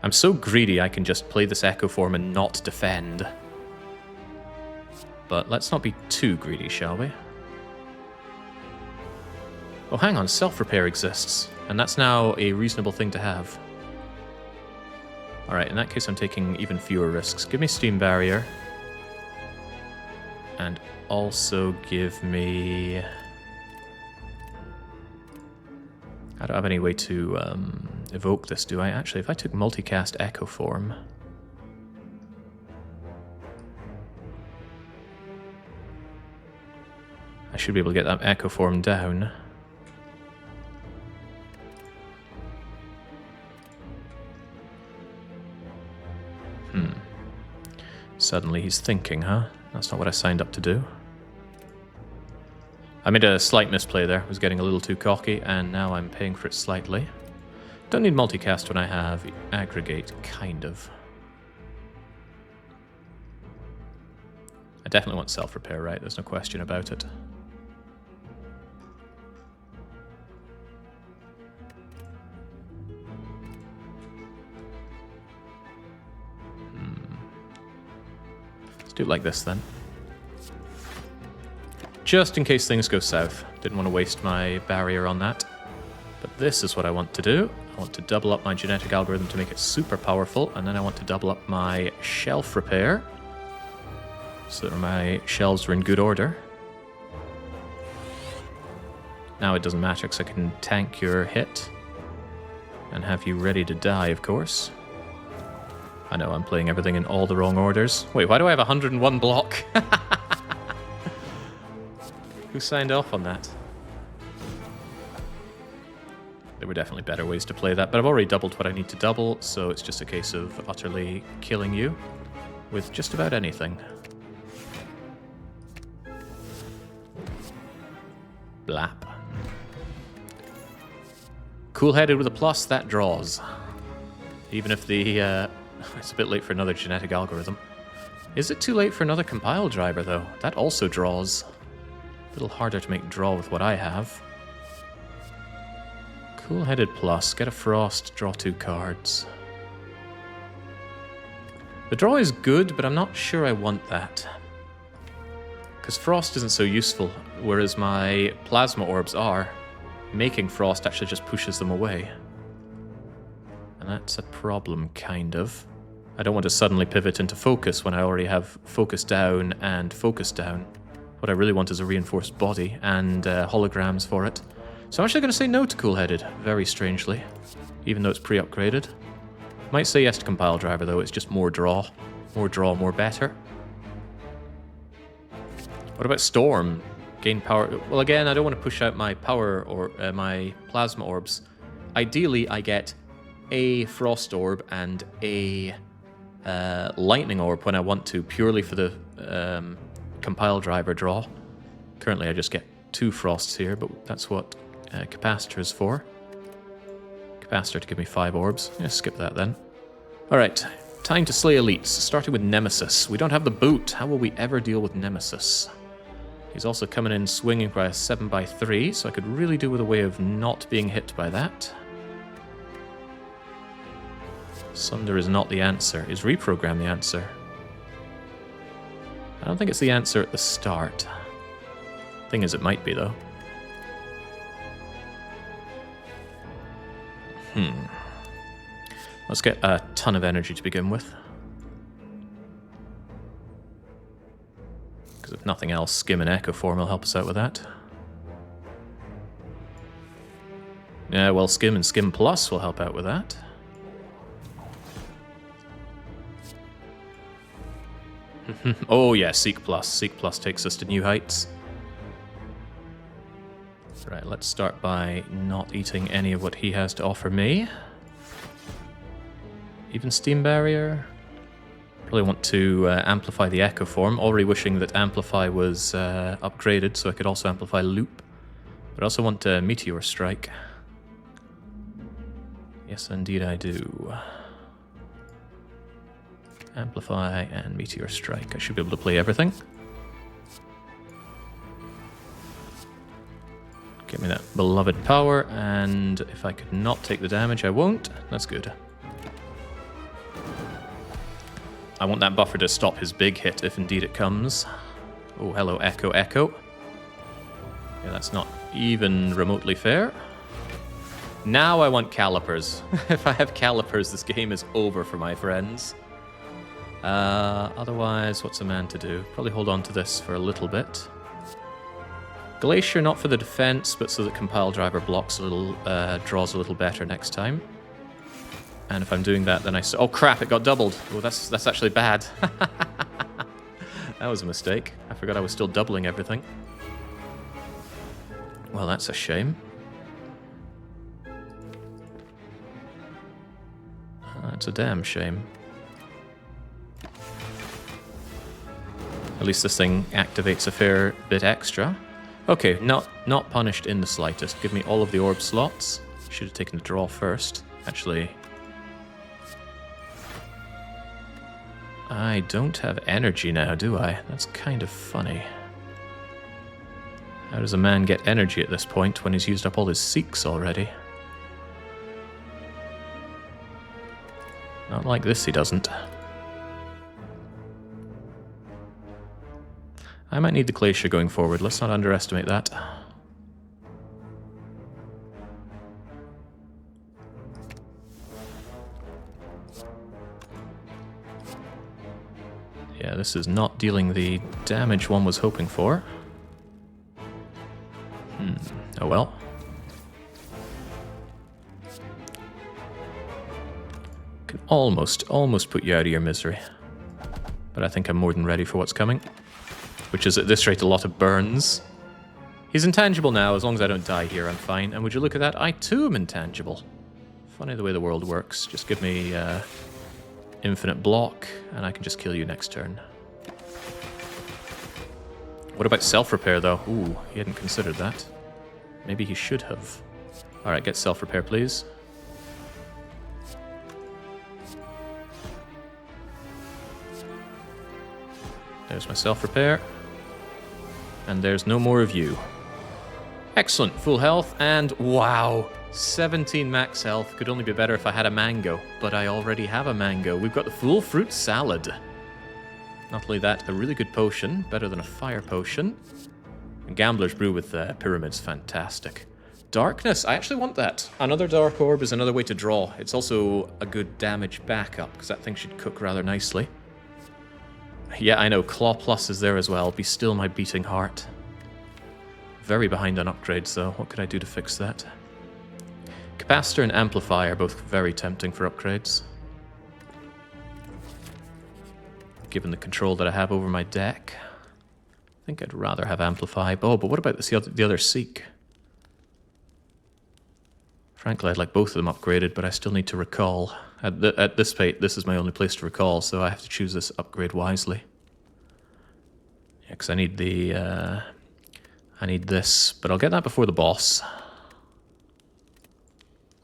I'm so greedy I can just play this Echo Form and not defend. But let's not be too greedy, shall we? Oh, hang on, self-repair exists. And that's now a reasonable thing to have. Alright, in that case I'm taking even fewer risks. Give me Steam Barrier. And also give me... I don't have any way to evoke this, do I? Actually, if I took multicast Echo Form... I should be able to get that Echo Form down. Suddenly he's thinking, huh? That's not what I signed up to do. I made a slight misplay there. I was getting a little too cocky, and now I'm paying for it slightly. Don't need multicast when I have aggregate, kind of. I definitely want self-repair, right? There's no question about it. Let's do it like this, then. Just in case things go south. Didn't want to waste my barrier on that. But this is what I want to do. I want to double up my genetic algorithm to make it super powerful, and then I want to double up my shelf repair so that my shelves are in good order. Now it doesn't matter because I can tank your hit and have you ready to die, of course. I know I'm playing everything in all the wrong orders. Wait, why do I have 101 block? Who signed off on that? There were definitely better ways to play that, but I've already doubled what I need to double, so it's just a case of utterly killing you with just about anything. Blap. Cool-headed with a plus, that draws. Even if the... it's a bit late for another genetic algorithm. Is it too late for another compile driver, though? That also draws. A little harder to make draw with what I have. Cool-headed plus, get a frost, draw 2 cards. The draw is good, but I'm not sure I want that. Because frost isn't so useful, whereas my plasma orbs are. Making frost actually just pushes them away. And that's a problem, kind of. I don't want to suddenly pivot into focus when I already have focus down and focus down. What I really want is a reinforced body and holograms for it. So I'm actually going to say no to Cool-Headed, very strangely, even though it's pre-upgraded. Might say yes to Compile Driver, though. It's just more draw. More draw, more better. What about Storm? Gain power. Well, again, I don't want to push out my power or my plasma orbs. Ideally, I get a frost orb and a lightning orb when I want to, purely for the compile driver draw. Currently, I just get 2 frosts here, but that's what capacitor is for. Capacitor to give me 5 orbs. Yeah, skip that then. Alright, time to slay elites, starting with Nemesis. We don't have the boot. How will we ever deal with Nemesis? He's also coming in swinging by a 7x3, so I could really do with a way of not being hit by that. Sunder is not the answer. Is reprogram the answer? I don't think it's the answer at the start. Thing is, it might be, though. Let's get a ton of energy to begin with. Because if nothing else, Skim and Echo Form will help us out with that. Yeah, well, Skim and Skim Plus will help out with that. Oh yeah, Seek Plus. Seek Plus takes us to new heights. Right, let's start by not eating any of what he has to offer me. Even Steam Barrier. Probably want to amplify the Echo Form. Already wishing that Amplify was upgraded so I could also amplify Loop. But I also want Meteor Strike. Yes, indeed I do. Amplify and Meteor Strike. I should be able to play everything. Give me that beloved power, and if I could not take the damage, I won't. That's good. I want that buffer to stop his big hit, if indeed it comes. Oh, hello, Echo, Echo. Yeah, that's not even remotely fair. Now I want calipers. If I have calipers, this game is over for my friends. Otherwise, what's a man to do? Probably hold on to this for a little bit. Glacier, not for the defense, but so that Compile Driver blocks a little, draws a little better next time. And if I'm doing that, then oh crap, it got doubled. Oh, that's actually bad. That was a mistake. I forgot I was still doubling everything. Well, that's a shame. That's a damn shame. At least this thing activates a fair bit extra. Okay, not punished in the slightest. Give me all of the orb slots. Should have taken the draw first. Actually, I don't have energy now, do I? That's kind of funny. How does a man get energy at this point when he's used up all his Seeks already? Not like this, he doesn't. I might need the Glacier going forward. Let's not underestimate that. Yeah, this is not dealing the damage one was hoping for. Oh well. Can almost put you out of your misery. But I think I'm more than ready for what's coming. Which is, at this rate, a lot of burns. He's intangible now. As long as I don't die here, I'm fine. And would you look at that? I, too, am intangible. Funny the way the world works. Just give me infinite block, and I can just kill you next turn. What about self-repair, though? Ooh, he hadn't considered that. Maybe he should have. Alright, get self-repair, please. There's my self-repair. And there's no more of you. Excellent, full health, and wow, 17 max health. Could only be better if I had a mango, but I already have a mango. We've got the full fruit salad. Not only that, a really good potion, better than a fire potion. And Gambler's Brew with pyramids, fantastic. Darkness, I actually want that. Another Dark Orb is another way to draw. It's also a good damage backup, because that thing should cook rather nicely. Yeah, I know, Claw Plus is there as well. Be still my beating heart. Very behind on upgrades, though. What could I do to fix that? Capacitor and Amplifier are both very tempting for upgrades. Given the control that I have over my deck. think I'd rather have Amplify. Oh, but what about the other Seek? Frankly, I'd like both of them upgraded, but I still need to recall. At this rate, this is my only place to recall, so I have to choose this upgrade wisely. Yeah, because I need I need this, but I'll get that before the boss.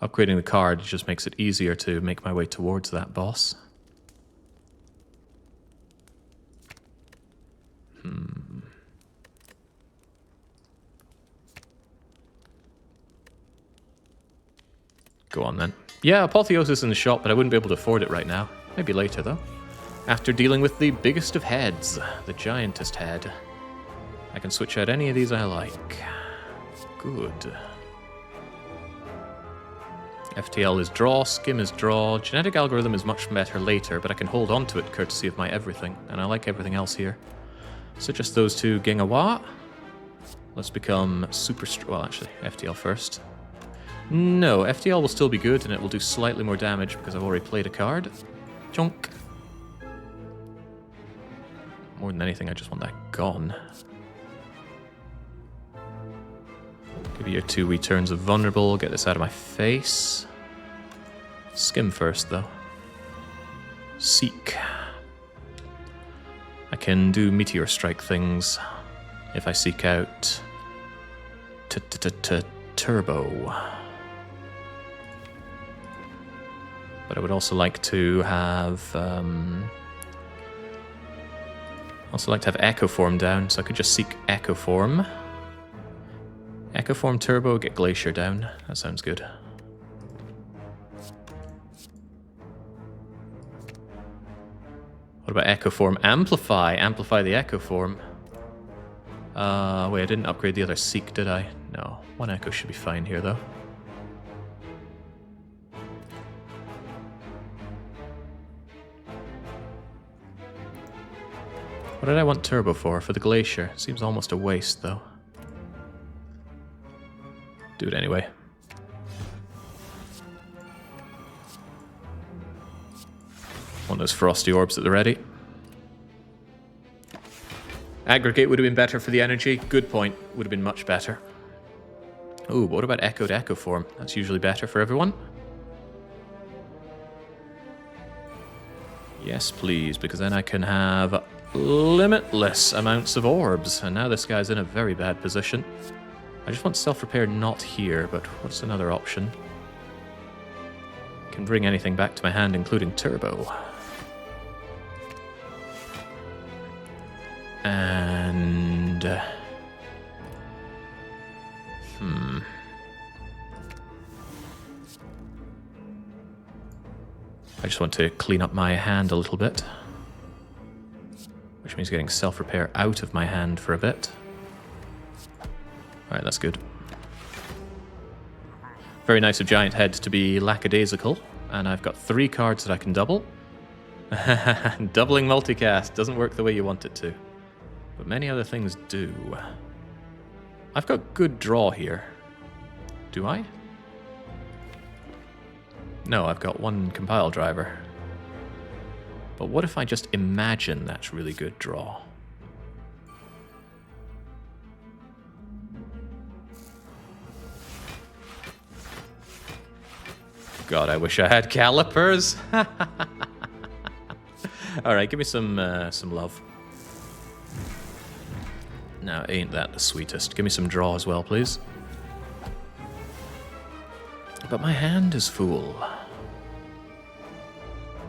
Upgrading the card just makes it easier to make my way towards that boss. Go on then. Yeah, Apotheosis in the shop, but I wouldn't be able to afford it right now. Maybe later, though. After dealing with the biggest of heads, the giantest head, I can switch out any of these I like. Good. FTL is draw, Skim is draw, Genetic Algorithm is much better later, but I can hold on to it courtesy of my everything, and I like everything else here. So just those two Gengawa. Let's become super well, actually, FTL first. No, FTL will still be good, and it will do slightly more damage because I've already played a card. Chunk. More than anything, I just want that gone. Give you your 2 wee turns of vulnerable, get this out of my face. Skim first, though. Seek. I can do Meteor Strike things if I seek out Turbo. But I would also like to have Echo Form down, so I could just seek Echo Form. Echo Form Turbo, get Glacier down. That sounds good. What about Echo Form Amplify? Amplify the Echo Form. Wait, I didn't upgrade the other Seek, did I? No. 1 Echo should be fine here, though. What did I want Turbo for? For the Glacier. Seems almost a waste, though. Do it anyway. Want those Frosty Orbs at the ready. Aggregate would have been better for the energy. Good point. Would have been much better. Ooh, but what about Echo to Echo Form? That's usually better for everyone. Yes, please, because then I can have limitless amounts of orbs. And now this guy's in a very bad position. I just want self-repair not here, but what's another option? Can bring anything back to my hand, including Turbo. And... I just want to clean up my hand a little bit. Which means getting self-repair out of my hand for a bit. Alright, that's good. Very nice of Giant Head to be lackadaisical. And I've got 3 cards that I can double. Doubling multicast doesn't work the way you want it to. But many other things do. I've got good draw here. Do I? No, I've got 1 compile driver. But what if I just imagine that's really good draw? God, I wish I had calipers. All right, give me some love. No, ain't that the sweetest. Give me some draw as well, please. But my hand is full.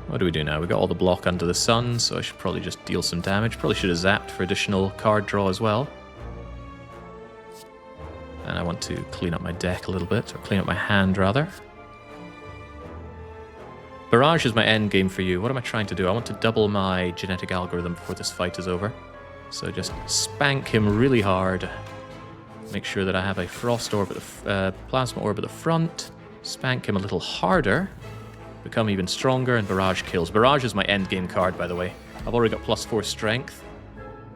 What do we do now? We got all the block under the sun, so I should probably just deal some damage. Probably should have zapped for additional card draw as well. And I want to clean up my deck a little bit, or clean up my hand rather. Barrage is my end game for you. What am I trying to do? I want to double my genetic algorithm before this fight is over. So just spank him really hard. Make sure that I have a frost orb at the plasma orb at the front. Spank him a little harder. Become even stronger, and Barrage kills. Barrage is my end game card, by the way. I've already got +4 strength.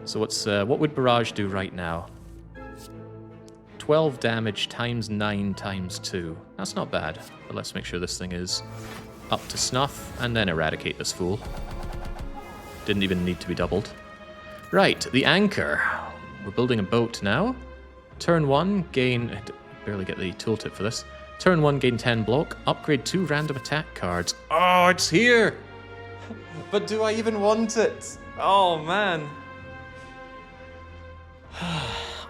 So what would Barrage do right now? 12 damage times 9 times 2. That's not bad, but let's make sure this thing is up to snuff, and then eradicate this fool. Didn't even need to be doubled. Right, the Anchor. we're building a boat now. Turn 1, gain... I barely get the tooltip for this. Turn 1, gain 10 block. Upgrade 2 random attack cards. Oh, it's here! But do I even want it? Oh, man.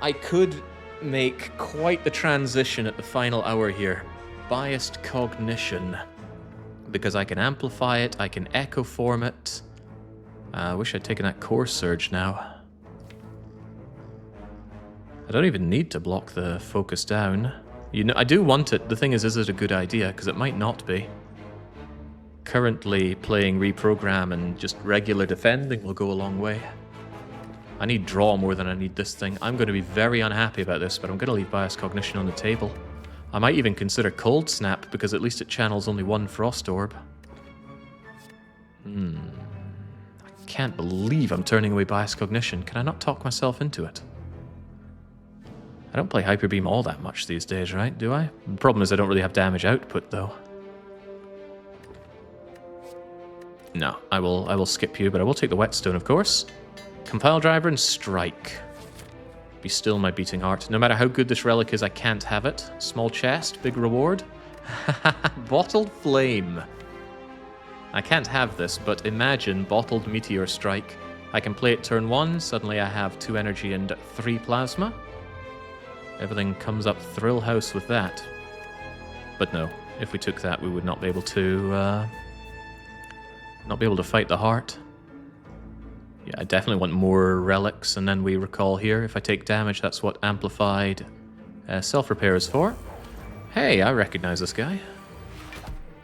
I could make quite the transition at the final hour here. Biased cognition. Because I can amplify it, I can echo form it. I wish I'd taken that core surge now. I don't even need to block the focus down. You know, I do want it. The thing is it a good idea? Because it might not be. Currently playing reprogram and just regular defending will go a long way. I need draw more than I need this thing. I'm going to be very unhappy about this, but I'm going to leave Bias Cognition on the table. I might even consider Cold Snap, because at least it channels only one Frost Orb. I can't believe I'm turning away Bias Cognition. Can I not talk myself into it? I don't play Hyper Beam all that much these days, right? Do I? The problem is I don't really have damage output, though. No, I will skip you, but I will take the Whetstone, of course. Compile Driver and Strike. Be still, my beating heart. No matter how good this relic is, I can't have it. Small chest, big reward. Bottled Flame. I can't have this, but imagine Bottled Meteor Strike. I can play it turn 1, suddenly I have 2 energy and 3 plasma. Everything comes up Thrill House with that. But no, if we took that, we would not be able to fight the heart. Yeah, I definitely want more relics, and then we recall here. If I take damage, that's what amplified self-repair is for. Hey, I recognize this guy.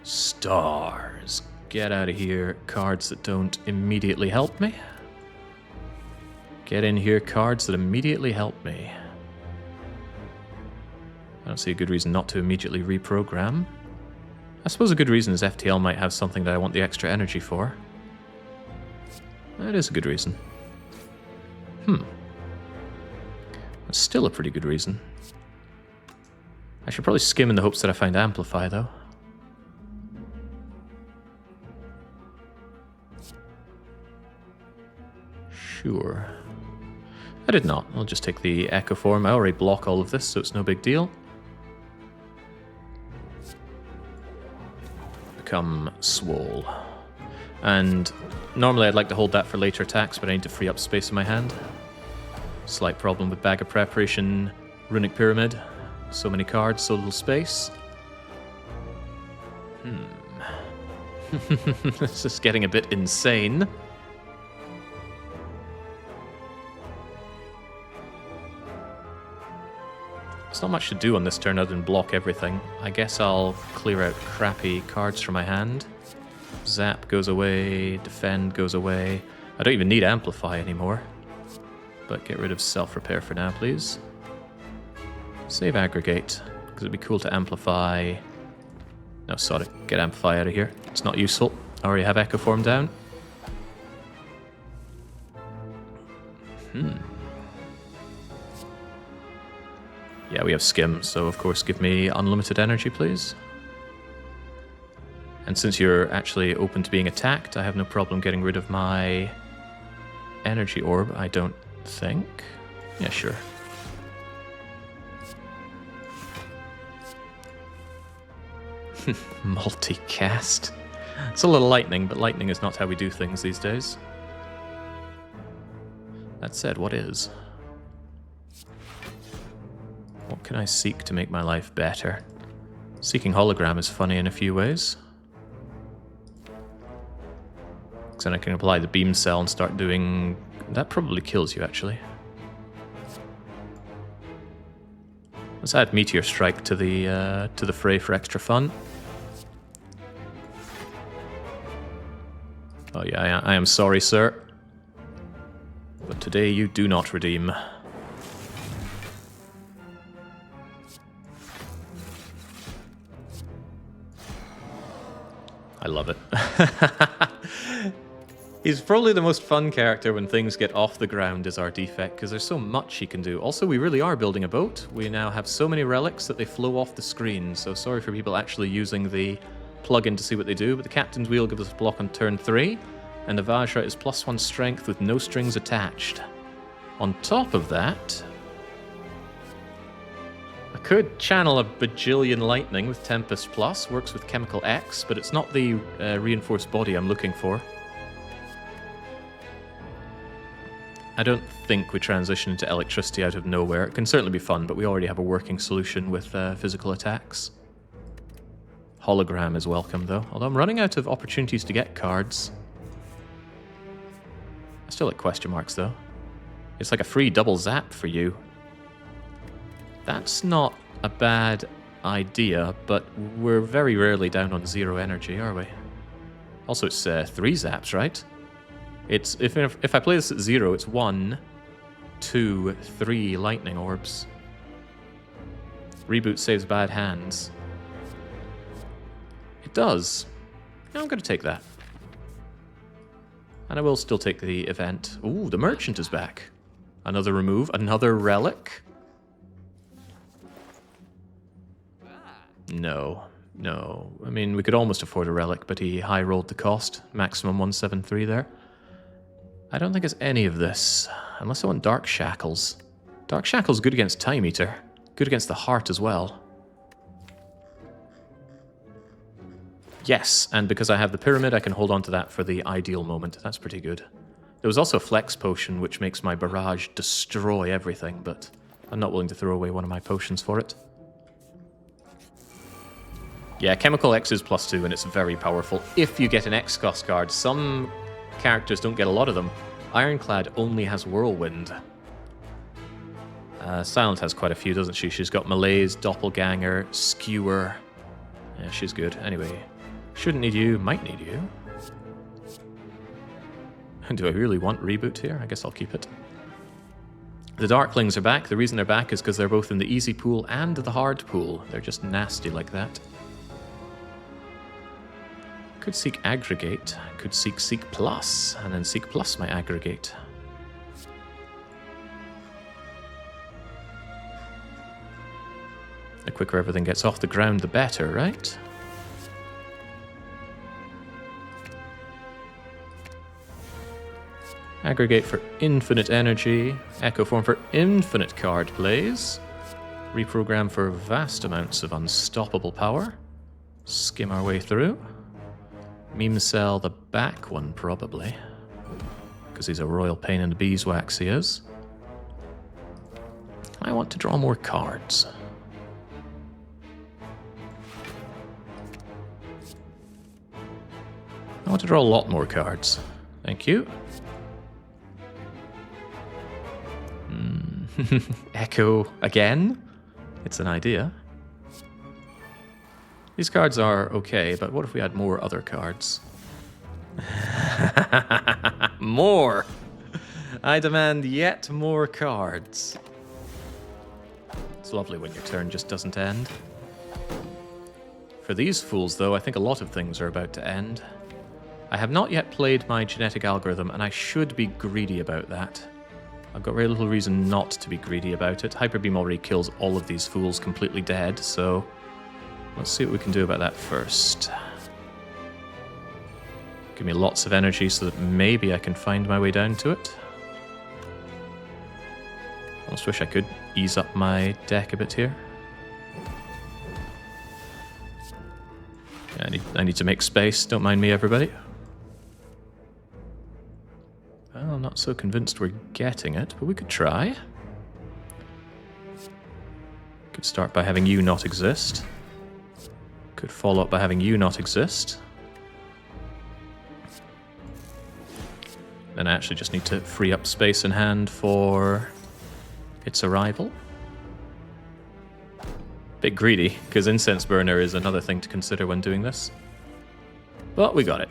Stars. Get out of here, cards that don't immediately help me. Get in here, cards that immediately help me. I don't see a good reason not to immediately reprogram. I suppose a good reason is FTL might have something that I want the extra energy for. That is a good reason. That's still a pretty good reason. I should probably skim in the hopes that I find Amplify, though. Sure. I did not. I'll just take the Echo Form. I already block all of this, so it's no big deal. Become Swole. And normally I'd like to hold that for later attacks, but I need to free up space in my hand. Slight problem with Bag of Preparation, Runic Pyramid. So many cards, so little space. This is getting a bit insane. There's not much to do on this turn other than block everything. I guess I'll clear out crappy cards from my hand. Zap goes away, Defend goes away. I don't even need Amplify anymore. But get rid of Self-Repair for now, please. Save Aggregate, because it'd be cool to Amplify... No, sorry, get Amplify out of here. It's not useful. I already have Echo Form down. Yeah, we have Skim, so of course give me unlimited energy, please. And since you're actually open to being attacked, I have no problem getting rid of my energy orb, I don't think. Yeah, sure. Multicast. It's a little lightning, but lightning is not how we do things these days. That said, what is? What can I seek to make my life better? Seeking Hologram is funny in a few ways. Because then I can apply the beam cell and start doing... That probably kills you, actually. Let's add Meteor Strike to the fray for extra fun. Oh yeah, I am sorry, sir. But today you do not redeem. I love it. He's probably the most fun character when things get off the ground is our Defect, because there's so much he can do. Also, we really are building a boat. We now have so many relics that they flow off the screen, so sorry for people actually using the plugin to see what they do, but the Captain's Wheel gives us a block on turn 3, and the Vajra is +1 strength with no strings attached. On top of that, I could channel a bajillion lightning with Tempest Plus. Works with Chemical X, but it's not the reinforced body I'm looking for. I don't think we transition into electricity out of nowhere. It can certainly be fun, but we already have a working solution with physical attacks. Hologram is welcome, though. Although I'm running out of opportunities to get cards. I still like question marks, though. It's like a free double zap for you. That's not a bad idea, but we're very rarely down on 0 energy, are we? Also, it's 3 zaps, right? It's if I play this at 0, it's 1, 2, 3 lightning orbs. Reboot saves bad hands. It does. Yeah, I'm going to take that. And I will still take the event. Ooh, the merchant is back. Another remove, another relic. No, no. I mean, we could almost afford a relic, but he high rolled the cost. Maximum 173 there. I don't think it's any of this, unless I want Dark Shackles. Dark Shackles good against Time Eater. Good against the heart as well. Yes, and because I have the pyramid, I can hold on to that for the ideal moment. That's pretty good. There was also a Flex Potion, which makes my barrage destroy everything, but I'm not willing to throw away one of my potions for it. Yeah, Chemical X is +2, and it's very powerful if you get an X-Cost card. Some characters don't get a lot of them. Ironclad only has Whirlwind. Silent has quite a few, doesn't she? She's got Malaise, Doppelganger, Skewer. Yeah, she's good. Anyway, shouldn't need you, might need you. Do I really want Reboot here? I guess I'll keep it. The Darklings are back. The reason they're back is because they're both in the easy pool and the hard pool. They're just nasty like that. Could seek Aggregate, could seek Plus, and then seek Plus my Aggregate. The quicker everything gets off the ground, the better, right? Aggregate for infinite energy, Echo Form for infinite card plays, Reprogram for vast amounts of unstoppable power, skim our way through. Meme Cell, the back one, probably. Because he's a royal pain in the beeswax, he is. I want to draw more cards. I want to draw a lot more cards. Thank you. Echo again? It's an idea. These cards are okay, but what if we had more other cards? More! I demand yet more cards. It's lovely when your turn just doesn't end. For these fools, though, I think a lot of things are about to end. I have not yet played my genetic algorithm, and I should be greedy about that. I've got very little reason not to be greedy about it. Hyper Beam already kills all of these fools completely dead, so let's see what we can do about that first. Give me lots of energy so that maybe I can find my way down to it. Almost wish I could ease up my deck a bit here. Yeah, I need to make space, don't mind me everybody. Well, I'm not so convinced we're getting it, but we could try. Could start by having you not exist. Could follow up by having you not exist. Then I actually just need to free up space in hand for its arrival. Bit greedy, because Incense Burner is another thing to consider when doing this. But we got it.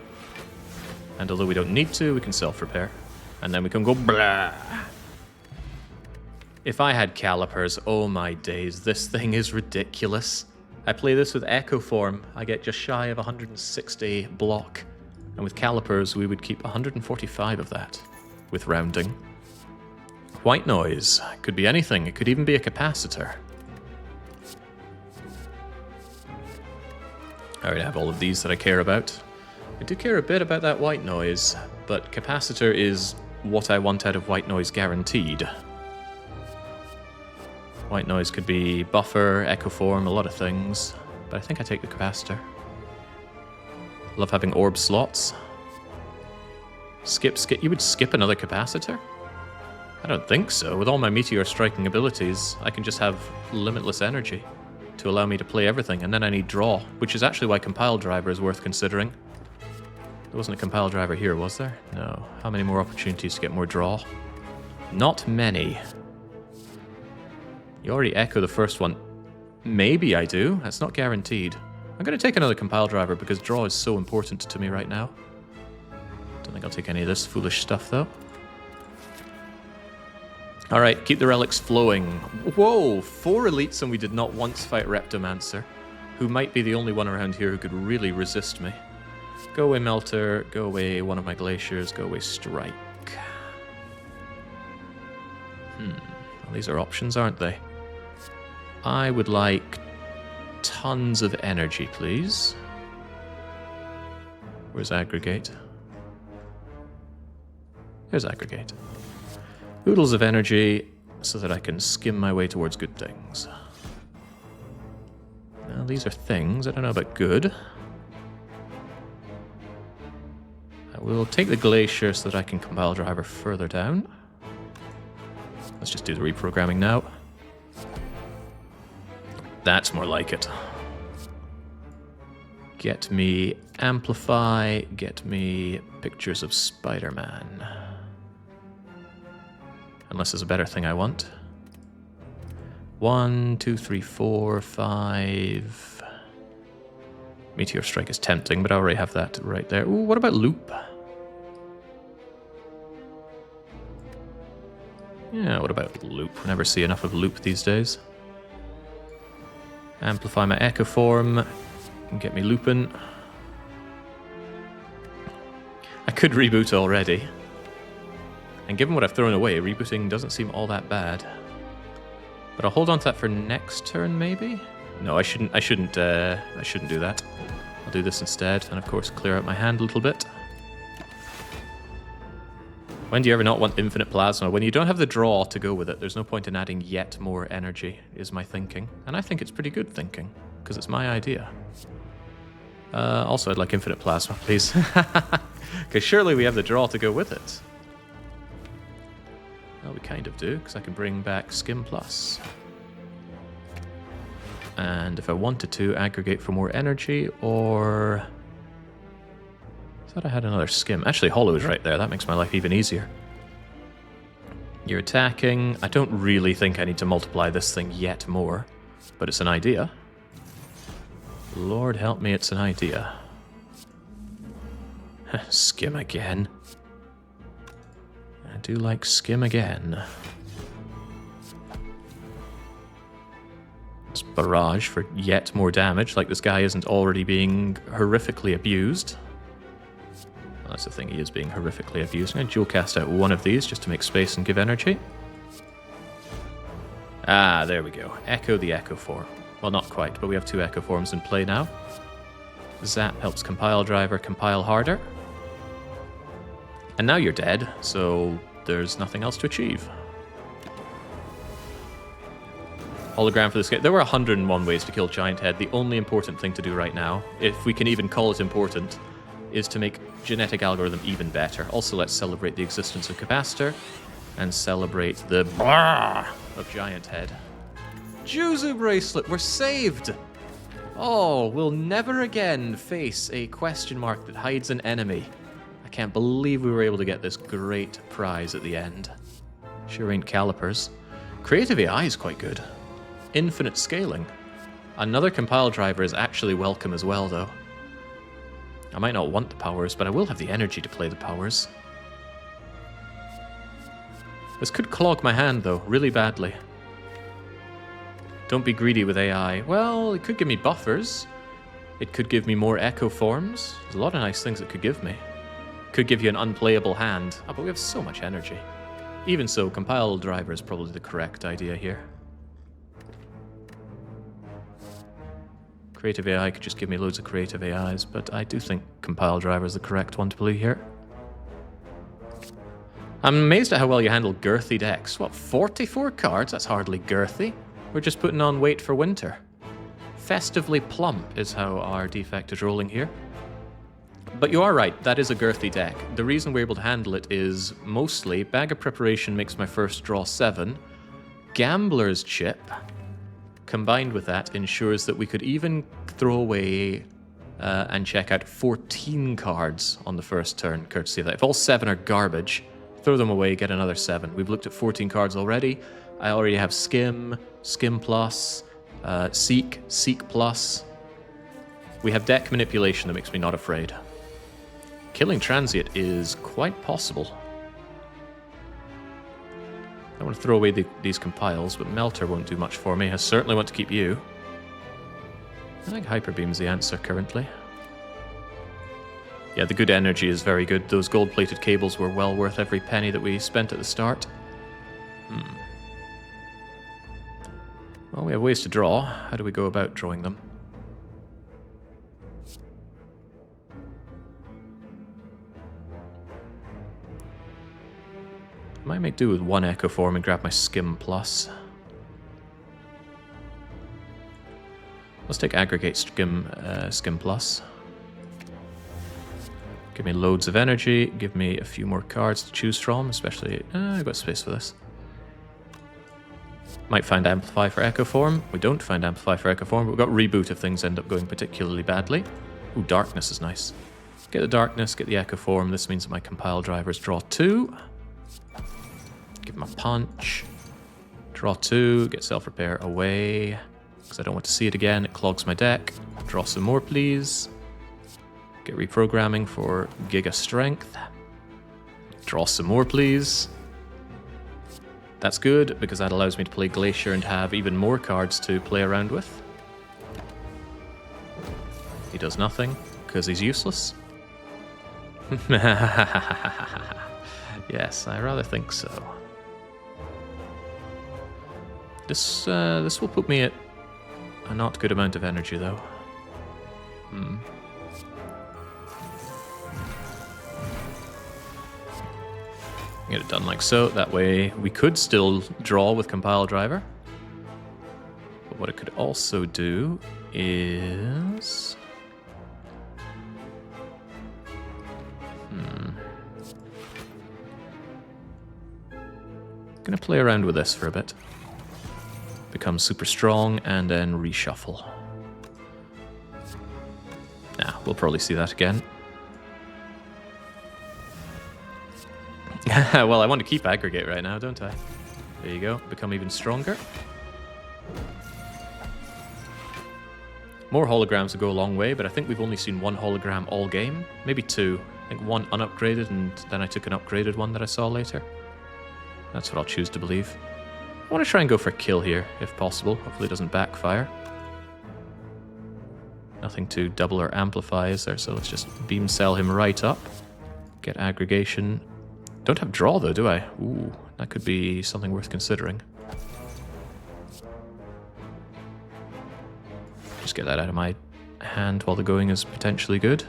And although we don't need to, we can self-repair. And then we can go blah. If I had calipers, oh my days, this thing is ridiculous. I play this with Echo Form, I get just shy of 160 block. And with calipers, we would keep 145 of that, with rounding. White noise, could be anything, it could even be a capacitor. I already have all of these that I care about. I do care a bit about that white noise, but capacitor is what I want out of white noise guaranteed. White noise could be buffer, echo form, a lot of things. But I think I take the capacitor. Love having orb slots. Skip. You would skip another capacitor? I don't think so. With all my meteor striking abilities, I can just have limitless energy to allow me to play everything, and then I need draw, which is actually why compile driver is worth considering. There wasn't a compile driver here, was there? No. How many more opportunities to get more draw? Not many. You already echo the first one. Maybe I do. That's not guaranteed. I'm going to take another compile driver because draw is so important to me right now. Don't think I'll take any of this foolish stuff, though. Alright, keep the relics flowing. Whoa, 4 elites and we did not once fight Reptomancer, who might be the only one around here who could really resist me. Go away, Melter. Go away, one of my glaciers. Go away, Strike. Well, these are options, aren't they? I would like tons of energy, please. Where's Aggregate? There's Aggregate. Oodles of energy so that I can skim my way towards good things. Now, these are things. I don't know about good. I will take the glacier so that I can compile driver further down. Let's just do the reprogramming now. That's more like it. Get me Amplify, get me pictures of Spider-Man. Unless there's a better thing I want. 1, 2, 3, 4, 5. Meteor Strike is tempting, but I already have that right there. Ooh, what about Loop? Yeah, what about Loop? I never see enough of Loop these days. Amplify my Echo Form and get me looping. I could reboot already. And given what I've thrown away, rebooting doesn't seem all that bad. But I'll hold on to that for next turn, maybe? No, I shouldn't do that. I'll do this instead, and of course clear out my hand a little bit. When do you ever not want infinite plasma? When you don't have the draw to go with it, there's no point in adding yet more energy, is my thinking. And I think it's pretty good thinking, because it's my idea. Also, I'd like infinite plasma, please. Because surely we have the draw to go with it. Well, we kind of do, because I can bring back Skim Plus. And if I wanted to, aggregate for more energy, or... I thought I had another Skim. Actually, Hollow is right there. That makes my life even easier. You're attacking. I don't really think I need to multiply this thing yet more, but it's an idea. Lord help me, it's an idea. Skim again. I do like Skim again. It's Barrage for yet more damage, like this guy isn't already being horrifically abused. Well, that's the thing, he is being horrifically abused. I'm going to dual cast out one of these just to make space and give energy. Ah, there we go. Echo the Echo Form. Well, not quite, but we have 2 Echo Forms in play now. Zap helps compile driver compile harder. And now you're dead, so there's nothing else to achieve. Hologram for this game. There were 101 ways to kill Giant Head. The only important thing to do right now, if we can even call it important, is to make genetic algorithm even better. Also, let's celebrate the existence of Capacitor and celebrate the brrr of Giant Head. Juzu Bracelet, we're saved! Oh, we'll never again face a question mark that hides an enemy. I can't believe we were able to get this great prize at the end. Sure ain't calipers. Creative AI is quite good. Infinite scaling. Another compile driver is actually welcome as well, though. I might not want the powers, but I will have the energy to play the powers. This could clog my hand, though, really badly. Don't be greedy with AI. Well, it could give me buffers. It could give me more Echo Forms. There's a lot of nice things it could give me. Could give you an unplayable hand. Oh, but we have so much energy. Even so, compile driver is probably the correct idea here. Creative AI could just give me loads of creative AIs, but I do think compile driver is the correct one to play here. I'm amazed at how well you handle girthy decks. What, 44 cards? That's hardly girthy. We're just putting on weight for winter. Festively plump is how our Defect is rolling here. But you are right, that is a girthy deck. The reason we're able to handle it is mostly Bag of Preparation makes my first draw 7. Gambler's Chip, combined with that, ensures that we could even throw away and check out 14 cards on the first turn, courtesy of that. If all 7 are garbage, throw them away, get another 7. We've looked at 14 cards already. I already have Skim, Skim Plus, Seek, Seek Plus. We have deck manipulation that makes me not afraid. Killing Transient is quite possible. I want to throw away these compiles, but Melter won't do much for me. I certainly want to keep you. I think Hyper Beam's the answer currently. Yeah, the good energy is very good. Those gold-plated cables were well worth every penny that we spent at the start. Well, we have ways to draw. How do we go about drawing them? I might make do with one Echo Form and grab my Skim Plus. Let's take Aggregate Skim Plus. Give me loads of energy, give me a few more cards to choose from, especially... I've got space for this. Might find Amplify for Echo Form. We don't find Amplify for Echo Form, but we've got Reboot if things end up going particularly badly. Ooh, Darkness is nice. Get the Darkness, get the Echo Form. This means that my compile drivers draw 2. Give him a punch. Draw 2, get Self-Repair away. Because I don't want to see it again, it clogs my deck. Draw some more, please. Get Reprogramming for Giga Strength. Draw some more, please. That's good, because that allows me to play Glacier and have even more cards to play around with. He does nothing, because he's useless. Yes, I rather think so. This will put me at a not good amount of energy, though. Get it done like so. That way we could still draw with Compile Driver. But what it could also do is... Gonna play around with this for a bit. Become super strong and then reshuffle. Nah, we'll probably see that again. Well, I want to keep Aggregate right now, don't I? There you go. Become even stronger. More holograms will go a long way, but I think we've only seen one hologram all game. Maybe 2. I think one unupgraded, and then I took an upgraded one that I saw later. That's what I'll choose to believe. I want to try and go for a kill here, if possible. Hopefully it doesn't backfire. Nothing to double or amplify, is there? So let's just beam cell him right up. Get aggregation. Don't have draw, though, do I? Ooh, that could be something worth considering. Just get that out of my hand while the going is potentially good.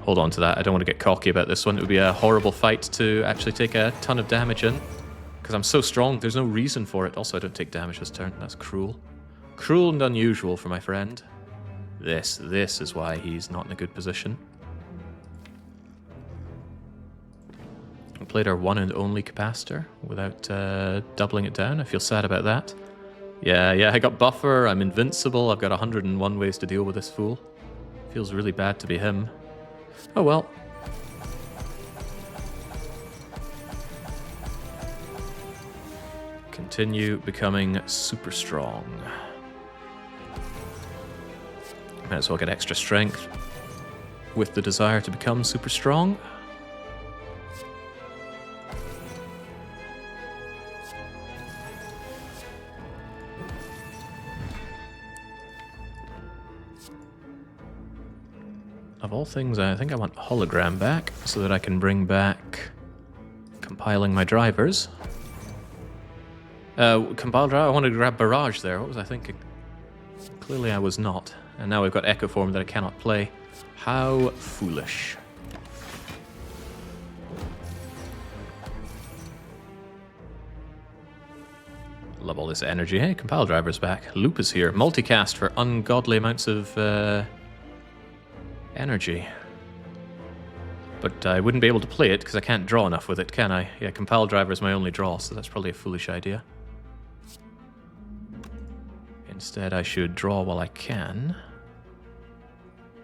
Hold on to that. I don't want to get cocky about this one. It would be a horrible fight to actually take a ton of damage in. Because I'm so strong, there's no reason for it. Also, I don't take damage this turn. That's cruel. Cruel and unusual for my friend. This is why he's not in a good position. We played our one and only capacitor without doubling it down. I feel sad about that. Yeah, I got buffer. I'm invincible. I've got 101 ways to deal with this fool. Feels really bad to be him. Oh well. Continue becoming super strong. Might as well get extra strength with the desire to become super strong. Of all things, I think I want hologram back so that I can bring back compiling my drivers. Compile driver, I wanted to grab barrage there. What was I thinking? Clearly I was not. And now we've got echo form that I cannot play. How foolish. Love all this energy. Hey, compile driver's back. Loop is here. Multicast for ungodly amounts of energy. But I wouldn't be able to play it because I can't draw enough with it, can I? Yeah, compile driver is my only draw, so that's probably a foolish idea. Instead, I should draw while I can.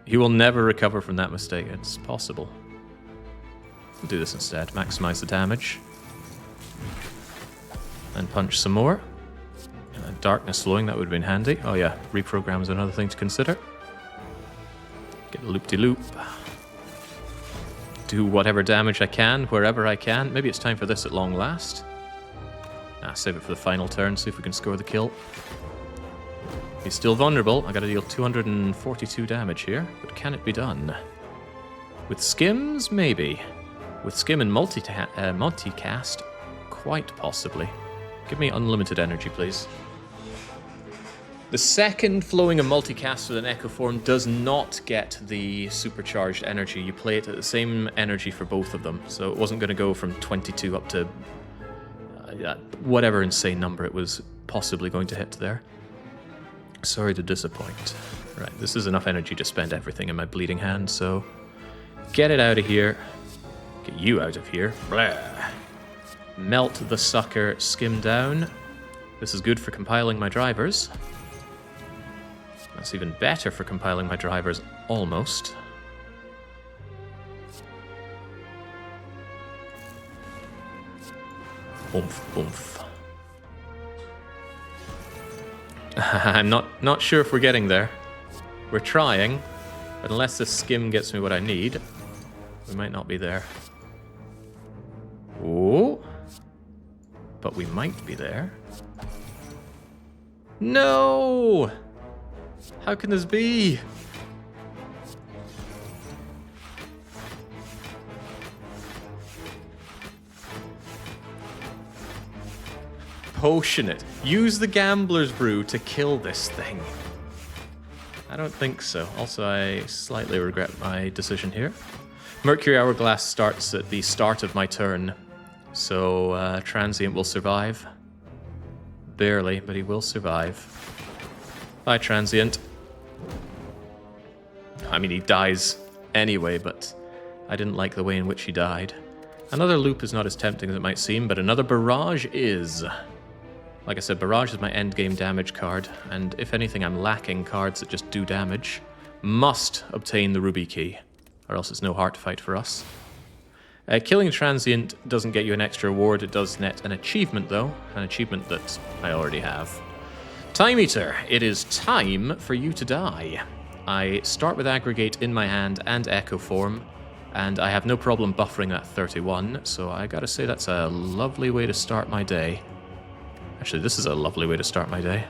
You will never recover from that mistake. It's possible. We'll do this instead. Maximize the damage. And punch some more. Darkness flowing, that would have been handy. Oh yeah, reprogram is another thing to consider. Get a loop-de-loop. Do whatever damage I can, wherever I can. Maybe it's time for this at long last. Save it for the final turn, see if we can score the kill. He's still vulnerable. I gotta deal 242 damage here, but can it be done? With skims, maybe. With skim and multicast, quite possibly. Give me unlimited energy, please. The second flowing of multicast with an Echo Form does not get the supercharged energy. You play it at the same energy for both of them, so it wasn't going to go from 22 up to whatever insane number it was possibly going to hit there. Sorry to disappoint. Right, this is enough energy to spend everything in my bleeding hand, so get it out of here. Get you out of here. Blah. Melt the sucker, skim down. This is good for compiling my drivers. That's even better for compiling my drivers, almost. Oomph, oomph. I'm not sure if we're getting there. We're trying, but unless this skim gets me what I need, we might not be there. Oh, but we might be there. No! How can this be? Potion it. Use the Gambler's Brew to kill this thing. I don't think so. Also, I slightly regret my decision here. Mercury Hourglass starts at the start of my turn, so Transient will survive. Barely, but he will survive. Bye, Transient. I mean, he dies anyway, but I didn't like the way in which he died. Another loop is not as tempting as it might seem, but another barrage is. Like I said, barrage is my endgame damage card, and if anything, I'm lacking cards that just do damage. Must obtain the Ruby Key, or else it's no heart fight for us. Killing Transient doesn't get you an extra reward, it does net an achievement though, an achievement that I already have. Time Eater, it is time for you to die. I start with Aggregate in my hand and Echo Form, and I have no problem buffering that 31, so I gotta say that's a lovely way to start my day. Actually, this is a lovely way to start my day.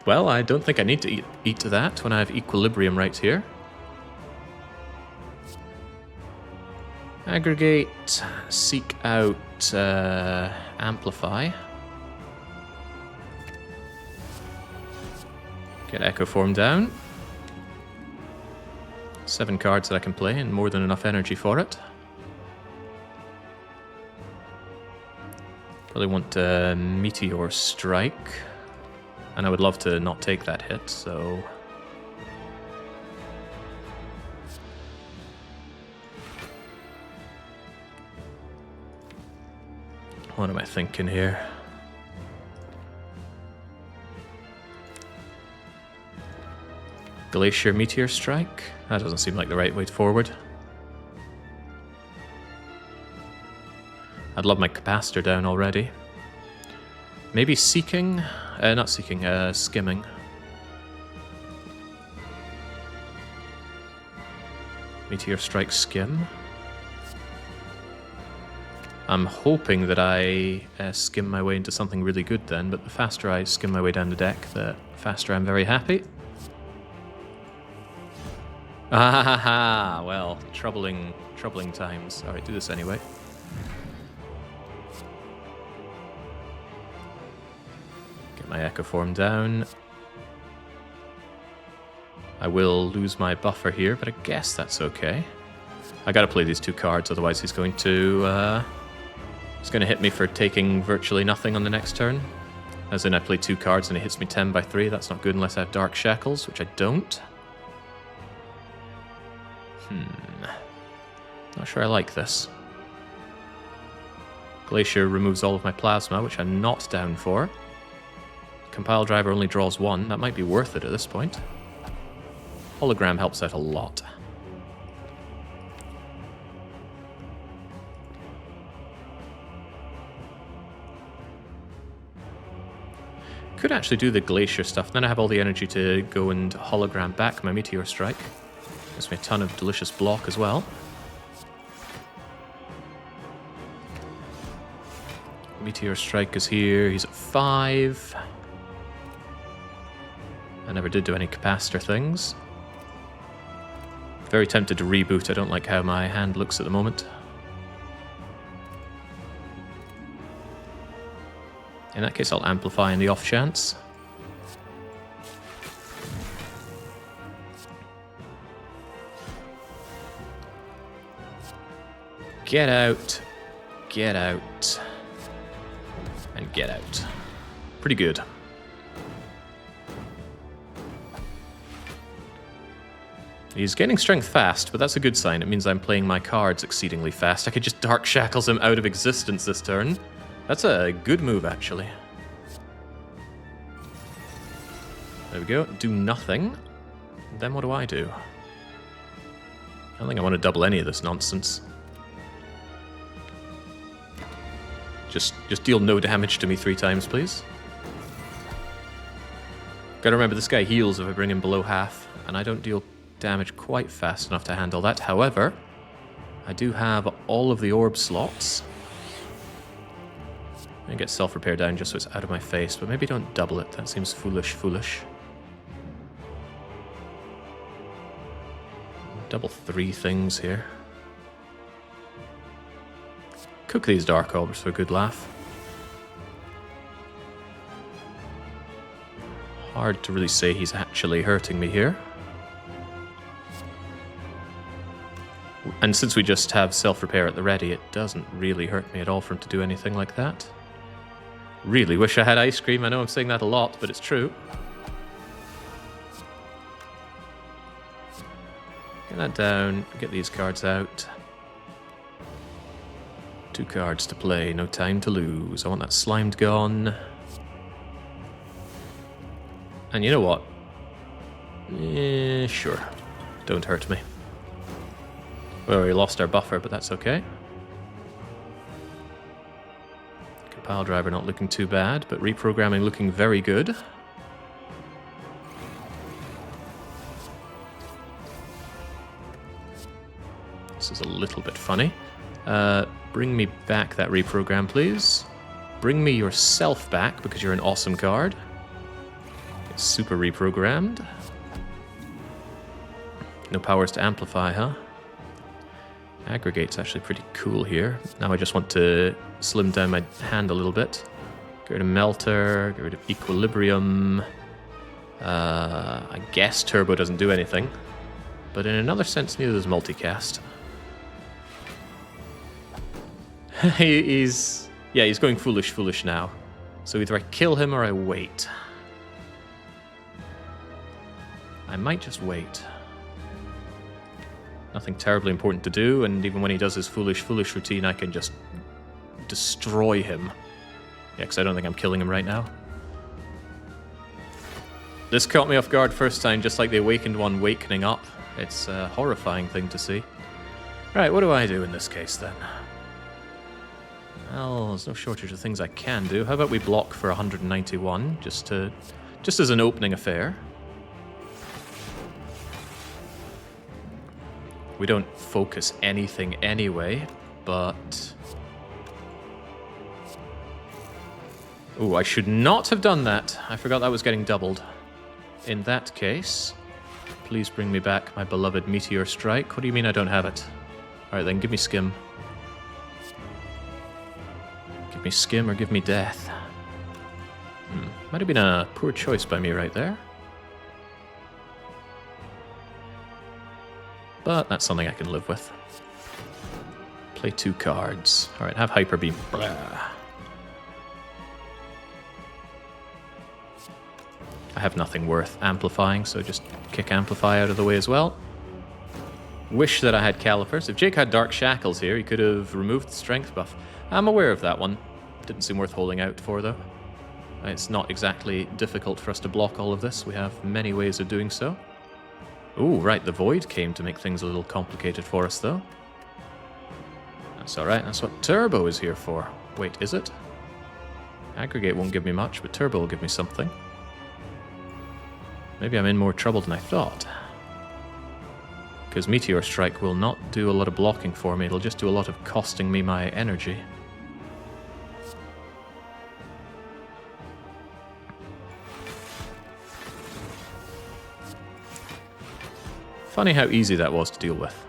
Well, I don't think I need to eat to that when I have Equilibrium right here. Aggregate, seek out Amplify. Get Echo Form down. 7 cards that I can play and more than enough energy for it. Probably want Meteor Strike. And I would love to not take that hit, so... What am I thinking here? Glacier Meteor Strike? That doesn't seem like the right way forward. I'd love my capacitor down already. Maybe Seeking? Not Seeking, Skimming. Meteor Strike Skim. I'm hoping that I skim my way into something really good then, but the faster I skim my way down the deck, the faster I'm very happy. Ah, well, troubling times. Alright, do this anyway. Get my Echo Form down. I will lose my buffer here, but I guess that's okay. I gotta play these 2 cards, otherwise he's going to It's going to hit me for taking virtually nothing on the next turn. As in, I play 2 cards and it hits me 10 by 3. That's not good unless I have Dark Shackles, which I don't. Not sure I like this. Glacier removes all of my plasma, which I'm not down for. Compile Driver only draws 1. That might be worth it at this point. Hologram helps out a lot. Could actually do the Glacier stuff, then I have all the energy to go and hologram back my Meteor Strike. Gives me a ton of delicious block as well. Meteor Strike is here, he's at 5. I never did do any capacitor things. Very tempted to reboot, I don't like how my hand looks at the moment. In that case, I'll amplify in the off chance. Get out, and get out. Pretty good. He's gaining strength fast, but that's a good sign. It means I'm playing my cards exceedingly fast. I could just Dark Shackles him out of existence this turn. That's a good move, actually. There we go. Do nothing. Then what do I do? I don't think I want to double any of this nonsense. Just deal no damage to me 3 times, please. Gotta remember, this guy heals if I bring him below half, and I don't deal damage quite fast enough to handle that. However, I do have all of the orb slots. And get self-repair down just so it's out of my face, but maybe don't double it. That seems foolish. Double 3 things here. Cook these Dark Orbs for a good laugh. Hard to really say he's actually hurting me here. And since we just have self-repair at the ready, it doesn't really hurt me at all for him to do anything like that. Really wish I had ice cream. I know I'm saying that a lot, but it's true. Get that down, get these cards out. 2 cards to play, no time to lose. I want that Slimed gone. And you know what? Sure. Don't hurt me. Well, we lost our buffer, but that's okay. Compile Driver not looking too bad, but reprogramming looking very good. This is a little bit funny. Bring me back that reprogram, please. Bring me yourself back, because you're an awesome card. It's super reprogrammed. No powers to amplify, huh? Aggregate's actually pretty cool here. Now I just want to slim down my hand a little bit. Get rid of Melter, get rid of Equilibrium. I guess Turbo doesn't do anything. But in another sense, neither does Multicast. He's going foolish now. So either I kill him or I wait. I might just wait. Nothing terribly important to do, and even when he does his foolish routine, I can just destroy him. Yeah, because I don't think I'm killing him right now. This caught me off guard first time, just like the Awakened one wakening up. It's a horrifying thing to see. Right, what do I do in this case then? Well, there's no shortage of things I can do. How about we block for 191, just as an opening affair. We don't focus anything anyway, but... Ooh, I should not have done that. I forgot that was getting doubled. In that case, please bring me back my beloved Meteor Strike. What do you mean I don't have it? Alright then, give me Skim. Give me Skim or give me Death. Might have been a poor choice by me right there. But that's something I can live with. Play 2 cards. Alright, have Hyper Beam. Blah. I have nothing worth amplifying, so just kick Amplify out of the way as well. Wish that I had Calipers. If Jake had Dark Shackles here, he could have removed the strength buff. I'm aware of that one. Didn't seem worth holding out for, though. It's not exactly difficult for us to block all of this. We have many ways of doing so. Ooh, right, the Void came to make things a little complicated for us, though. That's alright, that's what Turbo is here for. Wait, is it? Aggregate won't give me much, but Turbo will give me something. Maybe I'm in more trouble than I thought. Because Meteor Strike will not do a lot of blocking for me, it'll just do a lot of costing me my energy. Funny how easy that was to deal with.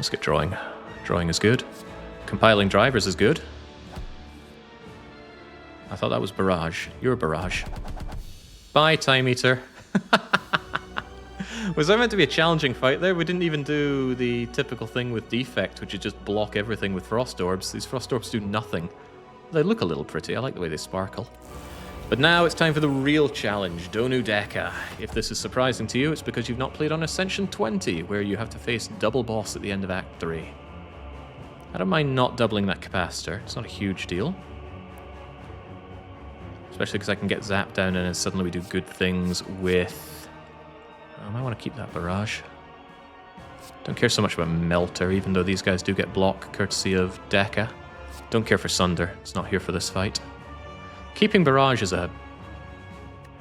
Let's get drawing. Drawing is good. Compiling drivers is good. I thought that was Barrage. You're Barrage. Bye, Time Eater. Was that meant to be a challenging fight there? We didn't even do the typical thing with Defect, which is just block everything with Frost Orbs. These Frost Orbs do nothing. They look a little pretty. I like the way they sparkle. But now it's time for the real challenge, Donu Deka. If this is surprising to you, it's because you've not played on Ascension 20, where you have to face double boss at the end of Act 3. I don't mind not doubling that capacitor. It's not a huge deal. Especially because I can get Zap down and then suddenly we do good things with... I might want to keep that Barrage. Don't care so much about Melter, even though these guys do get block courtesy of Deka. Don't care for Sunder. It's not here for this fight. Keeping Barrage is a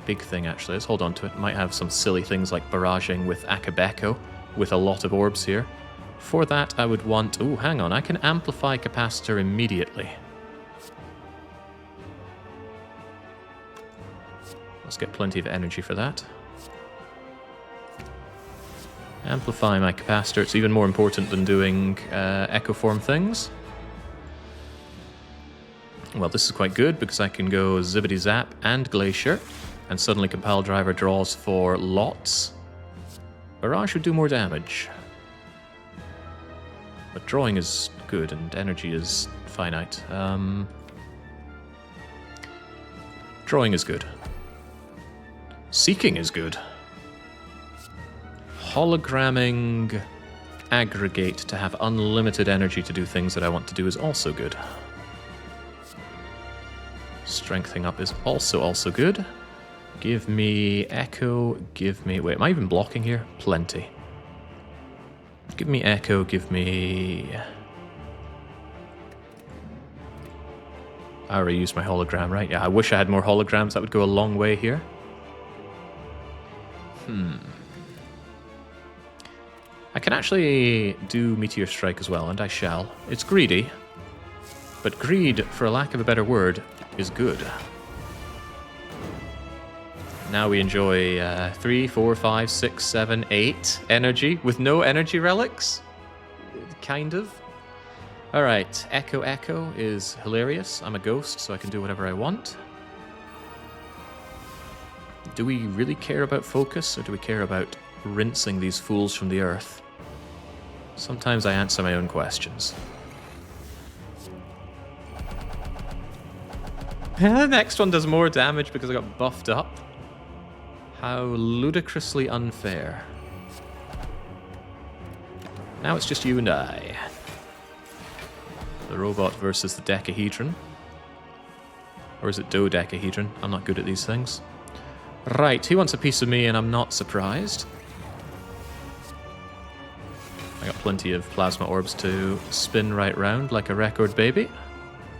big thing, actually. Let's hold on to it. Might have some silly things like barraging with Akabeko, with a lot of orbs here. For that, I would want... Ooh, hang on. I can amplify capacitor immediately. Let's get plenty of energy for that. Amplify my capacitor. It's even more important than doing Echo Form things. Well, this is quite good because I can go Zibbity Zap and Glacier, and suddenly Compile Driver draws for lots. Barrage would do more damage. But drawing is good and energy is finite. Drawing is good. Seeking is good. Hologramming Aggregate to have unlimited energy to do things that I want to do is also good. Strengthening up is also good. Give me Echo, give me... Wait, am I even blocking here? Plenty. Give me Echo, give me... I already used my hologram, right? Yeah, I wish I had more holograms. That would go a long way here. I can actually do Meteor Strike as well, and I shall. It's greedy, but greed, for a lack of a better word, is good. Now we enjoy 3, 4, 5, 6, 7, 8 energy with no energy relics? Kind of. Alright, Echo Echo is hilarious. I'm a ghost, so I can do whatever I want. Do we really care about focus, or do we care about rinsing these fools from the earth? Sometimes I answer my own questions. The next one does more damage because I got buffed up. How ludicrously unfair. Now it's just you and I. The robot versus the decahedron. Or is it dodecahedron? I'm not good at these things. Right, he wants a piece of me and I'm not surprised. I got plenty of plasma orbs to spin right round like a record baby.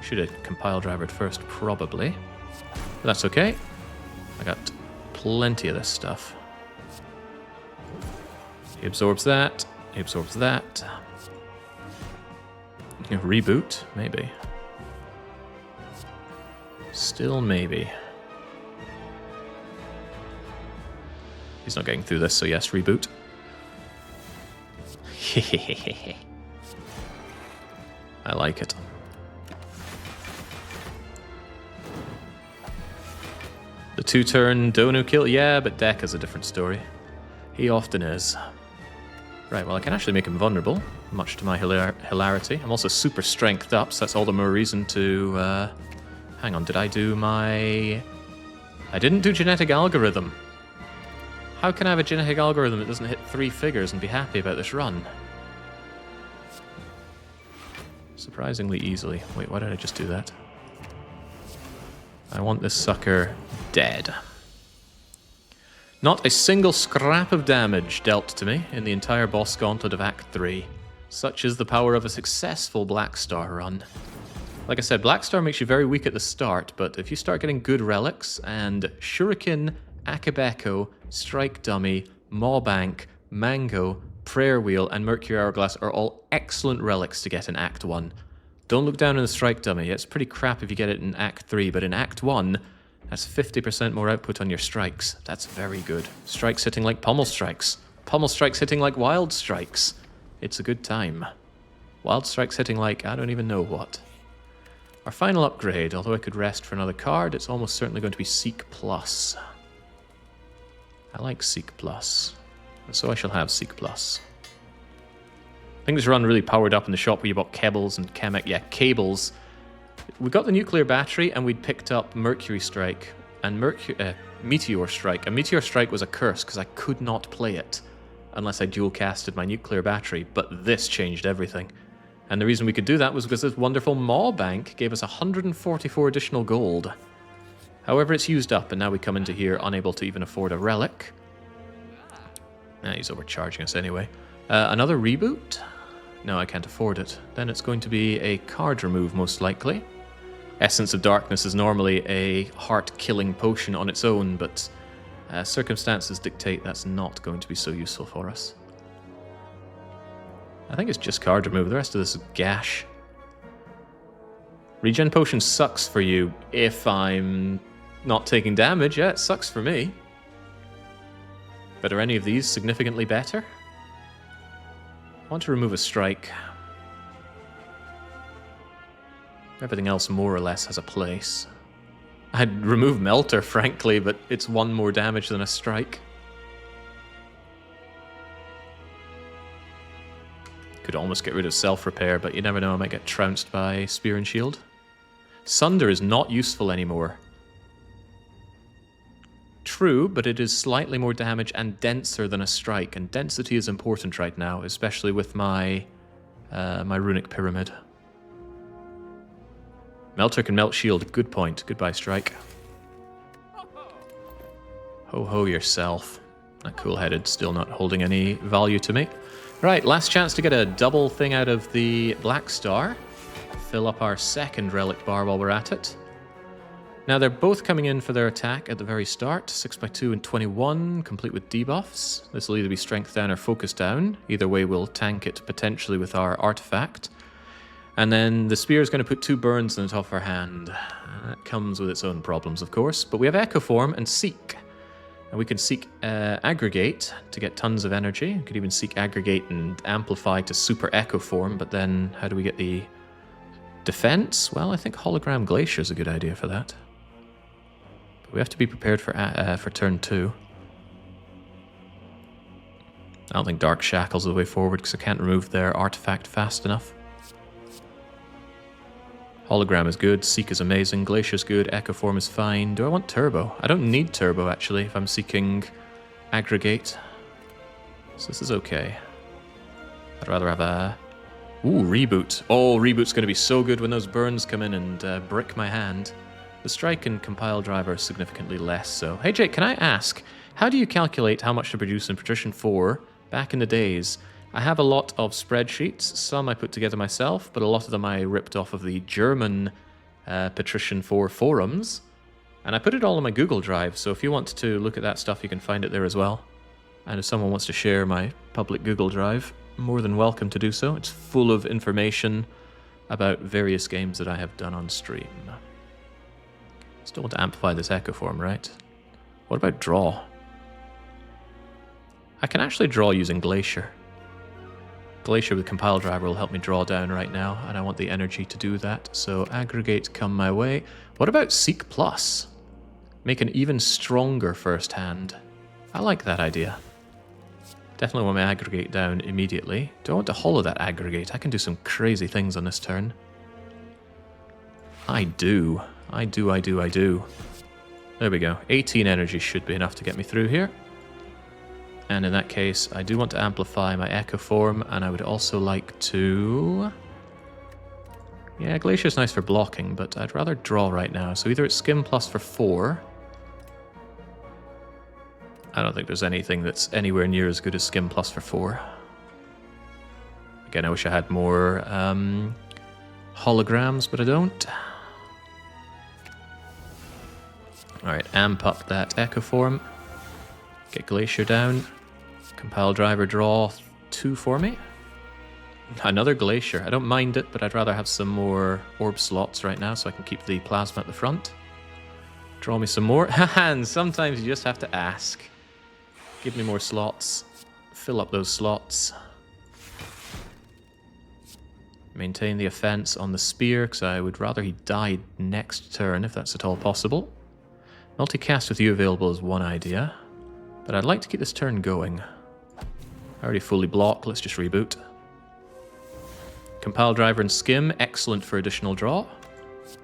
Should have compile drivered first, probably. But that's okay. I got plenty of this stuff. He absorbs that. He absorbs that. Reboot? Maybe. Still maybe. He's not getting through this, so yes, reboot. I like it. The 2-turn Donu kill? Yeah, but Deck is a different story. He often is. Right, well, I can actually make him vulnerable, much to my hilarity. I'm also super strengthed up, so that's all the more reason to... Hang on, did I do my... I didn't do genetic algorithm. How can I have a genetic algorithm that doesn't hit 3 figures and be happy about this run? Surprisingly easily. Wait, why did I just do that? I want this sucker dead. Not a single scrap of damage dealt to me in the entire boss gauntlet of Act 3. Such is the power of a successful Black Star run. Like I said, Black Star makes you very weak at the start, but if you start getting good relics, and Shuriken, Akabeko, Strike Dummy, Mawbank, Mango, Prayer Wheel, and Mercury Hourglass are all excellent relics to get in Act 1. Don't look down on the Strike Dummy. It's pretty crap if you get it in Act 3, but in Act 1, that's 50% more output on your strikes. That's very good. Strikes hitting like pommel strikes. Pommel strikes hitting like wild strikes. It's a good time. Wild strikes hitting like I don't even know what. Our final upgrade, although I could rest for another card, it's almost certainly going to be Seek Plus. I like Seek Plus, and so I shall have Seek Plus. I think this run really powered up in the shop where you bought cables and cables. We got the nuclear battery and we'd picked up Mercury Strike and Meteor Strike. And Meteor Strike was a curse because I could not play it unless I dual casted my nuclear battery, but this changed everything. And the reason we could do that was because this wonderful Maw Bank gave us 144 additional gold. However, it's used up, and now we come into here unable to even afford a relic. He's overcharging us anyway. Another reboot? No, I can't afford it. Then it's going to be a card remove, most likely. Essence of Darkness is normally a heart-killing potion on its own, but circumstances dictate that's not going to be so useful for us. I think it's just card remove. The rest of this is gash. Regen potion sucks for you if I'm not taking damage. Yeah, it sucks for me. But are any of these significantly better? I want to remove a strike. Everything else more or less has a place. I'd remove Melter, frankly, but it's 1 more damage than a strike. Could almost get rid of self-repair, but you never know, I might get trounced by Spear and Shield. Sunder is not useful anymore. True, but it is slightly more damage and denser than a strike, and density is important right now, especially with my my runic pyramid. Melter can melt shield. Good point. Goodbye, strike. Ho-ho yourself. That cool-headed, still not holding any value to me. Right, last chance to get a double thing out of the Black Star. Fill up our second relic bar while we're at it. Now they're both coming in for their attack at the very start. 6x2 and 21, complete with debuffs. This will either be strength down or focus down. Either way, we'll tank it potentially with our artifact. And then the spear is going to put 2 burns on the top of our hand. That comes with its own problems, of course. But we have Echo Form and Seek. And we can Seek Aggregate to get tons of energy. We could even Seek Aggregate and Amplify to Super Echo Form. But then how do we get the defense? Well, I think Hologram Glacier is a good idea for that. But we have to be prepared for turn 2. I don't think Dark Shackle's the way forward because I can't remove their artifact fast enough. Hologram is good, Seek is amazing, Glacier's good, Echo Form is fine. Do I want Turbo? I don't need Turbo, actually, if I'm seeking Aggregate. So this is okay. I'd rather have a... Ooh, Reboot. Oh, Reboot's going to be so good when those burns come in and brick my hand. The Strike and Compile Driver are significantly less so. Hey, Jake, can I ask, how do you calculate how much to produce in Patrician 4 back in the days? I have a lot of spreadsheets. Some I put together myself, but a lot of them I ripped off of the German Patrician 4 forums. And I put it all on my Google Drive, so if you want to look at that stuff, you can find it there as well. And if someone wants to share my public Google Drive, more than welcome to do so. It's full of information about various games that I have done on stream. Still want to amplify this Echo Form, right? What about draw? I can actually draw using Glacier. Glacier with Compile Driver will help me draw down right now, and I want the energy to do that, so Aggregate come my way. What about Seek Plus? Make an even stronger first hand. I like that idea. Definitely want my aggregate down immediately. Do I want to hollow that aggregate? I can do some crazy things on this turn. I do. I do. There we go. 18 energy should be enough to get me through here. And in that case, I do want to amplify my Echo Form, and I would also like to... Yeah, Glacier's nice for blocking, but I'd rather draw right now. So either it's Skim Plus for 4. I don't think there's anything that's anywhere near as good as Skim Plus for 4. Again, I wish I had more holograms, but I don't. Alright, amp up that Echo Form. Get Glacier down. Compile Driver, draw 2 for me. Another Glacier. I don't mind it, but I'd rather have some more orb slots right now so I can keep the plasma at the front. Draw me some more. And sometimes you just have to ask. Give me more slots. Fill up those slots. Maintain the offense on the spear, because I would rather he died next turn, if that's at all possible. Multicast with you available is one idea, but I'd like to keep this turn going. I already fully block, let's just reboot. Compile Driver and Skim, excellent for additional draw.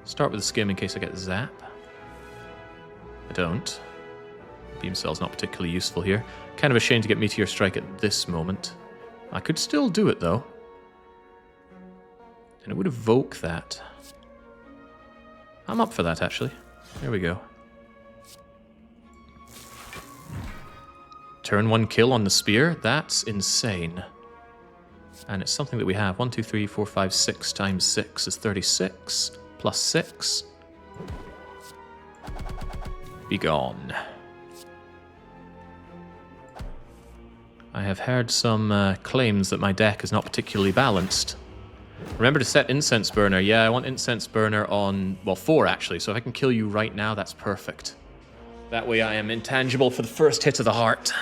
Start with the Skim in case I get Zap. I don't. Beam Cell's not particularly useful here. Kind of a shame to get Meteor Strike at this moment. I could still do it though. And it would evoke that. I'm up for that actually. There we go. Turn 1 kill on the spear. That's insane. And it's something that we have. 1, 2, 3, 4, 5, 6 times 6 is 36. Plus 6. Be gone. I have heard some claims that my deck is not particularly balanced. Remember to set Incense Burner. Yeah, I want Incense Burner on, well, 4 actually. So if I can kill you right now, that's perfect. That way I am intangible for the first hit of the heart.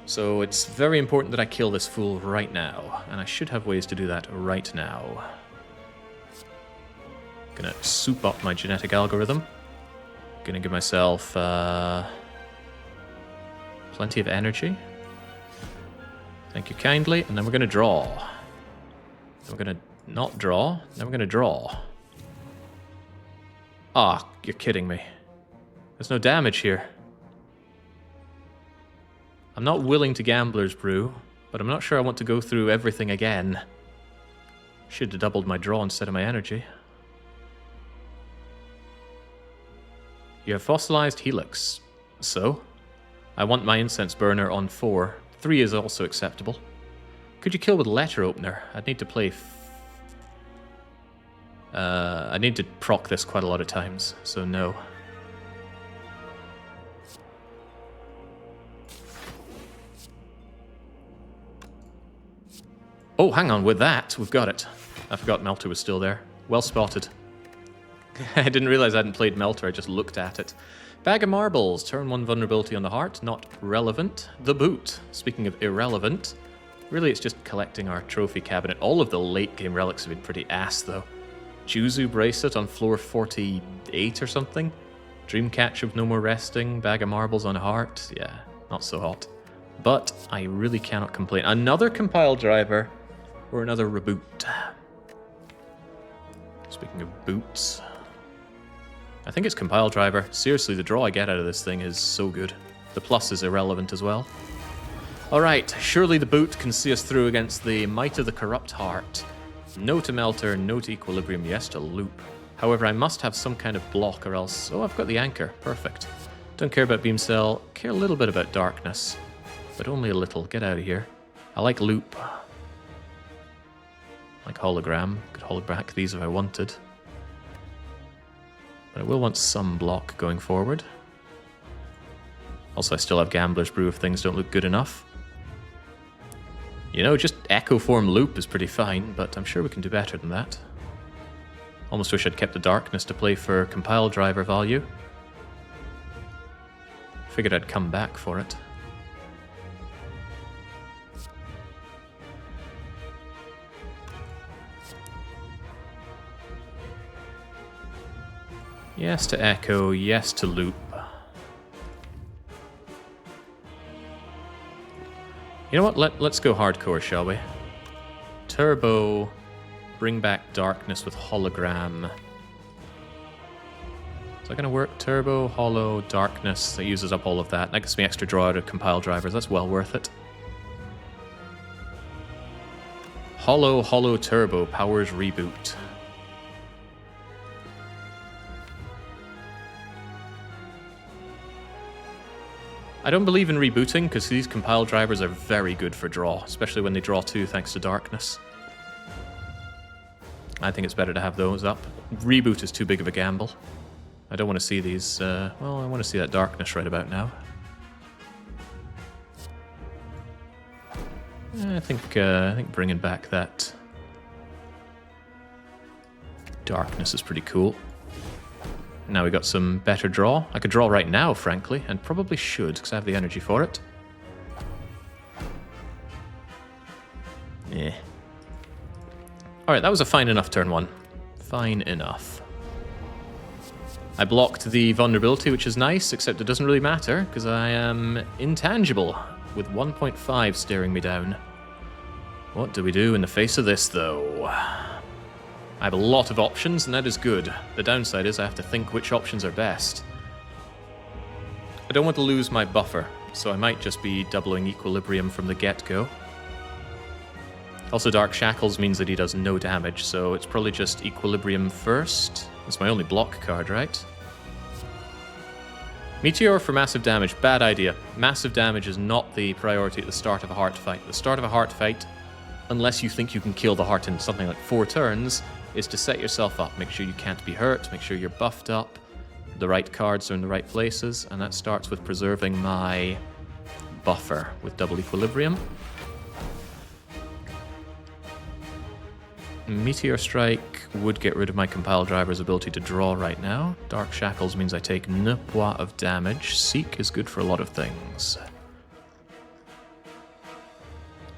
So it's very important that I kill this fool right now. And I should have ways to do that right now. Gonna soup up my genetic algorithm. Gonna give myself plenty of energy. Thank you kindly. And then we're gonna draw. Then we're gonna not draw. Then we're gonna draw. Ah, you're kidding me. There's no damage here. I'm not willing to Gambler's Brew, but I'm not sure I want to go through everything again. Should have doubled my draw instead of my energy. You have Fossilized Helix. So? I want my Incense Burner on 4. 3 is also acceptable. Could you kill with Letter Opener? I'd need to play... I need to proc this quite a lot of times, so no. Oh, hang on, with that, we've got it. I forgot Melter was still there. Well spotted. I didn't realize I hadn't played Melter, I just looked at it. Bag of Marbles, turn 1 vulnerability on the heart, not relevant. The Boot, speaking of irrelevant, really it's just collecting our trophy cabinet. All of the late game relics have been pretty ass though. Juzu Bracelet on floor 48 or something. Dreamcatcher with no more resting, Bag of Marbles on heart, yeah, not so hot. But I really cannot complain. Another Compile Driver. Or another reboot. Speaking of boots. I think it's Compile Driver. Seriously, the draw I get out of this thing is so good. The plus is irrelevant as well. Alright, surely the boot can see us through against the Might of the Corrupt Heart. No to Melter, no to Equilibrium, yes to Loop. However, I must have some kind of block or else... Oh, I've got the Anchor. Perfect. Don't care about Beam Cell. Care a little bit about Darkness. But only a little. Get out of here. I like Loop. Like Hologram. Could holoback these if I wanted. But I will want some block going forward. Also, I still have Gambler's Brew if things don't look good enough. You know, just Echo Form Loop is pretty fine, but I'm sure we can do better than that. Almost wish I'd kept the Darkness to play for Compile Driver value. Figured I'd come back for it. Yes to Echo, yes to Loop. You know what? Let's go hardcore, shall we? Turbo. Bring back darkness with hologram. Is that going to work? Turbo, holo, darkness. That uses up all of that. That gives me extra draw out of compile drivers. That's well worth it. Holo, turbo. Powers reboot. I don't believe in rebooting because these compile drivers are very good for draw, especially when they draw 2 thanks to darkness. I think it's better to have those up. Reboot is too big of a gamble. I don't want to see these, well, I want to see that darkness right about now. I think bringing back that darkness is pretty cool. Now we got some better draw. I could draw right now, frankly, and probably should, because I have the energy for it. Yeah. Alright, that was a fine enough turn 1. Fine enough. I blocked the vulnerability, which is nice, except it doesn't really matter, because I am intangible, with 1.5 staring me down. What do we do in the face of this, though? I have a lot of options, and that is good. The downside is I have to think which options are best. I don't want to lose my buffer, so I might just be doubling Equilibrium from the get-go. Also, Dark Shackles means that he does no damage, so it's probably just Equilibrium first. It's my only block card, right? Meteor for massive damage. Bad idea. Massive damage is not the priority at the start of a heart fight. The start of a heart fight, unless you think you can kill the heart in something like 4 turns, is to set yourself up. Make sure you can't be hurt, make sure you're buffed up, the right cards are in the right places, and that starts with preserving my buffer with double Equilibrium. Meteor Strike would get rid of my compile driver's ability to draw right now. Dark Shackles means I take ne poids of damage. Seek is good for a lot of things.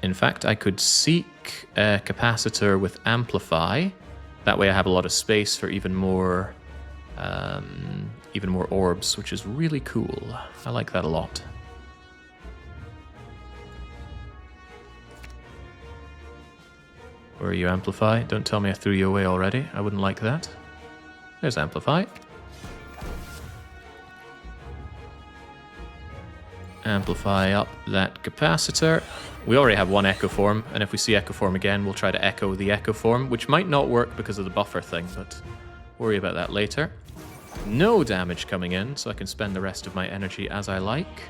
In fact, I could Seek a Capacitor with Amplify. That way I have a lot of space for even more orbs, which is really cool. I like that a lot. Where are you, Amplify? Don't tell me I threw you away already. I wouldn't like that. There's Amplify. Amplify up that Capacitor. We already have one Echo Form, and if we see Echo Form again, we'll try to echo the Echo Form, which might not work because of the buffer thing, but worry about that later. No damage coming in, so I can spend the rest of my energy as I like,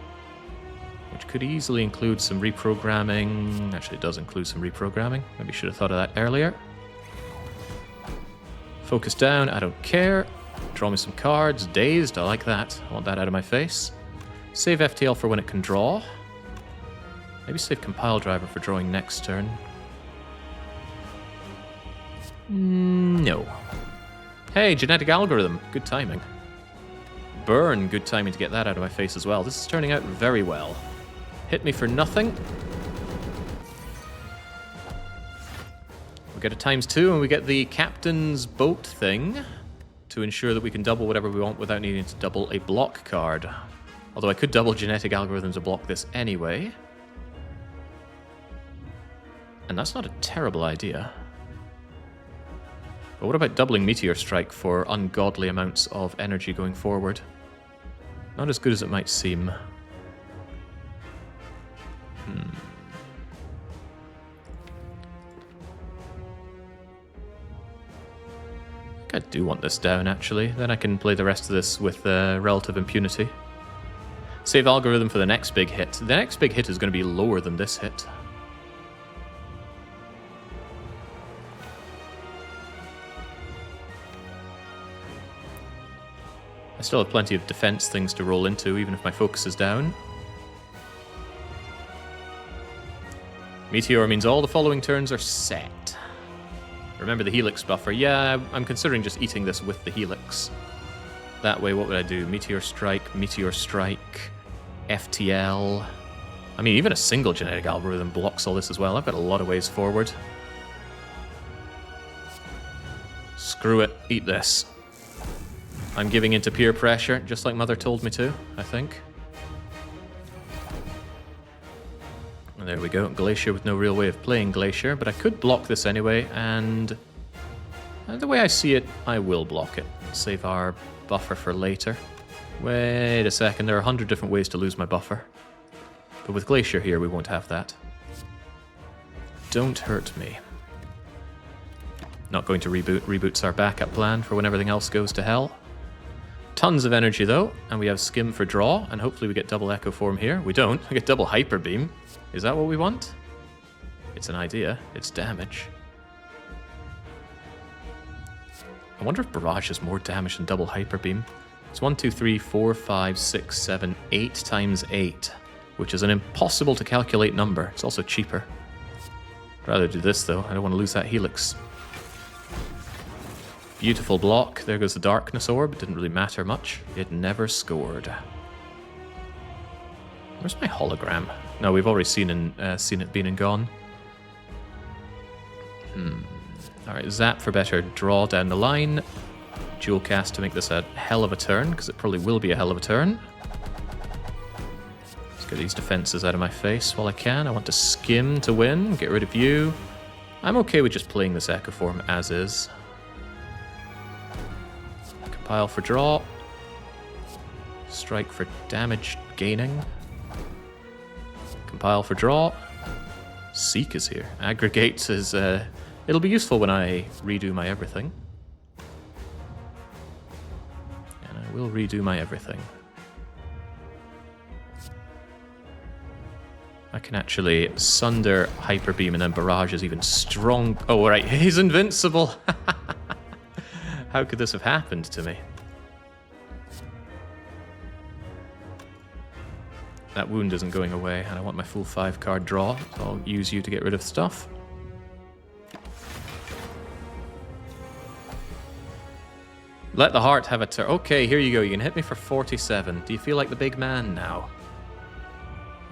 which could easily include some reprogramming. Actually, it does include some reprogramming. Maybe should have thought of that earlier. Focus down, I don't care. Draw me some cards. Dazed, I like that. I want that out of my face. Save FTL for when it can draw. Maybe save Compile Driver for drawing next turn. No. Hey, Genetic Algorithm. Good timing. Burn. Good timing to get that out of my face as well. This is turning out very well. Hit me for nothing. We get a ×2 and we get the Captain's Boat thing to ensure that we can double whatever we want without needing to double a block card. Although I could double Genetic Algorithm to block this anyway. And that's not a terrible idea. But what about doubling Meteor Strike for ungodly amounts of energy going forward? Not as good as it might seem. I think I do want this down, actually. Then I can play the rest of this with relative impunity. Save Algorithm for the next big hit. The next big hit is going to be lower than this hit. I still have plenty of defense things to roll into, even if my focus is down. Meteor means all the following turns are set. Remember the Helix buffer. Yeah, I'm considering just eating this with the Helix. That way, what would I do? Meteor Strike, FTL. I mean, even a single Genetic Algorithm blocks all this as well. I've got a lot of ways forward. Screw it. Eat this. I'm giving into peer pressure, just like Mother told me to, I think. There we go. Glacier with no real way of playing Glacier, but I could block this anyway, and the way I see it, I will block it. Save our buffer for later. Wait a second, there are 100 different ways to lose my buffer. But with Glacier here, we won't have that. Don't hurt me. Not going to reboot. Reboot's our backup plan for when everything else goes to hell. Tons of energy though, and we have Skim for draw, and hopefully we get double Echo Form here. We don't. We get double Hyper Beam. Is that what we want? It's an idea. It's damage. I wonder if Barrage is more damage than double Hyper Beam. It's 1, 2, 3, 4, 5, 6, 7, 8 times 8, which is an impossible to calculate number. It's also cheaper. I'd rather do this though. I don't want to lose that Helix. Beautiful block. There goes the Darkness Orb. It didn't really matter much. It never scored. Where's my hologram? No, we've already seen it being and gone. Alright, Zap for better draw down the line. Dual Cast to make this a hell of a turn, because it probably will be a hell of a turn. Let's get these defenses out of my face while I can. I want to Skim to win. Get rid of you. I'm okay with just playing this Echo Form as is. Compile for draw. Strike for damage gaining. Compile for draw. Seek is here. Aggregate is... it'll be useful when I redo my everything. And I will redo my everything. I can actually Sunder, Hyper Beam, and then Barrage is even strong. Oh, right, he's invincible! How could this have happened to me? That wound isn't going away, and I want my full 5-card draw, so I'll use you to get rid of stuff. Let the heart have a turn. Okay, here you go. You can hit me for 47. Do you feel like the big man now?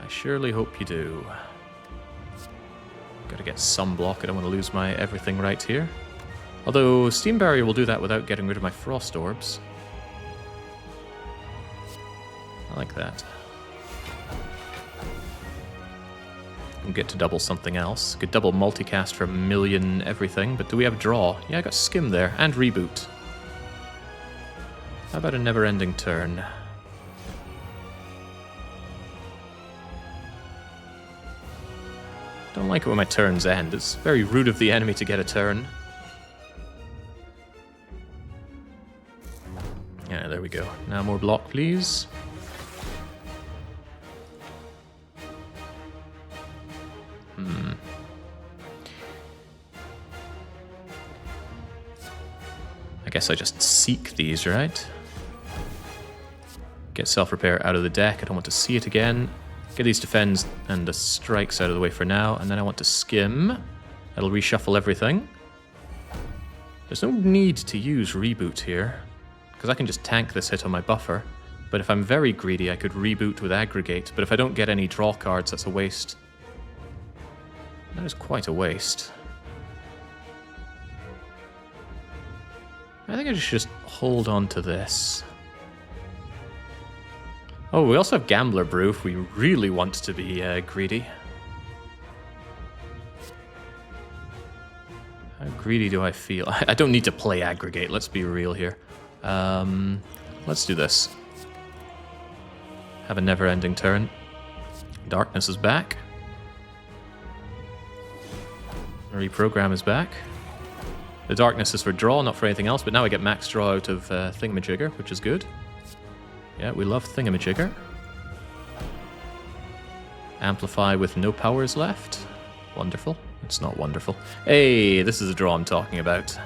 I surely hope you do. Gotta get some block. I don't want to lose my everything right here. Although Steam Barrier will do that without getting rid of my Frost Orbs. I like that. We'll get to double something else. Could double multicast for a million everything, but do we have draw? Yeah, I got Skim there, and reboot. How about a never-ending turn? Don't like it when my turns end. It's very rude of the enemy to get a turn. Yeah, there we go. Now more block, please. I guess I just seek these, right? Get self-repair out of the deck. I don't want to see it again. Get these defends and the strikes out of the way for now, and then I want to Skim. That'll reshuffle everything. There's no need to use Reboot here, because I can just tank this hit on my buffer. But if I'm very greedy, I could Reboot with Aggregate, but if I don't get any draw cards, that's a waste. That is quite a waste. I think I should just hold on to this. Oh, we also have Gambler Brew if we really want to be greedy. How greedy do I feel? I don't need to play Aggregate, let's be real here. Let's do this. Have a never-ending turn. Darkness is back. Reprogram is back. The Darkness is for draw, not for anything else, but now I get max draw out of Thingamajigger, which is good. Yeah, we love Thingamajigger. Amplify with no powers left. Wonderful. It's not wonderful. Hey, this is the draw I'm talking about.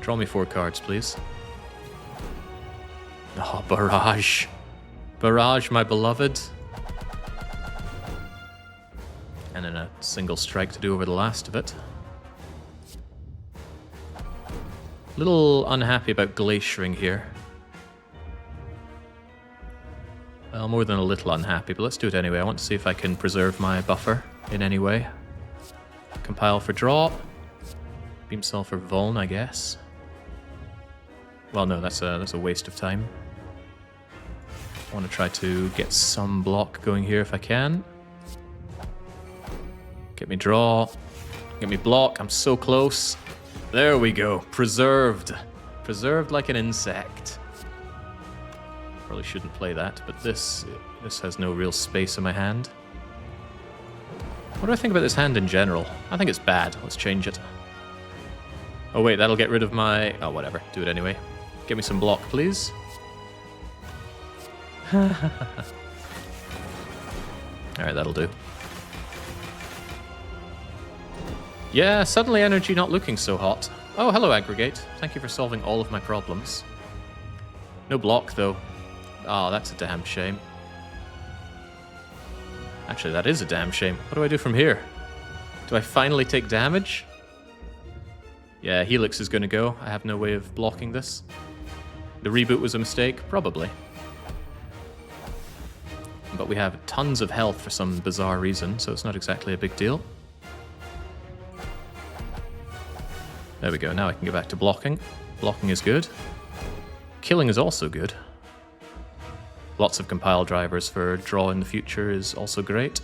Draw me 4 cards, please. Oh, Barrage. Barrage, my beloved. And then a single strike to do over the last of it. Little unhappy about glaciering here. Well, more than a little unhappy, but let's do it anyway. I want to see if I can preserve my buffer in any way. Compile for draw. Beam Cell for Vuln, I guess. Well, no, that's a waste of time. I want to try to get some block going here if I can. Get me draw. Get me block. I'm so close. There we go. Preserved. Preserved like an insect. Probably shouldn't play that, but this has no real space in my hand. What do I think about this hand in general? I think it's bad. Let's change it. Oh wait, that'll get rid of my... Oh, whatever. Do it anyway. Give me some block, please. Alright, that'll do. Yeah, suddenly energy not looking so hot. Oh, hello, Aggregate. Thank you for solving all of my problems. No block, though. Oh, that's a damn shame. Actually, that is a damn shame. What do I do from here? Do I finally take damage? Yeah, Helix is going to go. I have no way of blocking this. The reboot was a mistake? Probably. But we have tons of health for some bizarre reason, so it's not exactly a big deal. There we go, now I can go back to blocking. Blocking is good. Killing is also good. Lots of compile drivers for draw in the future is also great.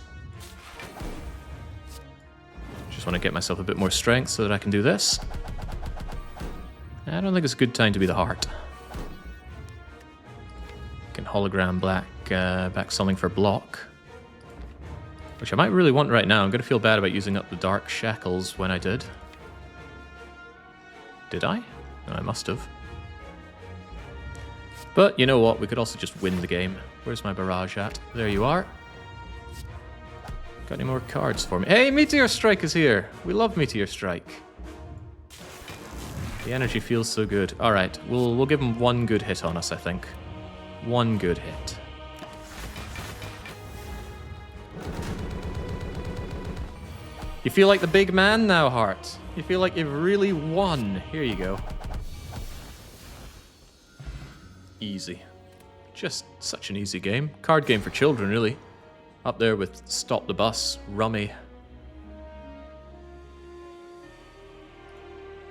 Just want to get myself a bit more strength so that I can do this. I don't think it's a good time to be the heart. Can hologram back something for block. Which I might really want right now. I'm going to feel bad about using up the dark shackles when I did. Did I? No, I must have. But you know what? We could also just win the game. Where's my barrage at? There you are. Got any more cards for me? Hey, Meteor Strike is here! We love Meteor Strike. The energy feels so good. Alright, we'll give him one good hit on us, I think. One good hit. You feel like the big man now, Heart. You feel like you've really won. Here you go. Easy. Just such an easy game. Card game for children, really. Up there with Stop the Bus, Rummy.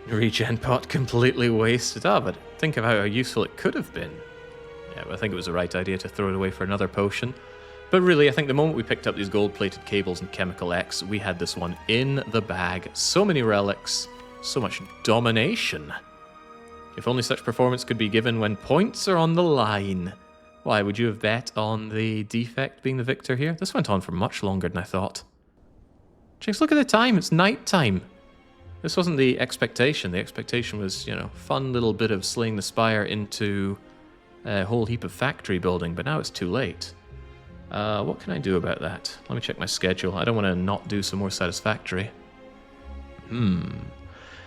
Regen pot completely wasted. Ah, but think of how useful it could have been. Yeah, well, I think it was the right idea to throw it away for another potion. But really, I think the moment we picked up these gold-plated cables and Chemical X, we had this one in the bag. So many relics, so much domination. If only such performance could be given when points are on the line. Why, would you have bet on the Defect being the victor here? This went on for much longer than I thought. Jinx, look at the time, it's night time. This wasn't the expectation. The expectation was, you know, fun little bit of slaying the Spire into a whole heap of factory building, but now it's too late. What can I do about that? Let me check my schedule. I don't want to not do some more Satisfactory.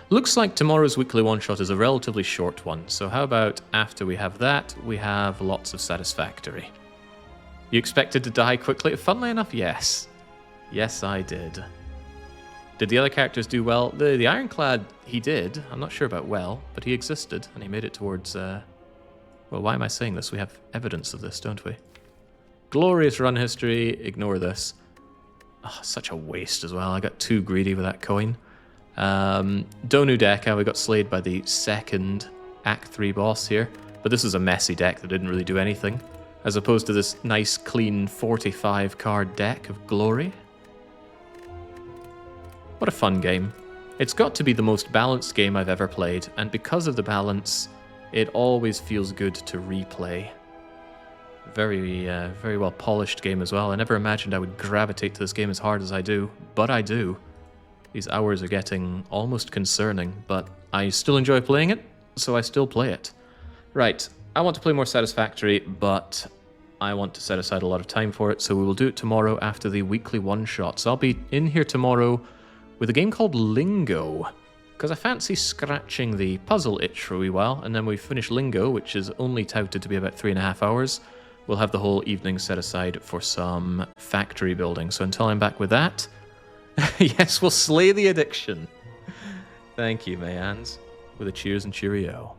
Looks like tomorrow's weekly one-shot is a relatively short one, so how about after we have that, we have lots of Satisfactory. You expected to die quickly? Funnily enough, yes. Yes, I did. Did the other characters do well? The Ironclad, he did. I'm not sure about well, but he existed, and he made it towards... Well, why am I saying this? We have evidence of this, don't we? Glorious run history, ignore this. Oh, such a waste as well. I got too greedy with that coin. Donu Deka, we got slayed by the second Act 3 boss here. But this is a messy deck that didn't really do anything. As opposed to this nice, clean 45 card deck of glory. What a fun game. It's got to be the most balanced game I've ever played. And because of the balance, it always feels good to replay. Very well polished game as well. I never imagined I would gravitate to this game as hard as I do, but I do. These hours are getting almost concerning, but I still enjoy playing it, so I still play it. Right, I want to play more Satisfactory, but I want to set aside a lot of time for it, so we will do it tomorrow after the weekly one-shots. I'll be in here tomorrow with a game called Lingo, because I fancy scratching the puzzle itch for a wee while, and then we finish Lingo, which is only touted to be about 3.5 hours. We'll have the whole evening set aside for some factory building. So until I'm back with that, yes, we'll slay the addiction. Thank you, Mayans, with a cheers and cheerio.